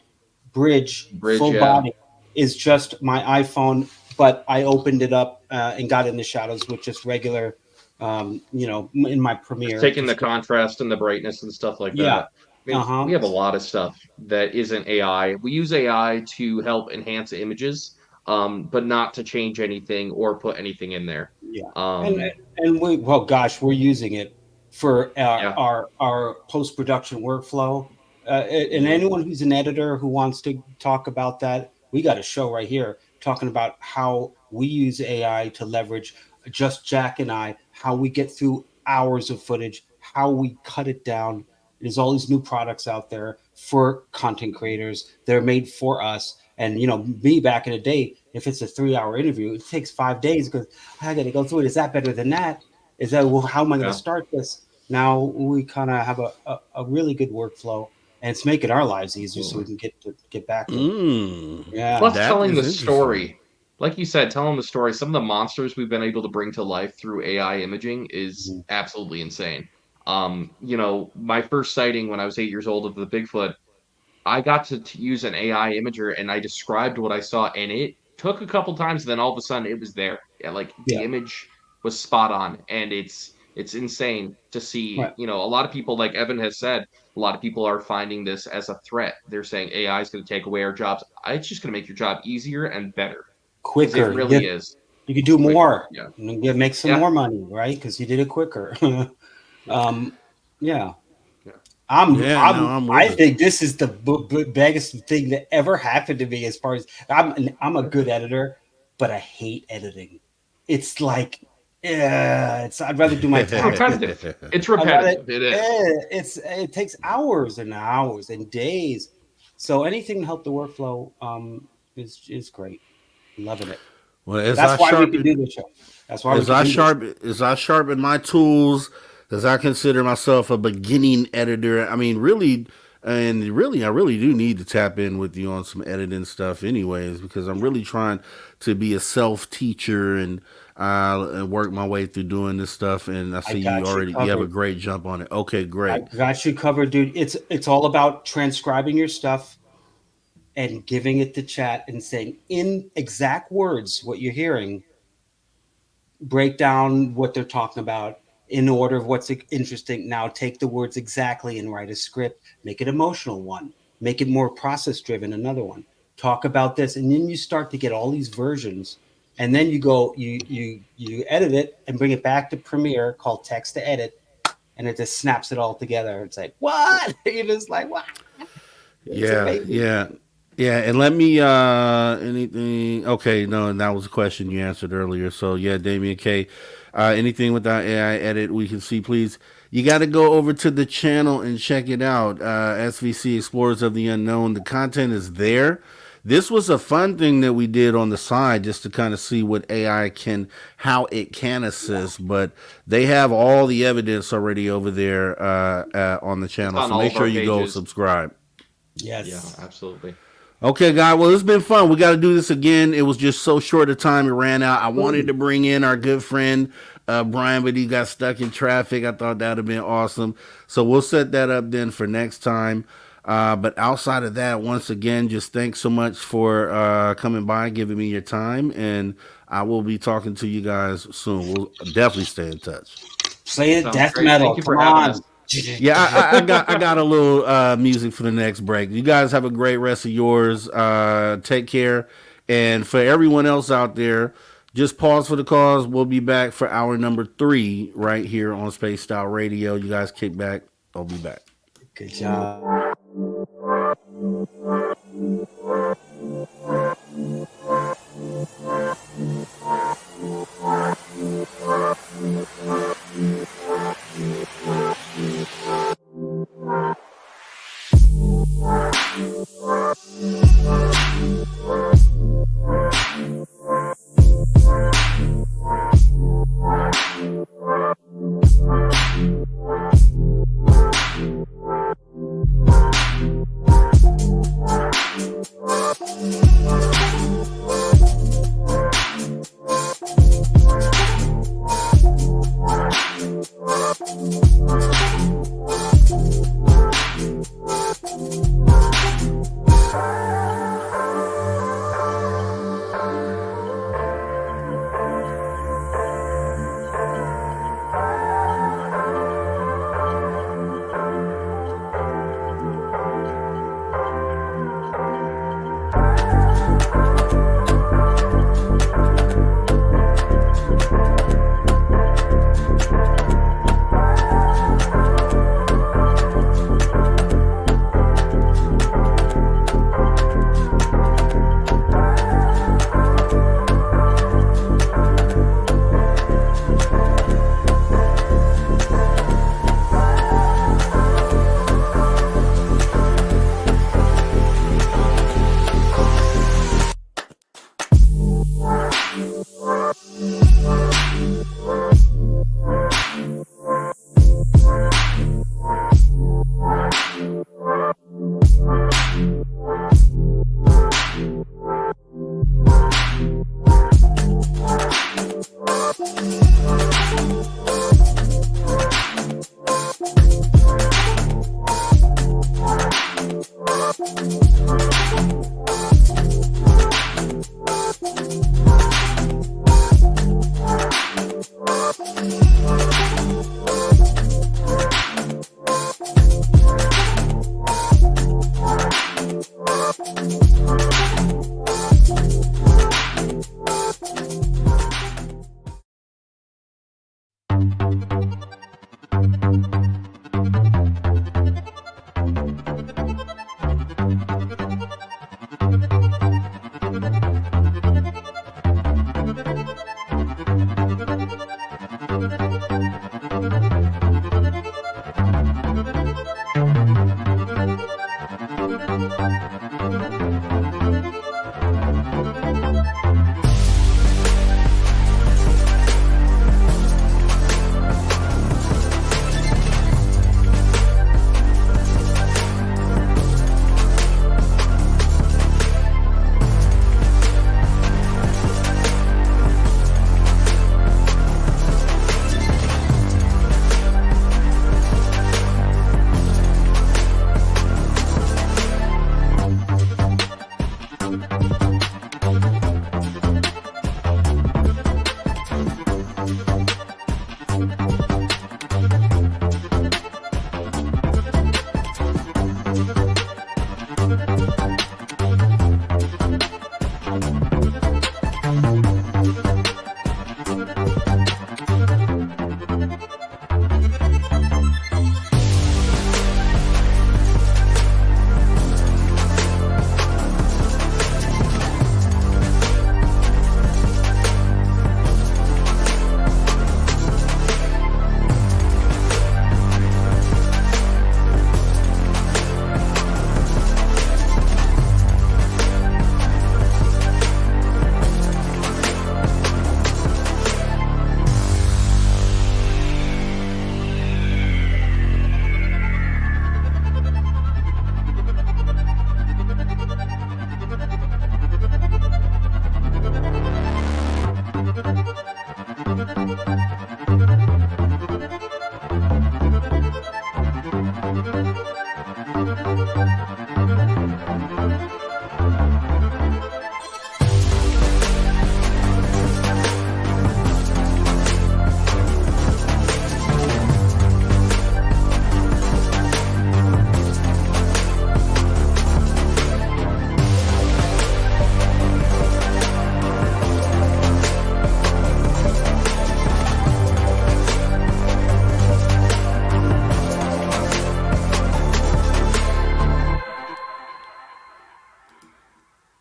bridge full body, is just my iPhone, but I opened it up and got in the shadows with just regular, in my Premiere. Taking the contrast and the brightness and stuff like that. I mean, we have a lot of stuff that isn't AI. We use AI to help enhance images, but not to change anything or put anything in there. Yeah. And we're using it for our post-production workflow. And anyone who's an editor who wants to talk about that, we got a show right here talking about how we use AI to leverage just Jack and I, how we get through hours of footage, how we cut it down. There's all these new products out there for content creators. They're made for us. And, me back in the day, if it's a 3-hour interview, it takes 5 days because I got to go through it. Is that better than that? Is that, how am I going to start this? Now we kind of have a really good workflow, and it's making our lives easier so we can get back. Plus telling the story. Like you said, telling the story. Some of the monsters we've been able to bring to life through AI imaging is absolutely insane. My first sighting when I was 8 years old of the Bigfoot, I got to use an AI imager and I described what I saw, and it took a couple times, and then all of a sudden it was there. The image was spot on, and it's insane to see. Right. A lot of people, like Evan has said, a lot of people are finding this as a threat. They're saying AI is going to take away our jobs. It's just going to make your job easier and better. Quicker. It really is. You can do more. Yeah. And make some more money, right? Because you did it quicker. I think this is the biggest thing that ever happened to me as far as I'm a good editor, but I hate editing. It's like, I'd rather do my time. It's repetitive. It takes hours and hours and days. So anything to help the workflow is great. Loving it. Well, that's why we can do the show. That's why as I sharpen my tools, as I consider myself a beginning editor. I mean, really, I really do need to tap in with you on some editing stuff, anyways, because I'm really trying to be a self-teacher and work my way through doing this stuff. And I see you have a great jump on it. Okay, great. I got you covered, dude. It's all about transcribing your stuff and giving it to chat and saying in exact words what you're hearing, break down what they're talking about in order of what's interesting. Now take the words exactly and write a script, make it emotional one, make it more process driven, another one, talk about this. And then you start to get all these versions, and then you go, you edit it and bring it back to Premiere called text to edit. And it just snaps it all together. It's like, what? You're just like, what? Yeah, and let me anything. Okay, no, that was a question you answered earlier. So yeah, Damien K. Anything without AI edit we can see, please. You got to go over to the channel and check it out. SVC Explorers of the Unknown. The content is there. this was a fun thing that we did on the side just to kind of see what AI how it can assist. But they have all the evidence already over there on the channel. on So all make of our sure you go pages. subscribe. Yes. Yeah, absolutely. Okay, guys. Well, it's been fun. We got to do this again. It was just so short a time. It ran out. I wanted to bring in our good friend, Brian, but he got stuck in traffic. I thought that would have been awesome. So we'll set that up then for next time. But outside of that, once again, just thanks so much for coming by, giving me your time. And I will be talking to you guys soon. We'll definitely stay in touch. Play it Sounds death great. metal. Thank you for Come having on. us. Yeah, I got a little music for the next break. You guys have a great rest of yours. Take care. And for everyone else out there, just pause for the cause. We'll be back for hour number 3 right here on Spaced Out Radio. You guys kick back. I'll be back. Good job.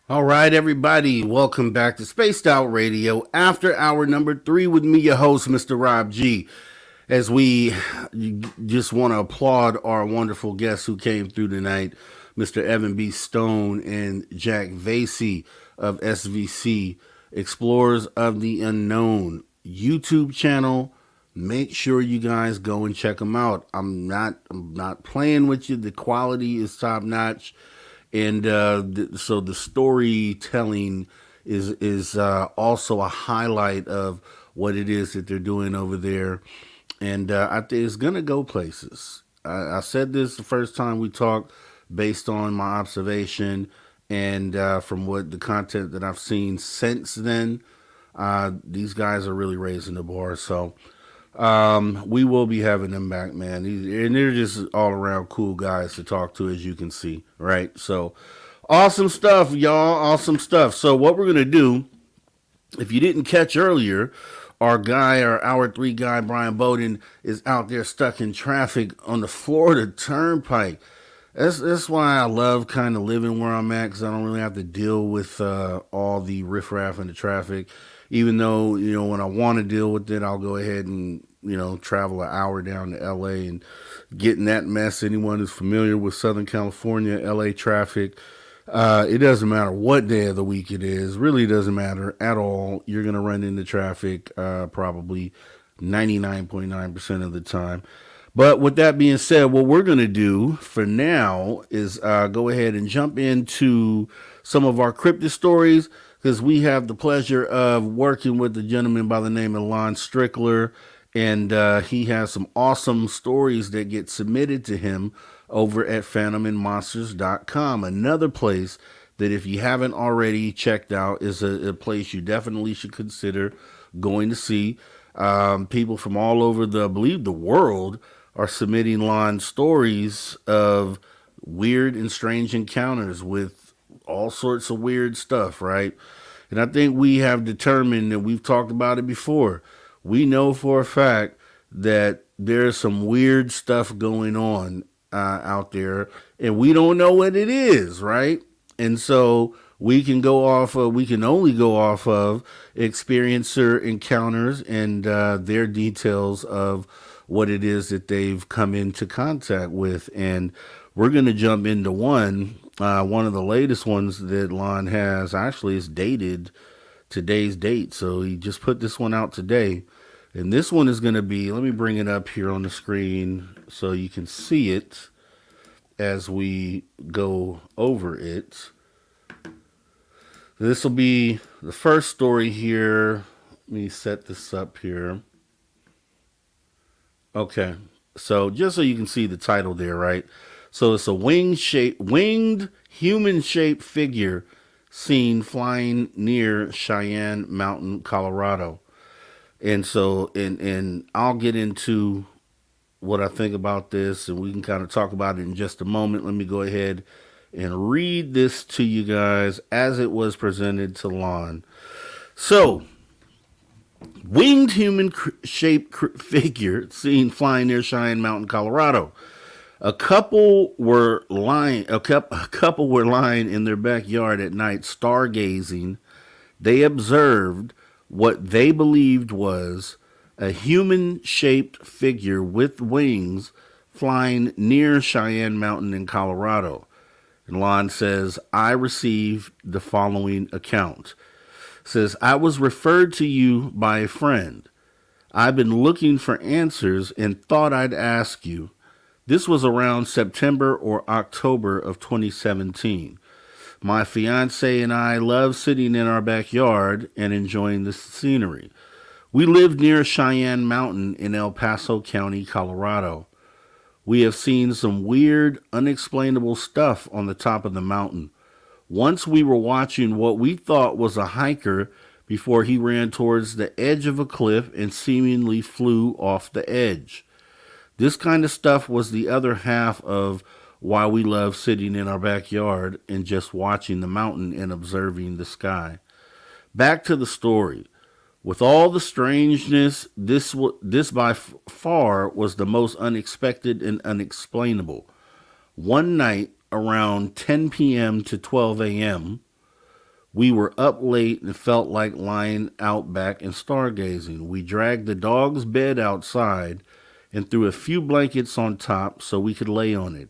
All right, everybody, welcome back to Spaced Out Radio, after hour number 3 with me, your host, Mr. Rob G. As we just want to applaud our wonderful guests who came through tonight, Mr. Evan B. Stone and Jack Vaisey of SVC, Explorers of the Unknown YouTube channel. Make sure you guys go and check them out. I'm not playing with you. The quality is top notch. And so the storytelling is also a highlight of what it is that they're doing over there. And I think it's going to go places. I said this the first time we talked based on my observation and from what the content that I've seen since then. These guys are really raising the bar. So we will be having them back, man. And they're just all around cool guys to talk to, as you can see, right? So awesome stuff, y'all. Awesome stuff. So what we're going to do, if you didn't catch earlier, our hour 3 guy, Brian Bowden, is out there stuck in traffic on the Florida Turnpike. That's why I love kind of living where I'm at, because I don't really have to deal with all the riffraff and the traffic. Even though, when I want to deal with it, I'll go ahead and, travel an hour down to LA and get in that mess. Anyone who's familiar with Southern California, LA traffic, it doesn't matter what day of the week it is. Really doesn't matter at all. You're going to run into traffic probably 99.9% of the time. But with that being said, what we're going to do for now is go ahead and jump into some of our cryptid stories, because we have the pleasure of working with a gentleman by the name of Lon Strickler, and he has some awesome stories that get submitted to him over at phantomandmonsters.com. Another place that, if you haven't already checked out, is a place you definitely should consider going to see. People from all over I believe the world are submitting Lon stories of weird and strange encounters with all sorts of weird stuff, right? And I think we have determined, and we've talked about it before, we know for a fact that there's some weird stuff going on out there, and we don't know what it is, right? And so we can only go off of experiencer encounters and their details of what it is that they've come into contact with. And we're going to jump into one of the latest ones that Lon has. Actually, is dated today's date, so he just put this one out today. And this one is going to be, let me bring it up here on the screen so you can see it as we go over it. This will be the first story here. Let me set this up here. Okay, so just so you can see the title there, right? So it's a winged human-shaped figure seen flying near Cheyenne Mountain, Colorado. And so, and I'll get into what I think about this, and we can kind of talk about it in just a moment. Let me go ahead and read this to you guys as it was presented to Lon. So, winged human-shaped figure seen flying near Cheyenne Mountain, Colorado. A couple were lying in their backyard at night, stargazing. They observed what they believed was a human-shaped figure with wings flying near Cheyenne Mountain in Colorado. And Lon says, I received the following account. It says, I was referred to you by a friend. I've been looking for answers and thought I'd ask you. This was around September or October of 2017. My fiance and I love sitting in our backyard and enjoying the scenery. We live near Cheyenne Mountain in El Paso County, Colorado. We have seen some weird, unexplainable stuff on the top of the mountain. Once we were watching what we thought was a hiker before he ran towards the edge of a cliff and seemingly flew off the edge. This kind of stuff was the other half of why we love sitting in our backyard and just watching the mountain and observing the sky. Back to the story. With all the strangeness, this by far was the most unexpected and unexplainable. One night, around 10 p.m. to 12 a.m., we were up late and felt like lying out back and stargazing. We dragged the dog's bed outside and threw a few blankets on top so we could lay on it.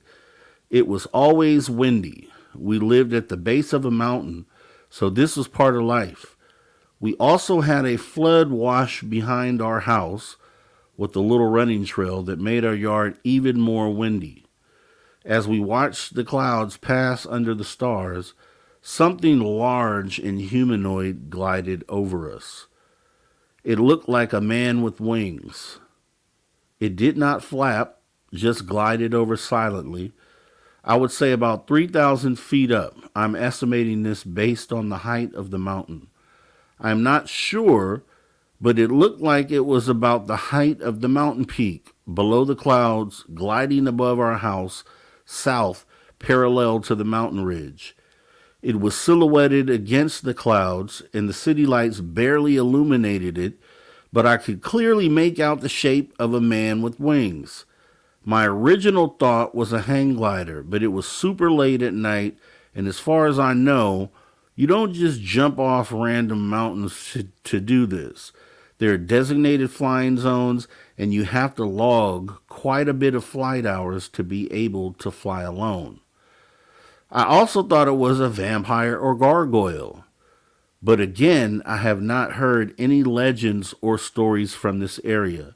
It was always windy. We lived at the base of a mountain, so this was part of life. We also had a flood wash behind our house with a little running trail that made our yard even more windy. As we watched the clouds pass under the stars, something large and humanoid glided over us. It looked like a man with wings. It did not flap, just glided over silently. I would say about 3,000 feet up. I'm estimating this based on the height of the mountain. I'm not sure, but it looked like it was about the height of the mountain peak, below the clouds, gliding above our house, south, parallel to the mountain ridge. It was silhouetted against the clouds, and the city lights barely illuminated it, but I could clearly make out the shape of a man with wings. My original thought was a hang glider, but it was super late at night, and as far as I know, you don't just jump off random mountains to do this. There are designated flying zones, and you have to log quite a bit of flight hours to be able to fly alone. I also thought it was a vampire or gargoyle. But again, I have not heard any legends or stories from this area.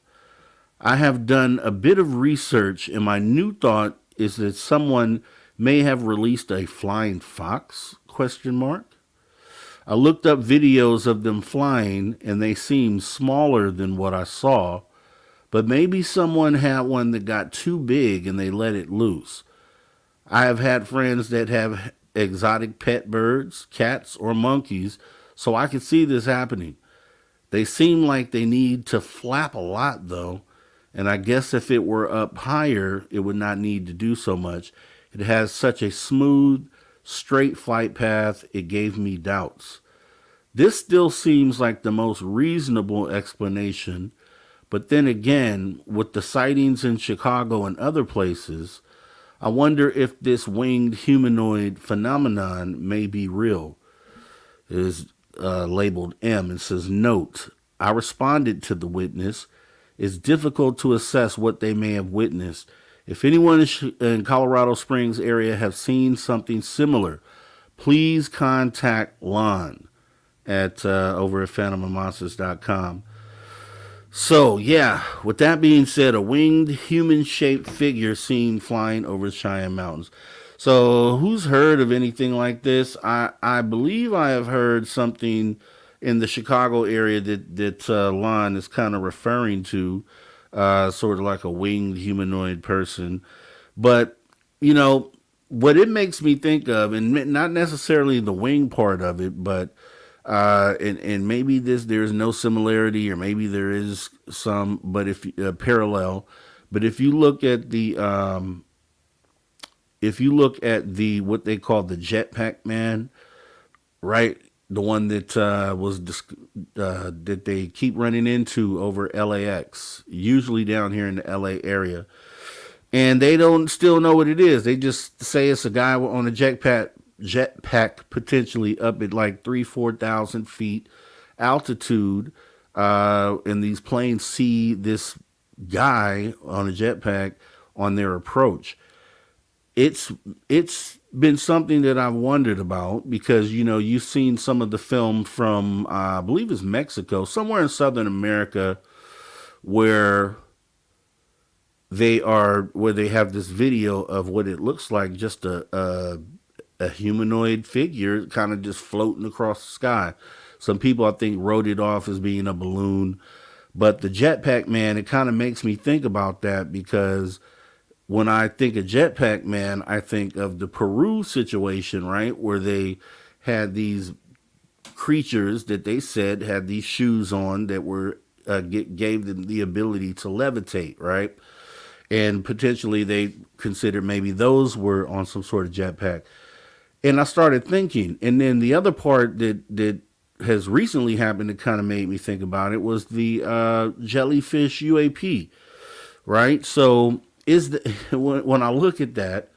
I have done a bit of research, and my new thought is that someone may have released a flying fox? ? I looked up videos of them flying, and they seemed smaller than what I saw, but maybe someone had one that got too big and they let it loose. I have had friends that have exotic pet birds, cats, or monkeys, so I could see this happening. They seem like they need to flap a lot, though, and I guess if it were up higher, it would not need to do so much. It has such a smooth, straight flight path, it gave me doubts. This still seems like the most reasonable explanation, but then again, with the sightings in Chicago and other places, I wonder if this winged humanoid phenomenon may be real. It is labeled M and says, note, I responded to the witness. It's difficult to assess what they may have witnessed. If anyone in Colorado Springs area have seen something similar, please contact Lon at over at phantomofmonsters.com. So, yeah, with that being said, a winged human-shaped figure seen flying over the Cheyenne Mountains. So, who's heard of anything like this? I believe I have heard something in the Chicago area that Lon is kind of referring to, sort of like a winged humanoid person. But, you know, what it makes me think of, and not necessarily the wing part of it, but and maybe there's no similarity, or maybe there is some, but if parallel. But if you look at the what they call the jetpack man, right? The one that that they keep running into over LAX, usually down here in the LA area, and they don't still know what it is. They just say it's a guy on a jetpack potentially up at like 3,000-4,000 feet altitude, and these planes see this guy on a jetpack on their approach. It's been something that I've wondered about, because, you know, you've seen some of the film from, I believe it's Mexico, somewhere in Southern America, where they have this video of what it looks like, just a humanoid figure kind of just floating across the sky. Some people, I think, wrote it off as being a balloon, but the jetpack man, it kind of makes me think about that, because when I think of Jetpack Man, I think of the Peru situation, right? Where they had these creatures that they said had these shoes on that were gave them the ability to levitate, right? And potentially they considered maybe those were on some sort of jetpack. And I started thinking, and then the other part that has recently happened that kind of made me think about it was the jellyfish UAP, right? So when I look at that,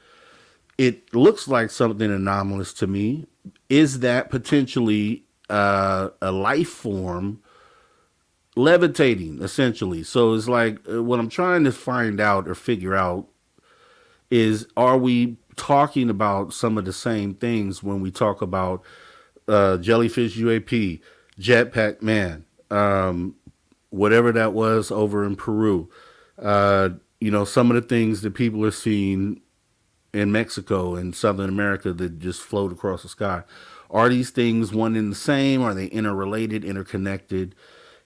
it looks like something anomalous to me. Is that potentially a life form levitating, essentially? So it's like what I'm trying to find out or figure out is, are we talking about some of the same things when we talk about jellyfish UAP, Jetpack Man, whatever that was over in Peru? Some of the things that people are seeing in Mexico and Southern America that just float across the sky. Are these things one and the same? Are they interrelated, interconnected?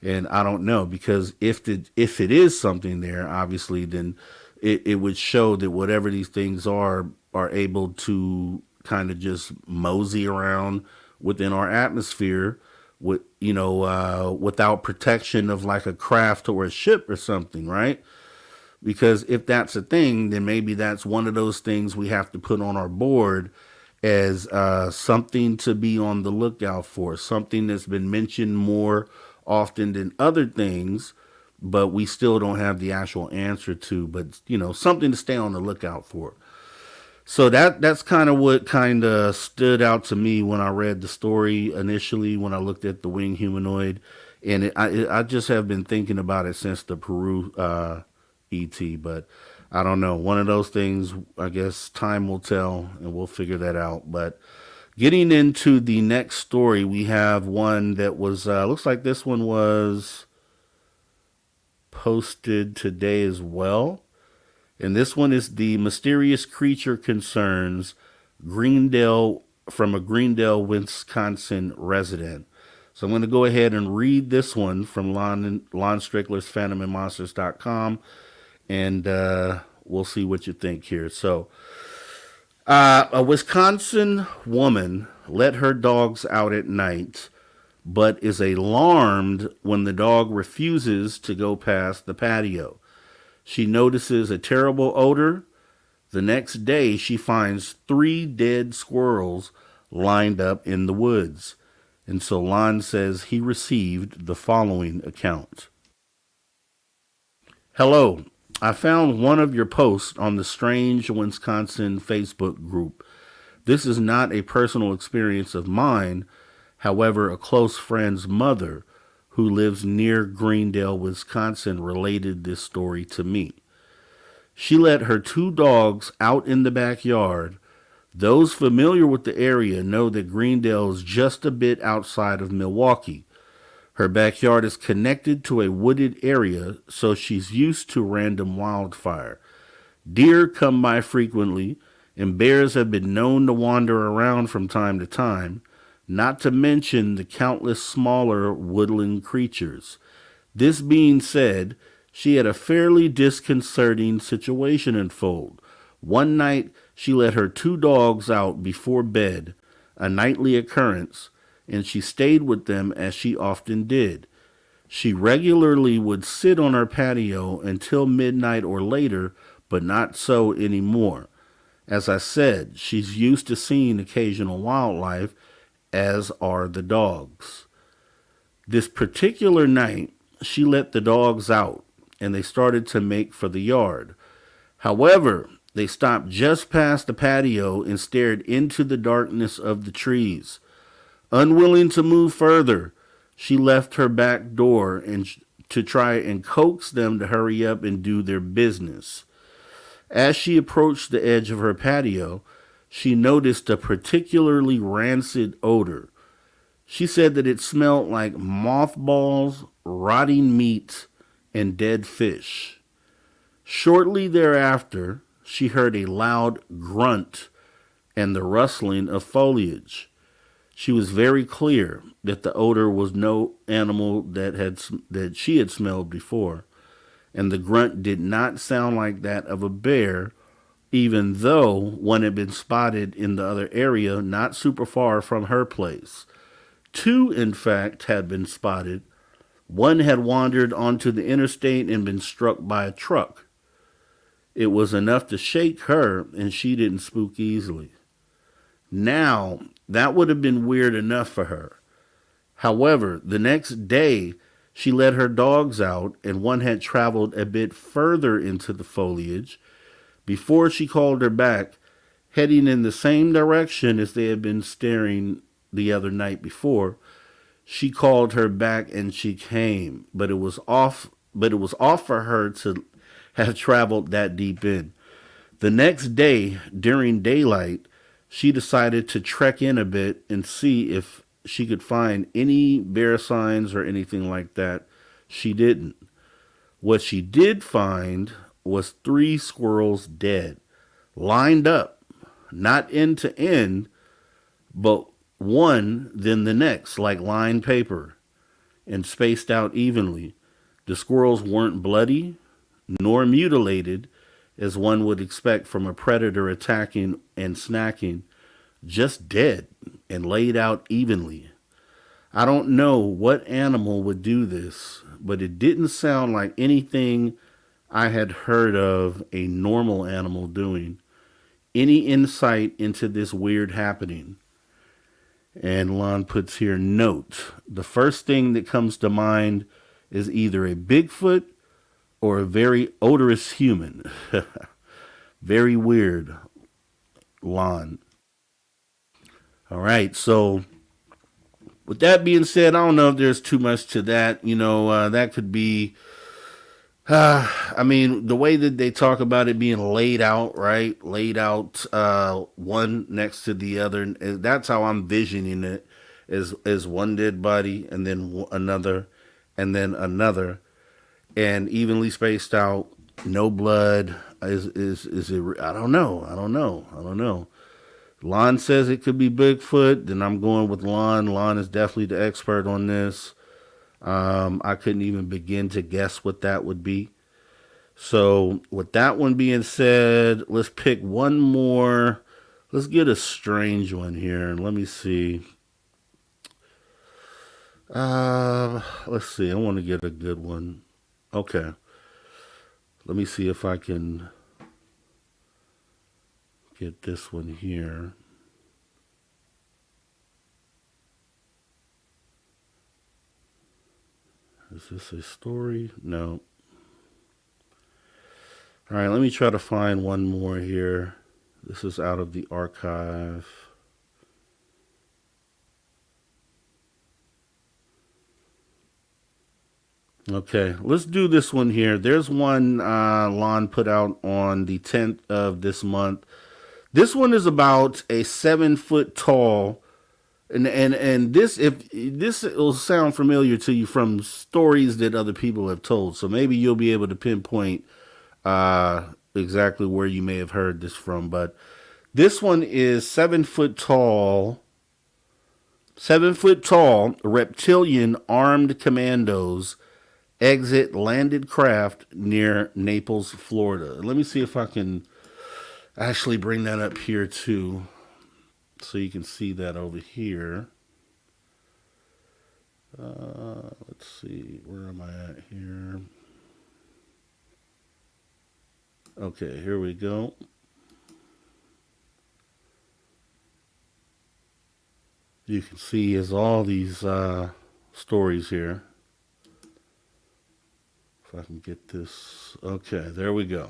And I don't know, because if it is something there, obviously, then it would show that whatever these things are able to kind of just mosey around within our atmosphere with, without protection of like a craft or a ship or something, right? Because if that's a thing, then maybe that's one of those things we have to put on our board as something to be on the lookout for, something that's been mentioned more often than other things, but we still don't have the actual answer to, but something to stay on the lookout for. So that's kind of what kind of stood out to me when I read the story initially, when I looked at the winged humanoid, and I just have been thinking about it since the Peru ET, but I don't know. One of those things, I guess time will tell, and we'll figure that out. But getting into the next story, we have one that was, looks like this one was posted today as well. And this one is the mysterious creature concerns Greendale, from a Greendale, Wisconsin resident. So I'm going to go ahead and read this one from Lon Strickler's phantomandmonsters.com. And we'll see what you think here. So, a Wisconsin woman let her dogs out at night, but is alarmed when the dog refuses to go past the patio. She notices a terrible odor. The next day, she finds 3 dead squirrels lined up in the woods. And so Lon says he received the following account. Hello. I found one of your posts on the Strange Wisconsin Facebook group. This is not a personal experience of mine. However, a close friend's mother who lives near Greendale, Wisconsin, related this story to me. She let her 2 dogs out in the backyard. Those familiar with the area know that Greendale is just a bit outside of Milwaukee. Her backyard is connected to a wooded area, so she's used to random wildfire. Deer come by frequently, and bears have been known to wander around from time to time, not to mention the countless smaller woodland creatures. This being said, she had a fairly disconcerting situation unfold. One night, she let her 2 dogs out before bed, a nightly occurrence, and she stayed with them as she often did. She regularly would sit on her patio until midnight or later, but not so anymore. As I said, she's used to seeing occasional wildlife, as are the dogs. This particular night, she let the dogs out, and they started to make for the yard. However, they stopped just past the patio and stared into the darkness of the trees. Unwilling to move further, she left her back door and to try and coax them to hurry up and do their business. As she approached the edge of her patio, she noticed a particularly rancid odor. She said that it smelled like mothballs, rotting meat, and dead fish. Shortly thereafter, she heard a loud grunt and the rustling of foliage. She was very clear that the odor was no animal that she had smelled before, and the grunt did not sound like that of a bear even though one had been spotted in the other area not super far from her place. Two, in fact, had been spotted. One had wandered onto the interstate and been struck by a truck. It was enough to shake her, and she didn't spook easily. Now, that would have been weird enough for her. However, the next day, she let her dogs out, and one had traveled a bit further into the foliage before she called her back, heading in the same direction as they had been staring the other night before. She called her back and she came, but it was off for her to have traveled that deep in. The next day, during daylight, she decided to trek in a bit and see if she could find any bear signs or anything like that. She didn't. What she did find was 3 squirrels dead, lined up, not end to end, but one then the next, like lined paper, and spaced out evenly. The squirrels weren't bloody nor mutilated, as one would expect from a predator attacking and snacking, just dead and laid out evenly. I don't know what animal would do this, but it didn't sound like anything I had heard of a normal animal doing. Any insight into this weird happening? And Lon puts here, note, the first thing that comes to mind is either a Bigfoot or a very odorous human. Very weird, Lon. All right, so with that being said, I don't know if there's too much to that. That could be, I mean, the way that they talk about it being laid out, right? Laid out one next to the other. That's how I'm visioning it, as one dead body and then another and then another, and evenly spaced out, no blood. Is it? I don't know. Lon says it could be Bigfoot. Then I'm going with Lon. Lon is definitely the expert on this. I couldn't even begin to guess what that would be. So with that one being said, let's pick one more. Let's get a strange one here. Let me see. Let's see. I want to get a good one. Okay. Let me see if I can get this one here. Is this a story? No. All right, let me try to find one more here. This is out of the archive. Okay, let's do this one here. There's one Lon put out on the 10th of this month. This one is about a 7-foot tall, and this, if this will sound familiar to you from stories that other people have told, so maybe you'll be able to pinpoint exactly where you may have heard this from. But this one is 7-foot tall. 7-foot tall reptilian armed commandos exit landed craft near Naples, Florida. Let me see if I can actually bring that up here too, so you can see that over here. Let's see, where am I at here? Okay, here we go. You can see is all these stories here. If I can get this. Okay, there we go.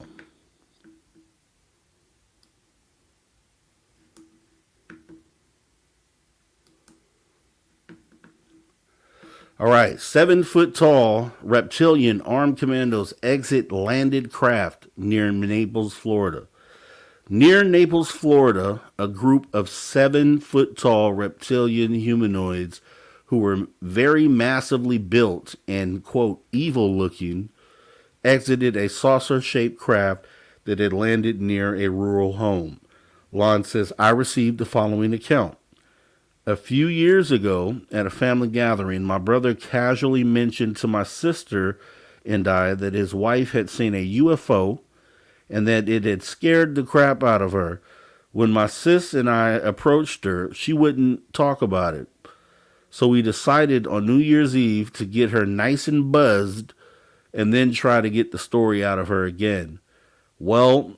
All right, 7-foot tall reptilian armed commandos exit landed craft near Naples, Florida. Near Naples, Florida, a group of 7-foot tall reptilian humanoids who were very massively built and, quote, evil looking, exited a saucer-shaped craft that had landed near a rural home. Lon says, I received the following account. A few years ago, at a family gathering, my brother casually mentioned to my sister and I that his wife had seen a UFO and that it had scared the crap out of her. When my sis and I approached her, she wouldn't talk about it. So we decided on New Year's Eve to get her nice and buzzed and then try to get the story out of her again. Well,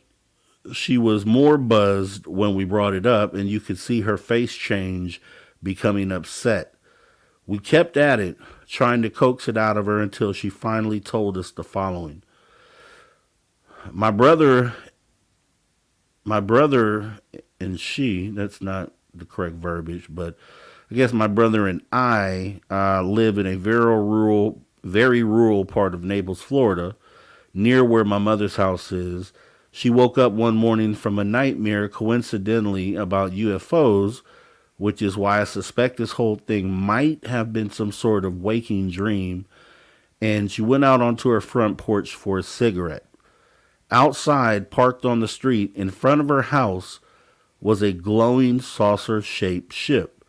she was more buzzed when we brought it up, and you could see her face change, becoming upset. We kept at it, trying to coax it out of her until she finally told us the following. My brother and she, that's not the correct verbiage, but I guess my brother and I live in a very rural part of Naples, Florida, near where my mother's house is. She woke up one morning from a nightmare, coincidentally, about UFOs, which is why I suspect this whole thing might have been some sort of waking dream. And she went out onto her front porch for a cigarette. Outside, parked on the street in front of her house, was a glowing saucer-shaped ship.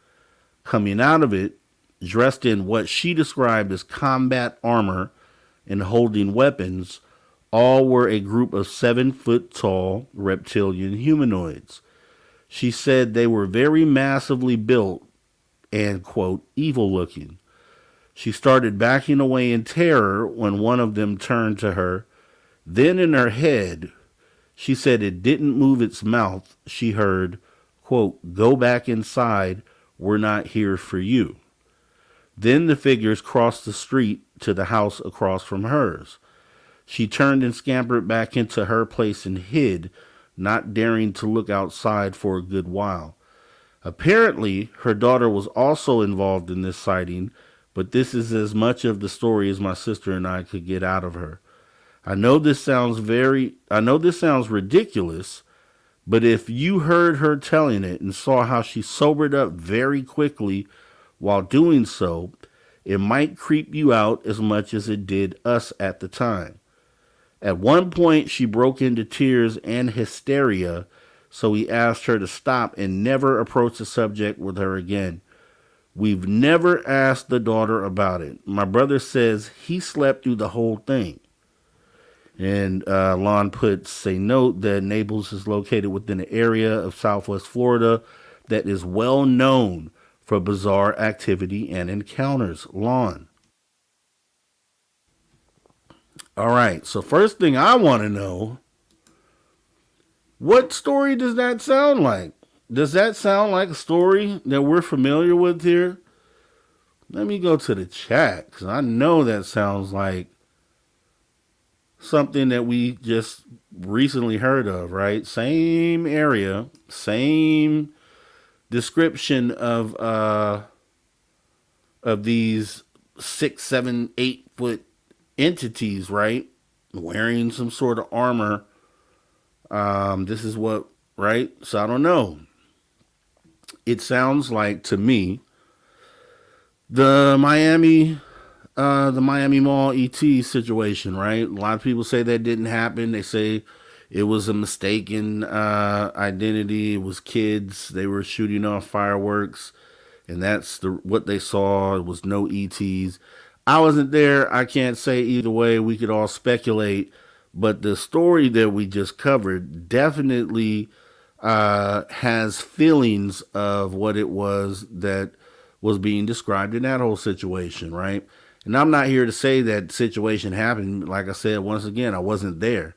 Coming out of it, dressed in what she described as combat armor and holding weapons, all were a group of 7-foot-tall reptilian humanoids. She said they were very massively built and, quote, evil-looking. She started backing away in terror when one of them turned to her. Then in her head, she said it didn't move its mouth. She heard, quote, go back inside. We're not here for you. Then the figures crossed the street to the house across from hers. She turned and scampered back into her place and hid, not daring to look outside for a good while. Apparently, her daughter was also involved in this sighting, but this is as much of the story as my sister and I could get out of her. I know this sounds ridiculous, but if you heard her telling it and saw how she sobered up very quickly while doing so, it might creep you out as much as it did us at the time. At one point, she broke into tears and hysteria, so we asked her to stop and never approach the subject with her again. We've never asked the daughter about it. My brother says he slept through the whole thing. And Lon puts a note that Naples is located within an area of Southwest Florida that is well known for bizarre activity and encounters. Lon. All right, so first thing I want to know, what story does that sound like? Does that sound like a story that we're familiar with here? Let me go to the chat, because I know that sounds like something that we just recently heard of, right? Same area, same description of these 6, 7, 8 foot entities, right? Wearing some sort of armor. This is what, right? So I don't know. It sounds like to me the Miami Mall ET situation, right? A lot of people say that didn't happen. They say it was a mistaken identity. It was kids. They were shooting off fireworks, and that's what they saw. It was no ETs. I wasn't there. I can't say either way. We could all speculate, but the story that we just covered definitely has feelings of what it was that was being described in that whole situation, right? And I'm not here to say that situation happened. Like I said, once again, I wasn't there.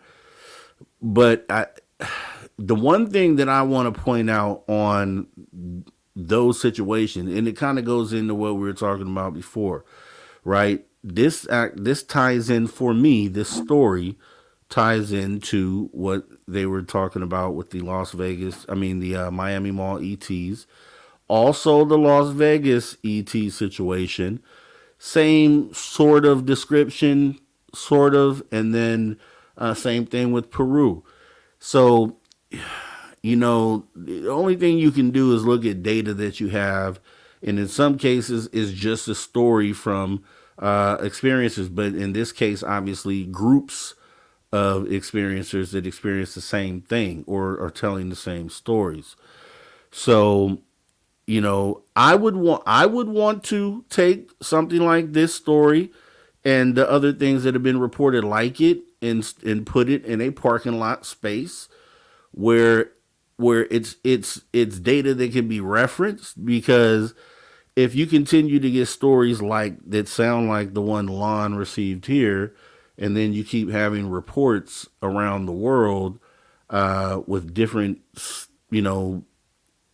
But the one thing that I want to point out on those situations, and it kind of goes into what we were talking about before, right? This ties in for me. This story ties into what they were talking about with the Miami Mall ETs. Also, the Las Vegas ET situation. Same sort of description, sort of, and then same thing with Peru. So, the only thing you can do is look at data that you have, and in some cases is just a story from experiences, but in this case, obviously, groups of experiencers that experience the same thing or are telling the same stories. So, I would want to take something like this story and the other things that have been reported like it and put it in a parking lot space where it's data that can be referenced, because if you continue to get stories like that sound like the one Lon received here, and then you keep having reports around the world with different,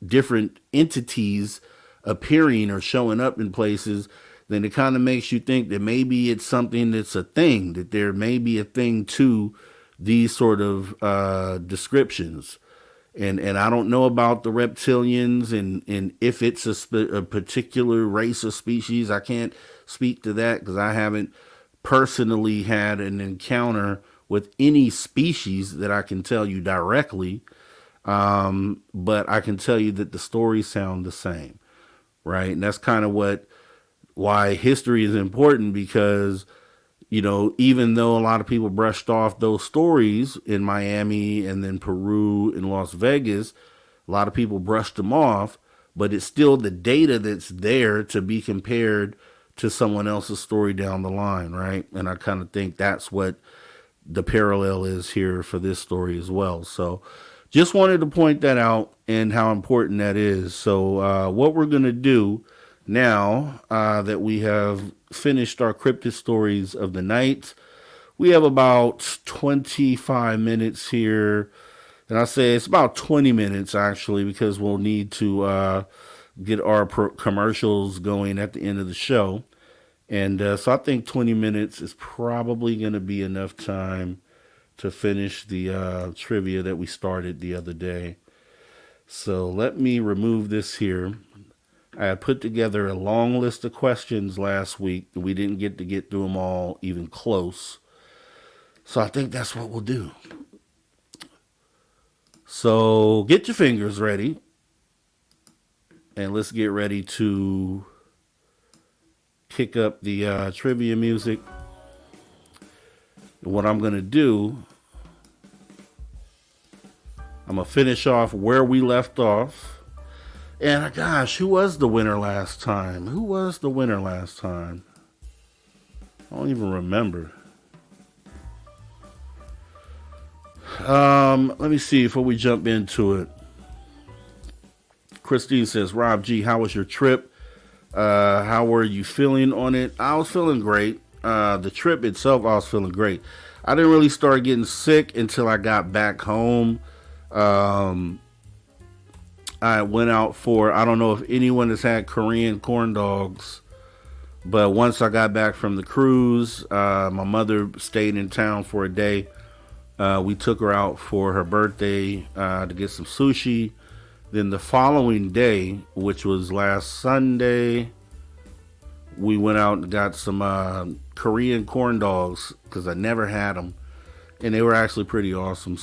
different entities appearing or showing up in places, then it kind of makes you think that maybe it's something that's a thing, that there may be a thing to these sort of descriptions. And I don't know about the reptilians and if it's a particular race or species. I can't speak to that because I haven't personally had an encounter with any species that I can tell you directly. But I can tell you that the stories sound the same, right? And that's kind of why history is important, because even though a lot of people brushed off those stories in Miami and then Peru and Las Vegas, a lot of people brushed them off, but it's still the data that's there to be compared to someone else's story down the line, right? And I kind of think that's what the parallel is here for this story as well. So just wanted to point that out and how important that is. So what we're going to do now that we have finished our cryptid stories of the night, we have about 25 minutes here. And I say it's about 20 minutes actually, because we'll need to get our commercials going at the end of the show. And so I think 20 minutes is probably going to be enough time to finish the trivia that we started the other day. So let me remove this here. I had put together a long list of questions last week. We didn't get through them all even close. So I think that's what we'll do. So get your fingers ready. And let's get ready to kick up the trivia music. And what I'm going to do, I'm going to finish off where we left off. And gosh, who was the winner last time? I don't even remember. Let me see before we jump into it. Christine says, Rob G, how was your trip? How were you feeling on it? I was feeling great. The trip itself, I was feeling great. I didn't really start getting sick until I got back home. I went out for, I don't know if anyone has had Korean corn dogs, but once I got back from the cruise, my mother stayed in town for a day. We took her out for her birthday to get some sushi. Then the following day, which was last Sunday, we went out and got some Korean corn dogs because I never had them. And they were actually pretty awesome.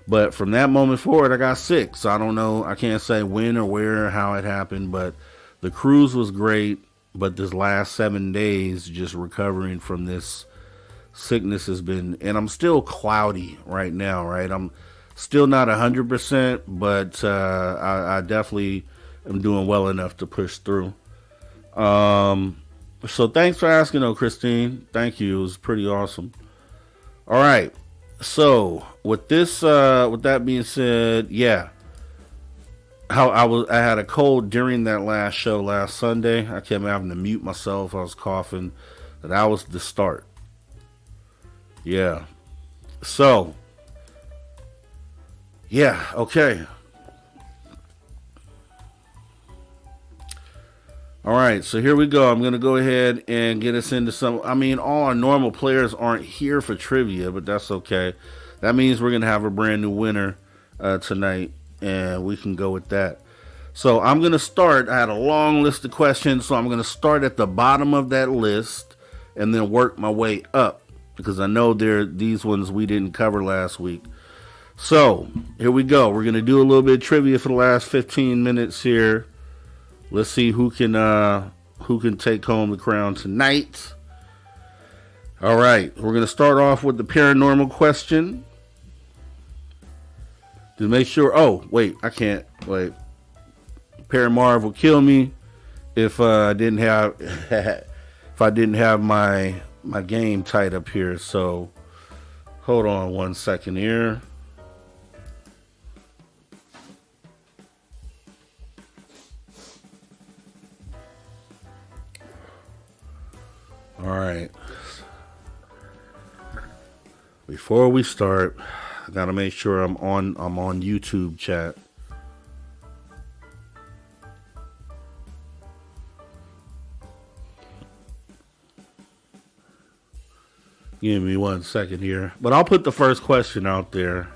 But from that moment forward, I got sick. So I don't know. I can't say when or where or how it happened. But the cruise was great. But this last 7 days, just recovering from this sickness has been, and I'm still cloudy right now, right? I'm still not 100%, but I definitely am doing well enough to push through. So thanks for asking, though, Christine. Thank you. It was pretty awesome. All right. So with that being said, yeah, I had a cold during that last show last Sunday. I kept having to mute myself. I was coughing. That was the start. Yeah. So, yeah, okay. All right, so here we go. I'm going to go ahead and get us into some. I mean, all our normal players aren't here for trivia, but that's okay. That means we're going to have a brand new winner tonight, and we can go with that. So I'm going to start. I had a long list of questions, so I'm going to start at the bottom of that list and then work my way up, because I know these ones we didn't cover last week. So here we go. We're going to do a little bit of trivia for the last 15 minutes here. Let's see who can take home the crown tonight. All right, we're going to start off with the paranormal question. To make sure. Oh, wait, I can't. Wait. Paramarv will kill me if I didn't have my game tied up here. So Hold on 1 second here. All right. Before we start, I gotta make sure I'm on YouTube chat. Give me 1 second here. But I'll put the first question out there,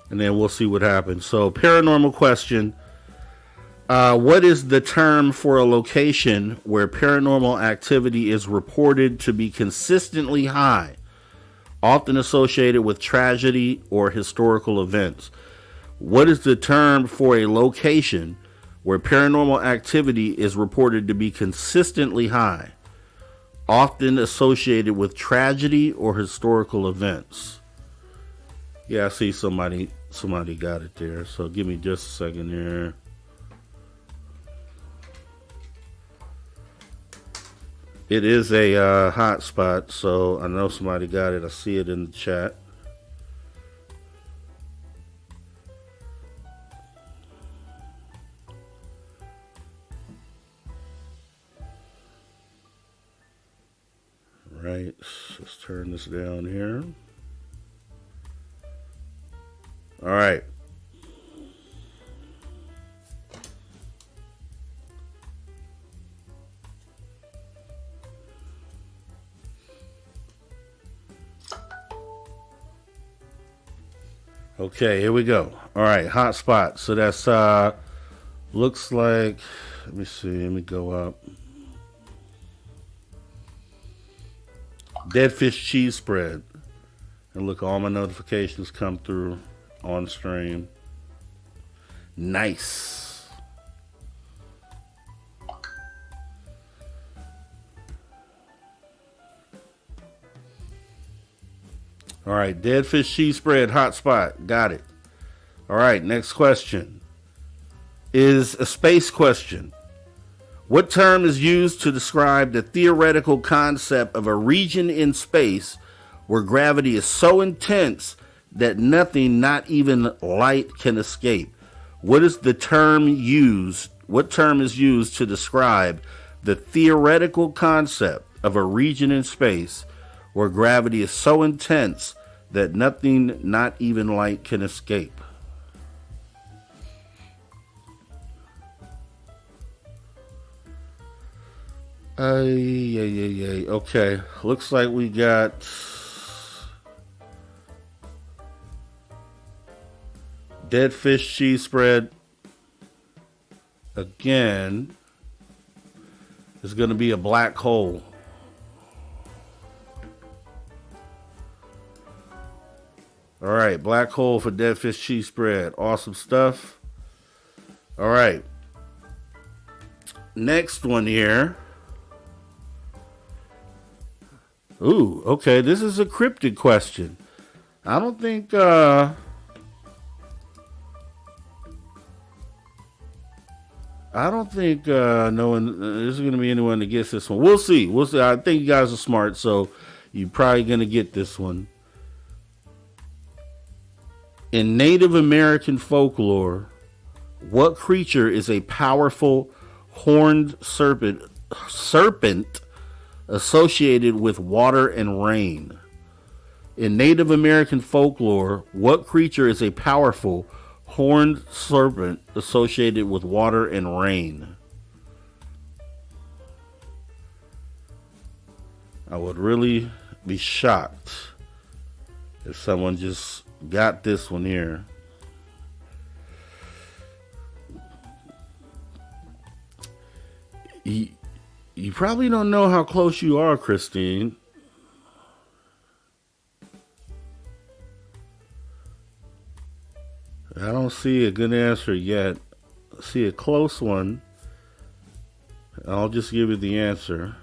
and then we'll see what happens. So, paranormal question. What is the term for a location where paranormal activity is reported to be consistently high, often associated with tragedy or historical events? What is the term for a location where paranormal activity is reported to be consistently high, often associated with tragedy or historical events? Yeah, I see somebody got it there. So give me just a second here. It is a hot spot, so I know somebody got it. I see it in the chat. Right, let's turn this down here. All right. Okay, here we go. All right, hot spot. So that's looks like, let me see, let me go up. Dead fish cheese spread. And look, all my notifications come through on stream. Nice. All right, dead fish cheese spread, hot spot. Got it. All right, next question is a space question. What term is used to describe the theoretical concept of a region in space where gravity is so intense that nothing, not even light, can escape? What is the term used? What term is used to describe the theoretical concept of a region in space where gravity is so intense that nothing, not even light, can escape? Okay, looks like we got dead fish cheese spread. Again, it's going to be a black hole. All right, black hole for dead fish cheese spread. Awesome stuff. All right. Next one here. Ooh, okay, this is a cryptid question. I don't think no one there's going to be anyone that gets this one. We'll see. I think you guys are smart, so you're probably going to get this one. In Native American folklore, what creature is a powerful horned serpent associated with water and rain? In Native American folklore, what creature is a powerful horned serpent associated with water and rain? I would really be shocked if someone just got this one here. You probably don't know how close you are, Christine. I don't see a good answer yet. I see a close one. I'll just give you the answer.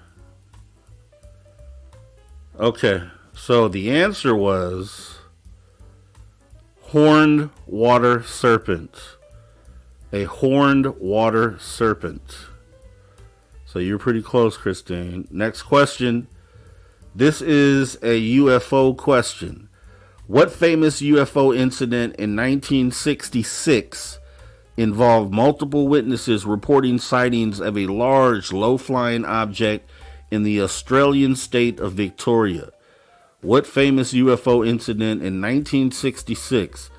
Okay, so the answer was horned water serpent. A horned water serpent. So you're pretty close, Christine. Next question. This is a UFO question. What famous UFO incident in 1966 involved multiple witnesses reporting sightings of a large, low-flying object in the Australian state of Victoria? What famous UFO incident in 1966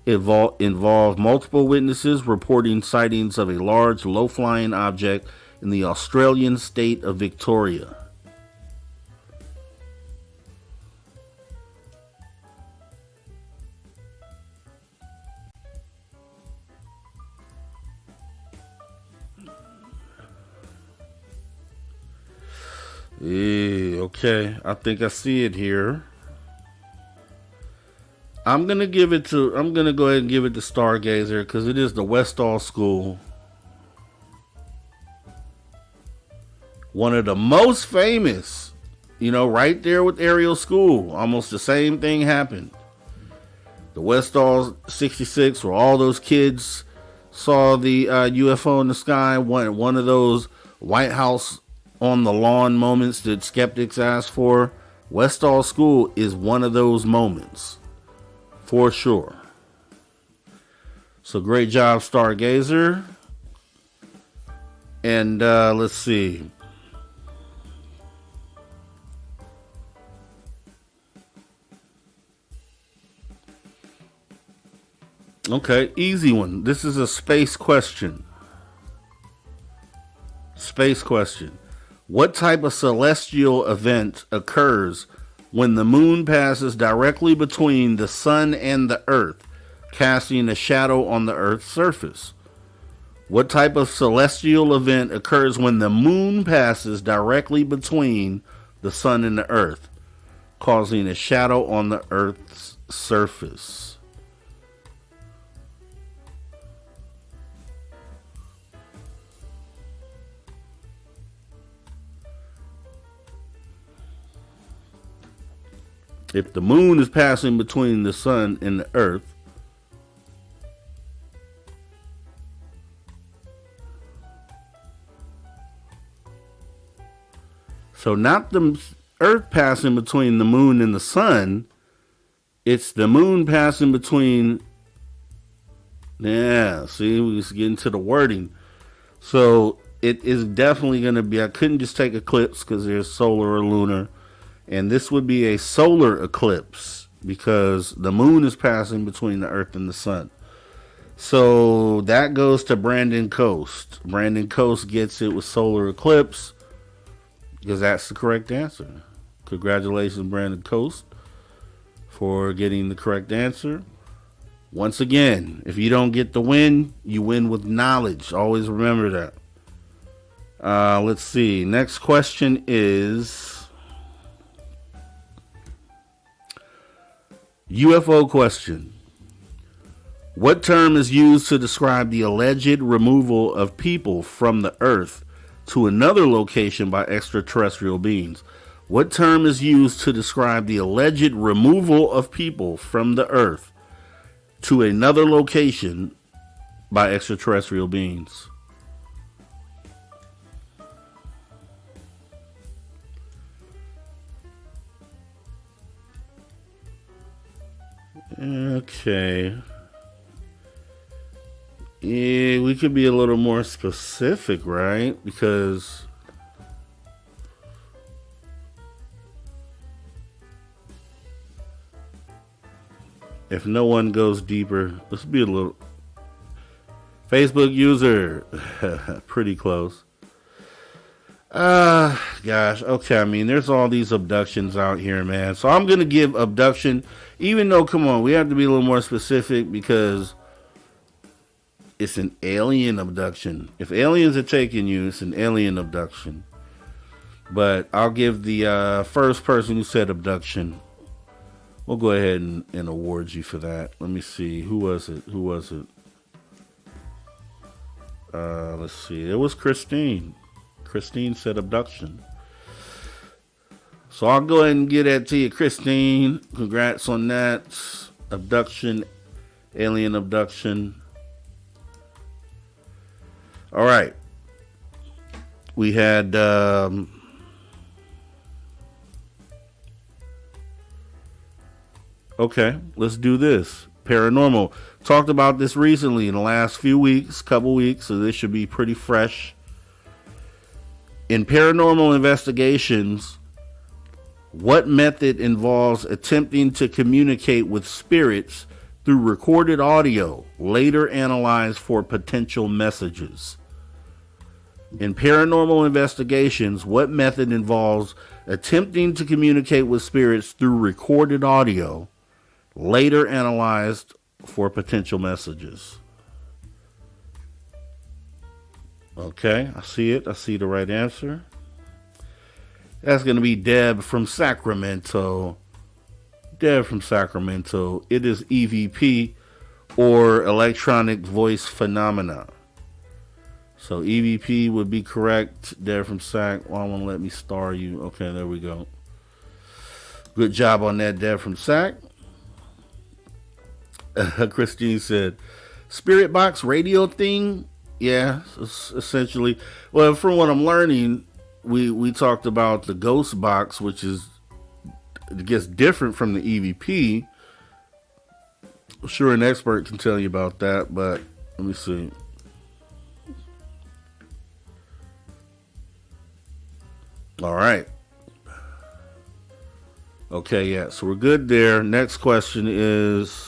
involved multiple witnesses reporting sightings of a large, low-flying object in the Australian state of Victoria? Okay, I think I see it here. I'm gonna go ahead and give it to Stargazer because it is the Westall School. One of the most famous, right there with Ariel School. Almost the same thing happened. The Westall 66, where all those kids saw the UFO in the sky. One of those White House on the lawn moments that skeptics ask for. Westall School is one of those moments. For sure. So great job, Stargazer. And let's see. Okay, easy one. This is a space question. Space question. What type of celestial event occurs when the moon passes directly between the sun and the earth, casting a shadow on the earth's surface? What type of celestial event occurs when the moon passes directly between the sun and the earth, causing a shadow on the earth's surface? If the moon is passing between the sun and the earth, so not the earth passing between the moon and the sun, it's the moon passing between, see, we just get into the wording. So it is definitely going to be, I couldn't just take eclipse because there's solar or lunar. And this would be a solar eclipse because the moon is passing between the earth and the sun. So that goes to Brandon Coast. Brandon Coast gets it with solar eclipse because that's the correct answer. Congratulations, Brandon Coast, for getting the correct answer. Once again, if you don't get the win, you win with knowledge. Always remember that. Let's see. Next question is UFO question. What term is used to describe the alleged removal of people from the Earth to another location by extraterrestrial beings? What term is used to describe the alleged removal of people from the Earth to another location by extraterrestrial beings? Okay. Yeah, we could be a little more specific, right? Because if no one goes deeper, let's be a little. Facebook user, pretty close. Gosh, okay, I mean, there's all these abductions out here, man. So I'm going to give abduction, even though, come on, we have to be a little more specific because it's an alien abduction. If aliens are taking you, it's an alien abduction. But I'll give the first person who said abduction. We'll go ahead and award you for that. Let me see. Who was it? Let's see. It was Christine. Christine said abduction. So I'll go ahead and get that to you, Christine. Congrats on that. Abduction, alien abduction. All right. We had Okay, let's do this. Paranormal. Talked about this recently in the last few weeks, couple weeks, so this should be pretty fresh. In paranormal investigations, what method involves attempting to communicate with spirits through recorded audio, later analyzed for potential messages? In paranormal investigations, what method involves attempting to communicate with spirits through recorded audio, later analyzed for potential messages? Okay, I see it. I see the right answer. That's going to be Deb from Sacramento. Deb from Sacramento. It is EVP, or electronic voice phenomena. So EVP would be correct. Deb from Sac. Well, I want to let me star you. Okay, there we go. Good job on that, Deb from Sac. Christine said, Spirit Box radio thing? Yeah, essentially. Well, from what I'm learning, we talked about the Ghost Box, which is, it gets different from the EVP. I'm sure an expert can tell you about that, but let me see. All right. Okay, yeah, so we're good there. Next question is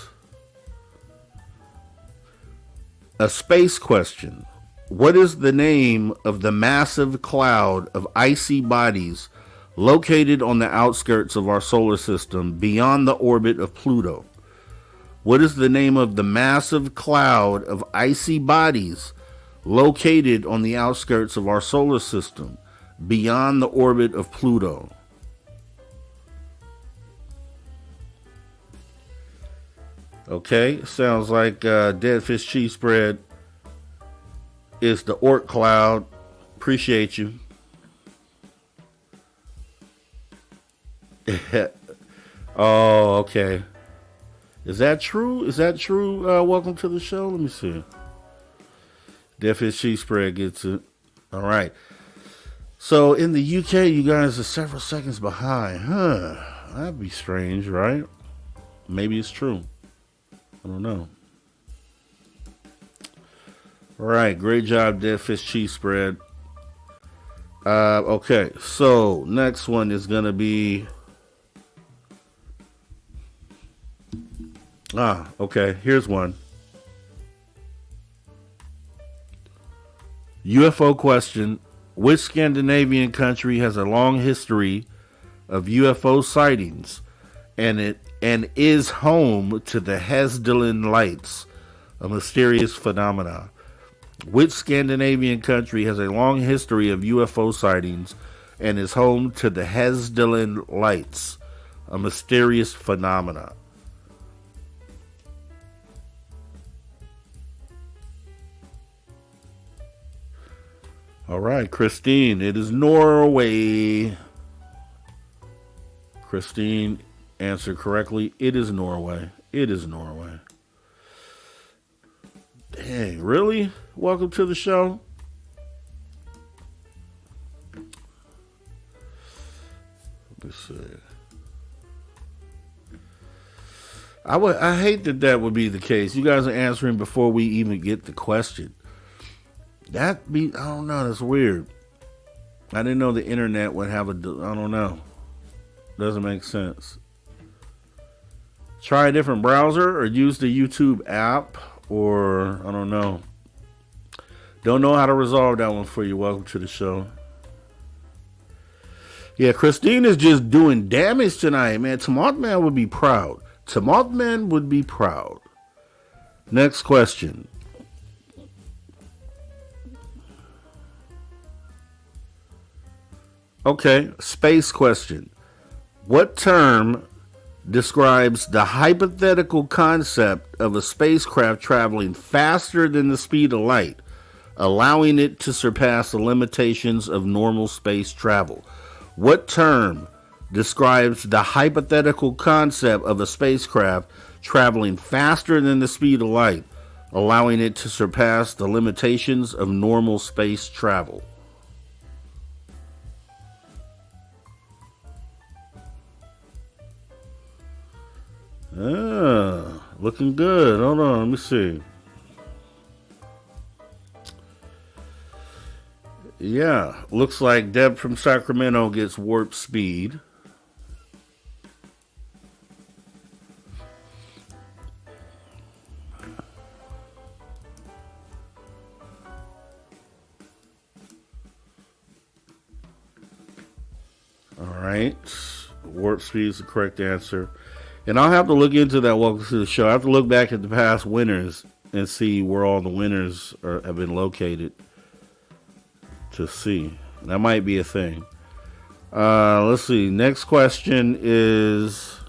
a space question. What is the name of the massive cloud of icy bodies located on the outskirts of our solar system beyond the orbit of Pluto? What is the name of the massive cloud of icy bodies located on the outskirts of our solar system beyond the orbit of Pluto? Okay, sounds like Dead Fish Cheese Spread is the Oort cloud. Appreciate you. Oh, okay. Is that true? Is that true? Welcome to the show. Let me see. Dead Fish Cheese Spread gets it. All right. So in the UK, you guys are several seconds behind. Huh. That'd be strange, right? Maybe it's true. I don't know. All right, great job, Dead Fish Cheese Spread. Okay, so next one is gonna be okay, here's one. UFO question. Which Scandinavian country has a long history of UFO sightings and is home to the Hesdalen lights, a mysterious phenomenon? Which Scandinavian country has a long history of UFO sightings and is home to the Hesdalen lights, a mysterious phenomenon? All right, Christine, it is Norway. Christine answered correctly. It is Norway. It is Norway. Dang, really? Welcome to the show. Let's see. I hate that would be the case. You guys are answering before we even get the question. I don't know, that's weird. I didn't know the internet would have I don't know. Doesn't make sense. Try a different browser or use the YouTube app, or I don't know. Don't know how to resolve that one for you. Welcome to the show. Yeah, Christine is just doing damage tonight, man. Mothman would be proud. Mothman would be proud. Next question. Okay, space question. What term describes the hypothetical concept of a spacecraft traveling faster than the speed of light, allowing it to surpass the limitations of normal space travel? What term describes the hypothetical concept of a spacecraft traveling faster than the speed of light, allowing it to surpass the limitations of normal space travel? Looking good. Hold on, let me see. Yeah, looks like Deb from Sacramento gets warp speed. All right. Warp speed is the correct answer. And I'll have to look into that. Welcome to the show. I have to look back at the past winners and see where all the winners have been located to see. That might be a thing. Let's see. Next question is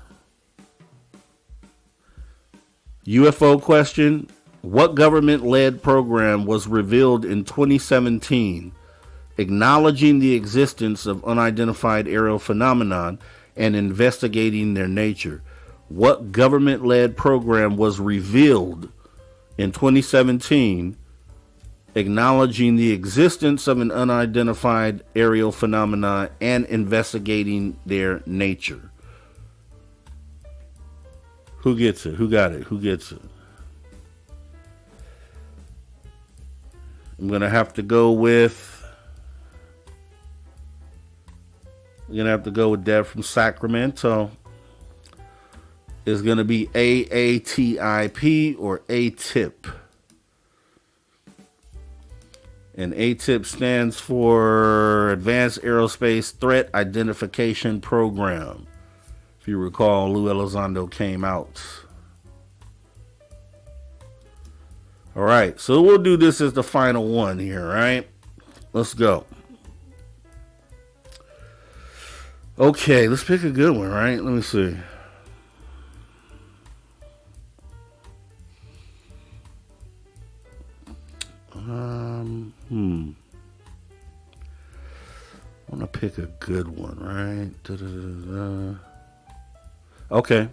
UFO question. What government-led program was revealed in 2017 acknowledging the existence of unidentified aerial phenomenon and investigating their nature? What government-led program was revealed in 2017 acknowledging the existence of an unidentified aerial phenomenon and investigating their nature? Who gets it? Who got it? Who gets it? I'm going to have to go with Deb from Sacramento. It's going to be AATIP or ATIP. And ATIP stands for Advanced Aerospace Threat Identification Program. If you recall, Lou Elizondo came out. All right, so we'll do this as the final one here, right? Let's go. Okay, let's pick a good one, right? Let me see. I want to pick a good one, right? Okay.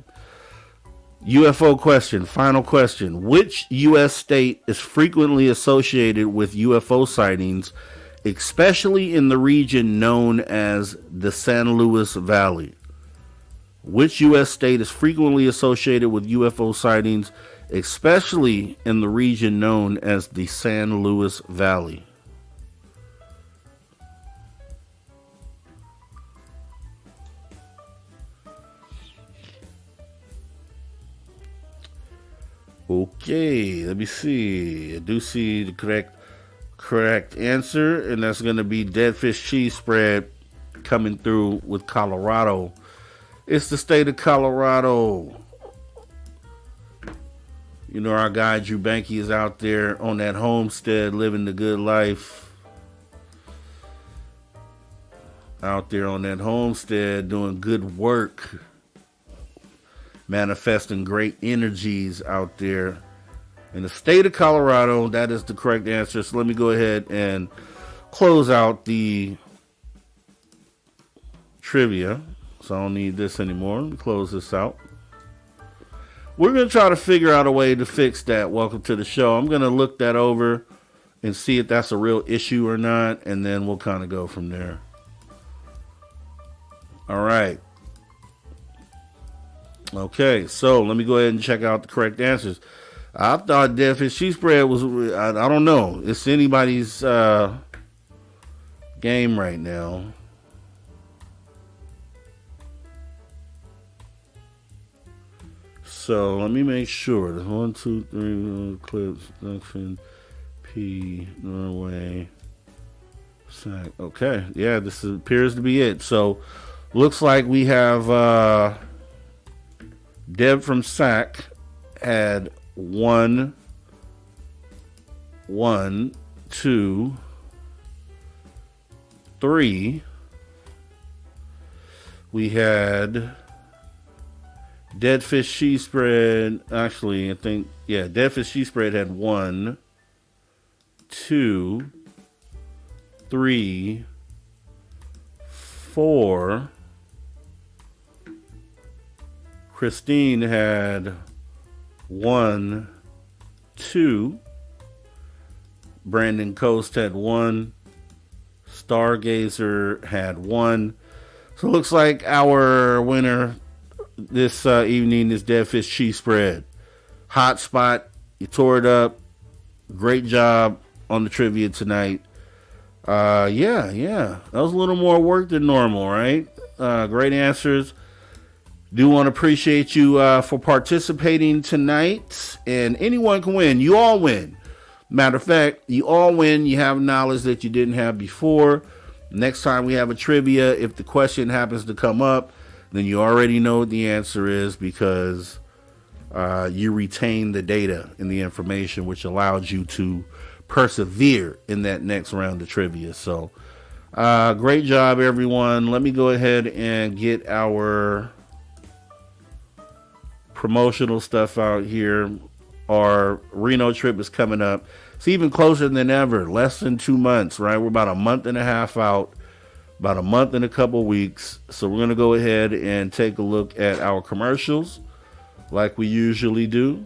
UFO question, final question. Which U.S. state is frequently associated with UFO sightings, especially in the region known as the San Luis Valley? Which U.S. state is frequently associated with UFO sightings, especially in the region known as the San Luis Valley? Okay, let me see. I do see the correct answer, and that's going to be Dead Fish Cheese Spread coming through with Colorado. It's the state of Colorado. You know, our guy Drew Banky is out there on that homestead living the good life. Out there on that homestead doing good work. Manifesting great energies out there in the state of Colorado. That is the correct answer. So let me go ahead and close out the trivia. So I don't need this anymore. Let me close this out. We're going to try to figure out a way to fix that. Welcome to the show. I'm going to look that over and see if that's a real issue or not. And then we'll kind of go from there. All right. Okay, so let me go ahead and check out the correct answers. I thought Dead Fish Cheese Spread was, I don't know. It's anybody's game right now. So let me make sure. There's 1, 2, 3 clips, production, P, Norway, SAC. Okay, yeah, this appears to be it. So looks like we have Deb from SAC had 1, 2, 3. We had Dead Fish Cheese Spread. Actually, I think, yeah, Dead Fish Cheese Spread had 1, 2, 3, 4. Christine had 1, 2. Brandon Coast had 1. Stargazer had 1. So it looks like our winner this evening is Dead Fish Cheese Spread. hot spot. You tore it up. Great job on the trivia tonight. Yeah. That was a little more work than normal, right? Great answers. Do want to appreciate you for participating tonight. And anyone can win. You all win. Matter of fact, you all win. You have knowledge that you didn't have before. Next time we have a trivia, if the question happens to come up, then you already know what the answer is because you retain the data and the information, which allows you to persevere in that next round of trivia. So, great job, everyone. Let me go ahead and get our promotional stuff out here. Our Reno trip is coming up. It's even closer than ever. Less than 2 months, right? We're about a month and a half out. About a month and a couple weeks. So we're going to go ahead and take a look at our commercials like we usually do.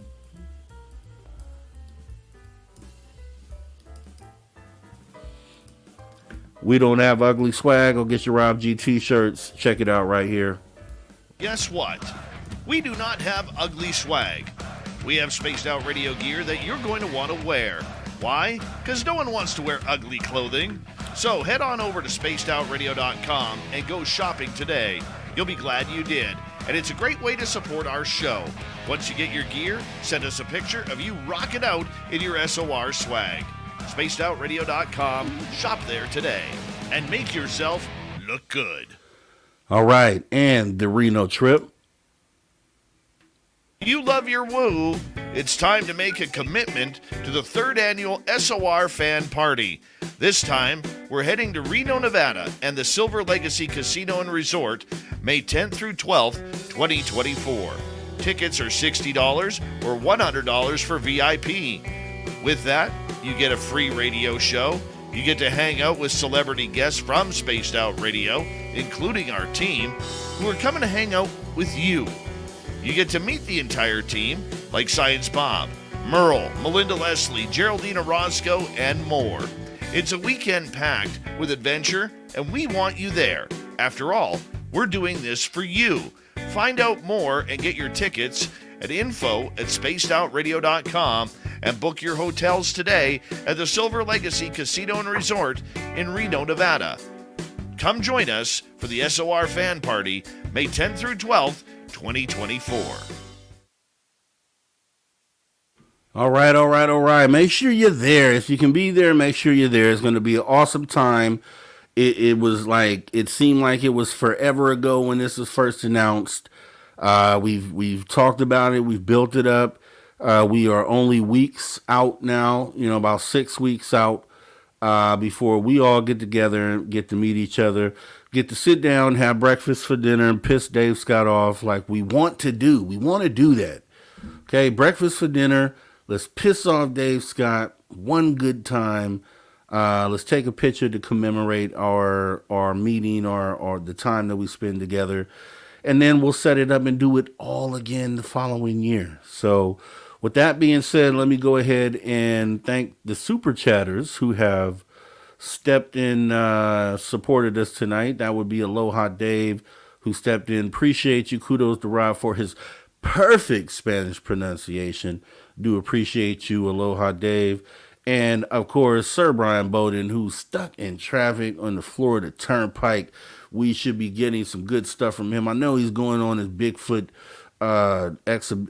We don't have ugly swag. Go get your Rob G t-shirts. Check it out right here. Guess what? We do not have ugly swag. We have spaced out radio gear that you're going to want to wear. Why? Because no one wants to wear ugly clothing. So head on over to spacedoutradio.com and go shopping today. You'll be glad you did. And it's a great way to support our show. Once you get your gear, send us a picture of you rocking out in your S.O.R. swag. spacedoutradio.com. Shop there today and make yourself look good. All right. And the Reno trip. You love your woo. It's time to make a commitment to the 3rd annual S.O.R. fan party. This time, we're heading to Reno, Nevada and the Silver Legacy Casino and Resort, May 10th through 12th, 2024. Tickets are $60 or $100 for VIP. With that, you get a free radio show. You get to hang out with celebrity guests from Spaced Out Radio, including our team, who are coming to hang out with you. You get to meet the entire team, like Science Bob, Merle, Melinda Leslie, Geraldina Roscoe, and more. It's a weekend packed with adventure, and we want you there. After all, we're doing this for you. Find out more and get your tickets at info@spacedoutradio.com and book your hotels today at the Silver Legacy Casino and Resort in Reno, Nevada. Come join us for the S.O.R. fan party, May 10th through 12th, 2024. All right. Make sure you're there. If you can be there, make sure you're there. It's going to be an awesome time. It seemed like it was forever ago when this was first announced. We've talked about it. We've built it up. We are only weeks out now, about 6 weeks out, before we all get together and get to meet each other, get to sit down, have breakfast for dinner, and piss Dave Scott off like we want to do. We want to do that. Okay, breakfast for dinner. Let's piss off Dave Scott one good time. Let's take a picture to commemorate our meeting or the time that we spend together. And then we'll set it up and do it all again the following year. So with that being said, let me go ahead and thank the super chatters who have stepped in, supported us tonight. That would be Aloha Dave, who stepped in. Appreciate you. Kudos to Rob for his perfect Spanish pronunciation. Do appreciate you, Aloha Dave. And, of course, Sir Brian Bowden, who's stuck in traffic on the Florida Turnpike. We should be getting some good stuff from him. I know he's going on his Bigfoot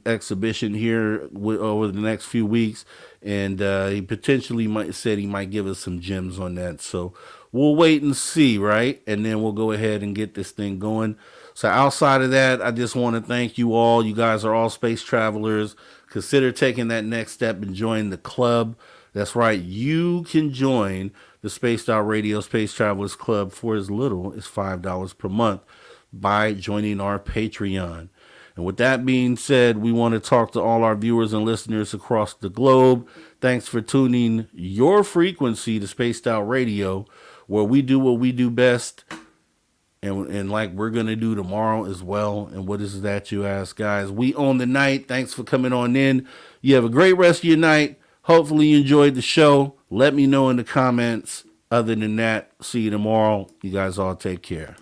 exhibition here over the next few weeks, and he potentially might give us some gems on that. So we'll wait and see, right? And then we'll go ahead and get this thing going. So outside of that, I just want to thank you all. You guys are all space travelers. Consider taking that next step and join the club. That's right. You can join the Spaced Out Radio Space Travelers Club for as little as $5 per month by joining our Patreon. And with that being said, we want to talk to all our viewers and listeners across the globe. Thanks for tuning your frequency to Spaced Out Radio, where we do what we do best, and like we're going to do tomorrow as well. And what is that, you ask, guys? We own the night. Thanks for coming on in. You have a great rest of your night. Hopefully you enjoyed the show. Let me know in the comments. Other than that, see you tomorrow. You guys all take care.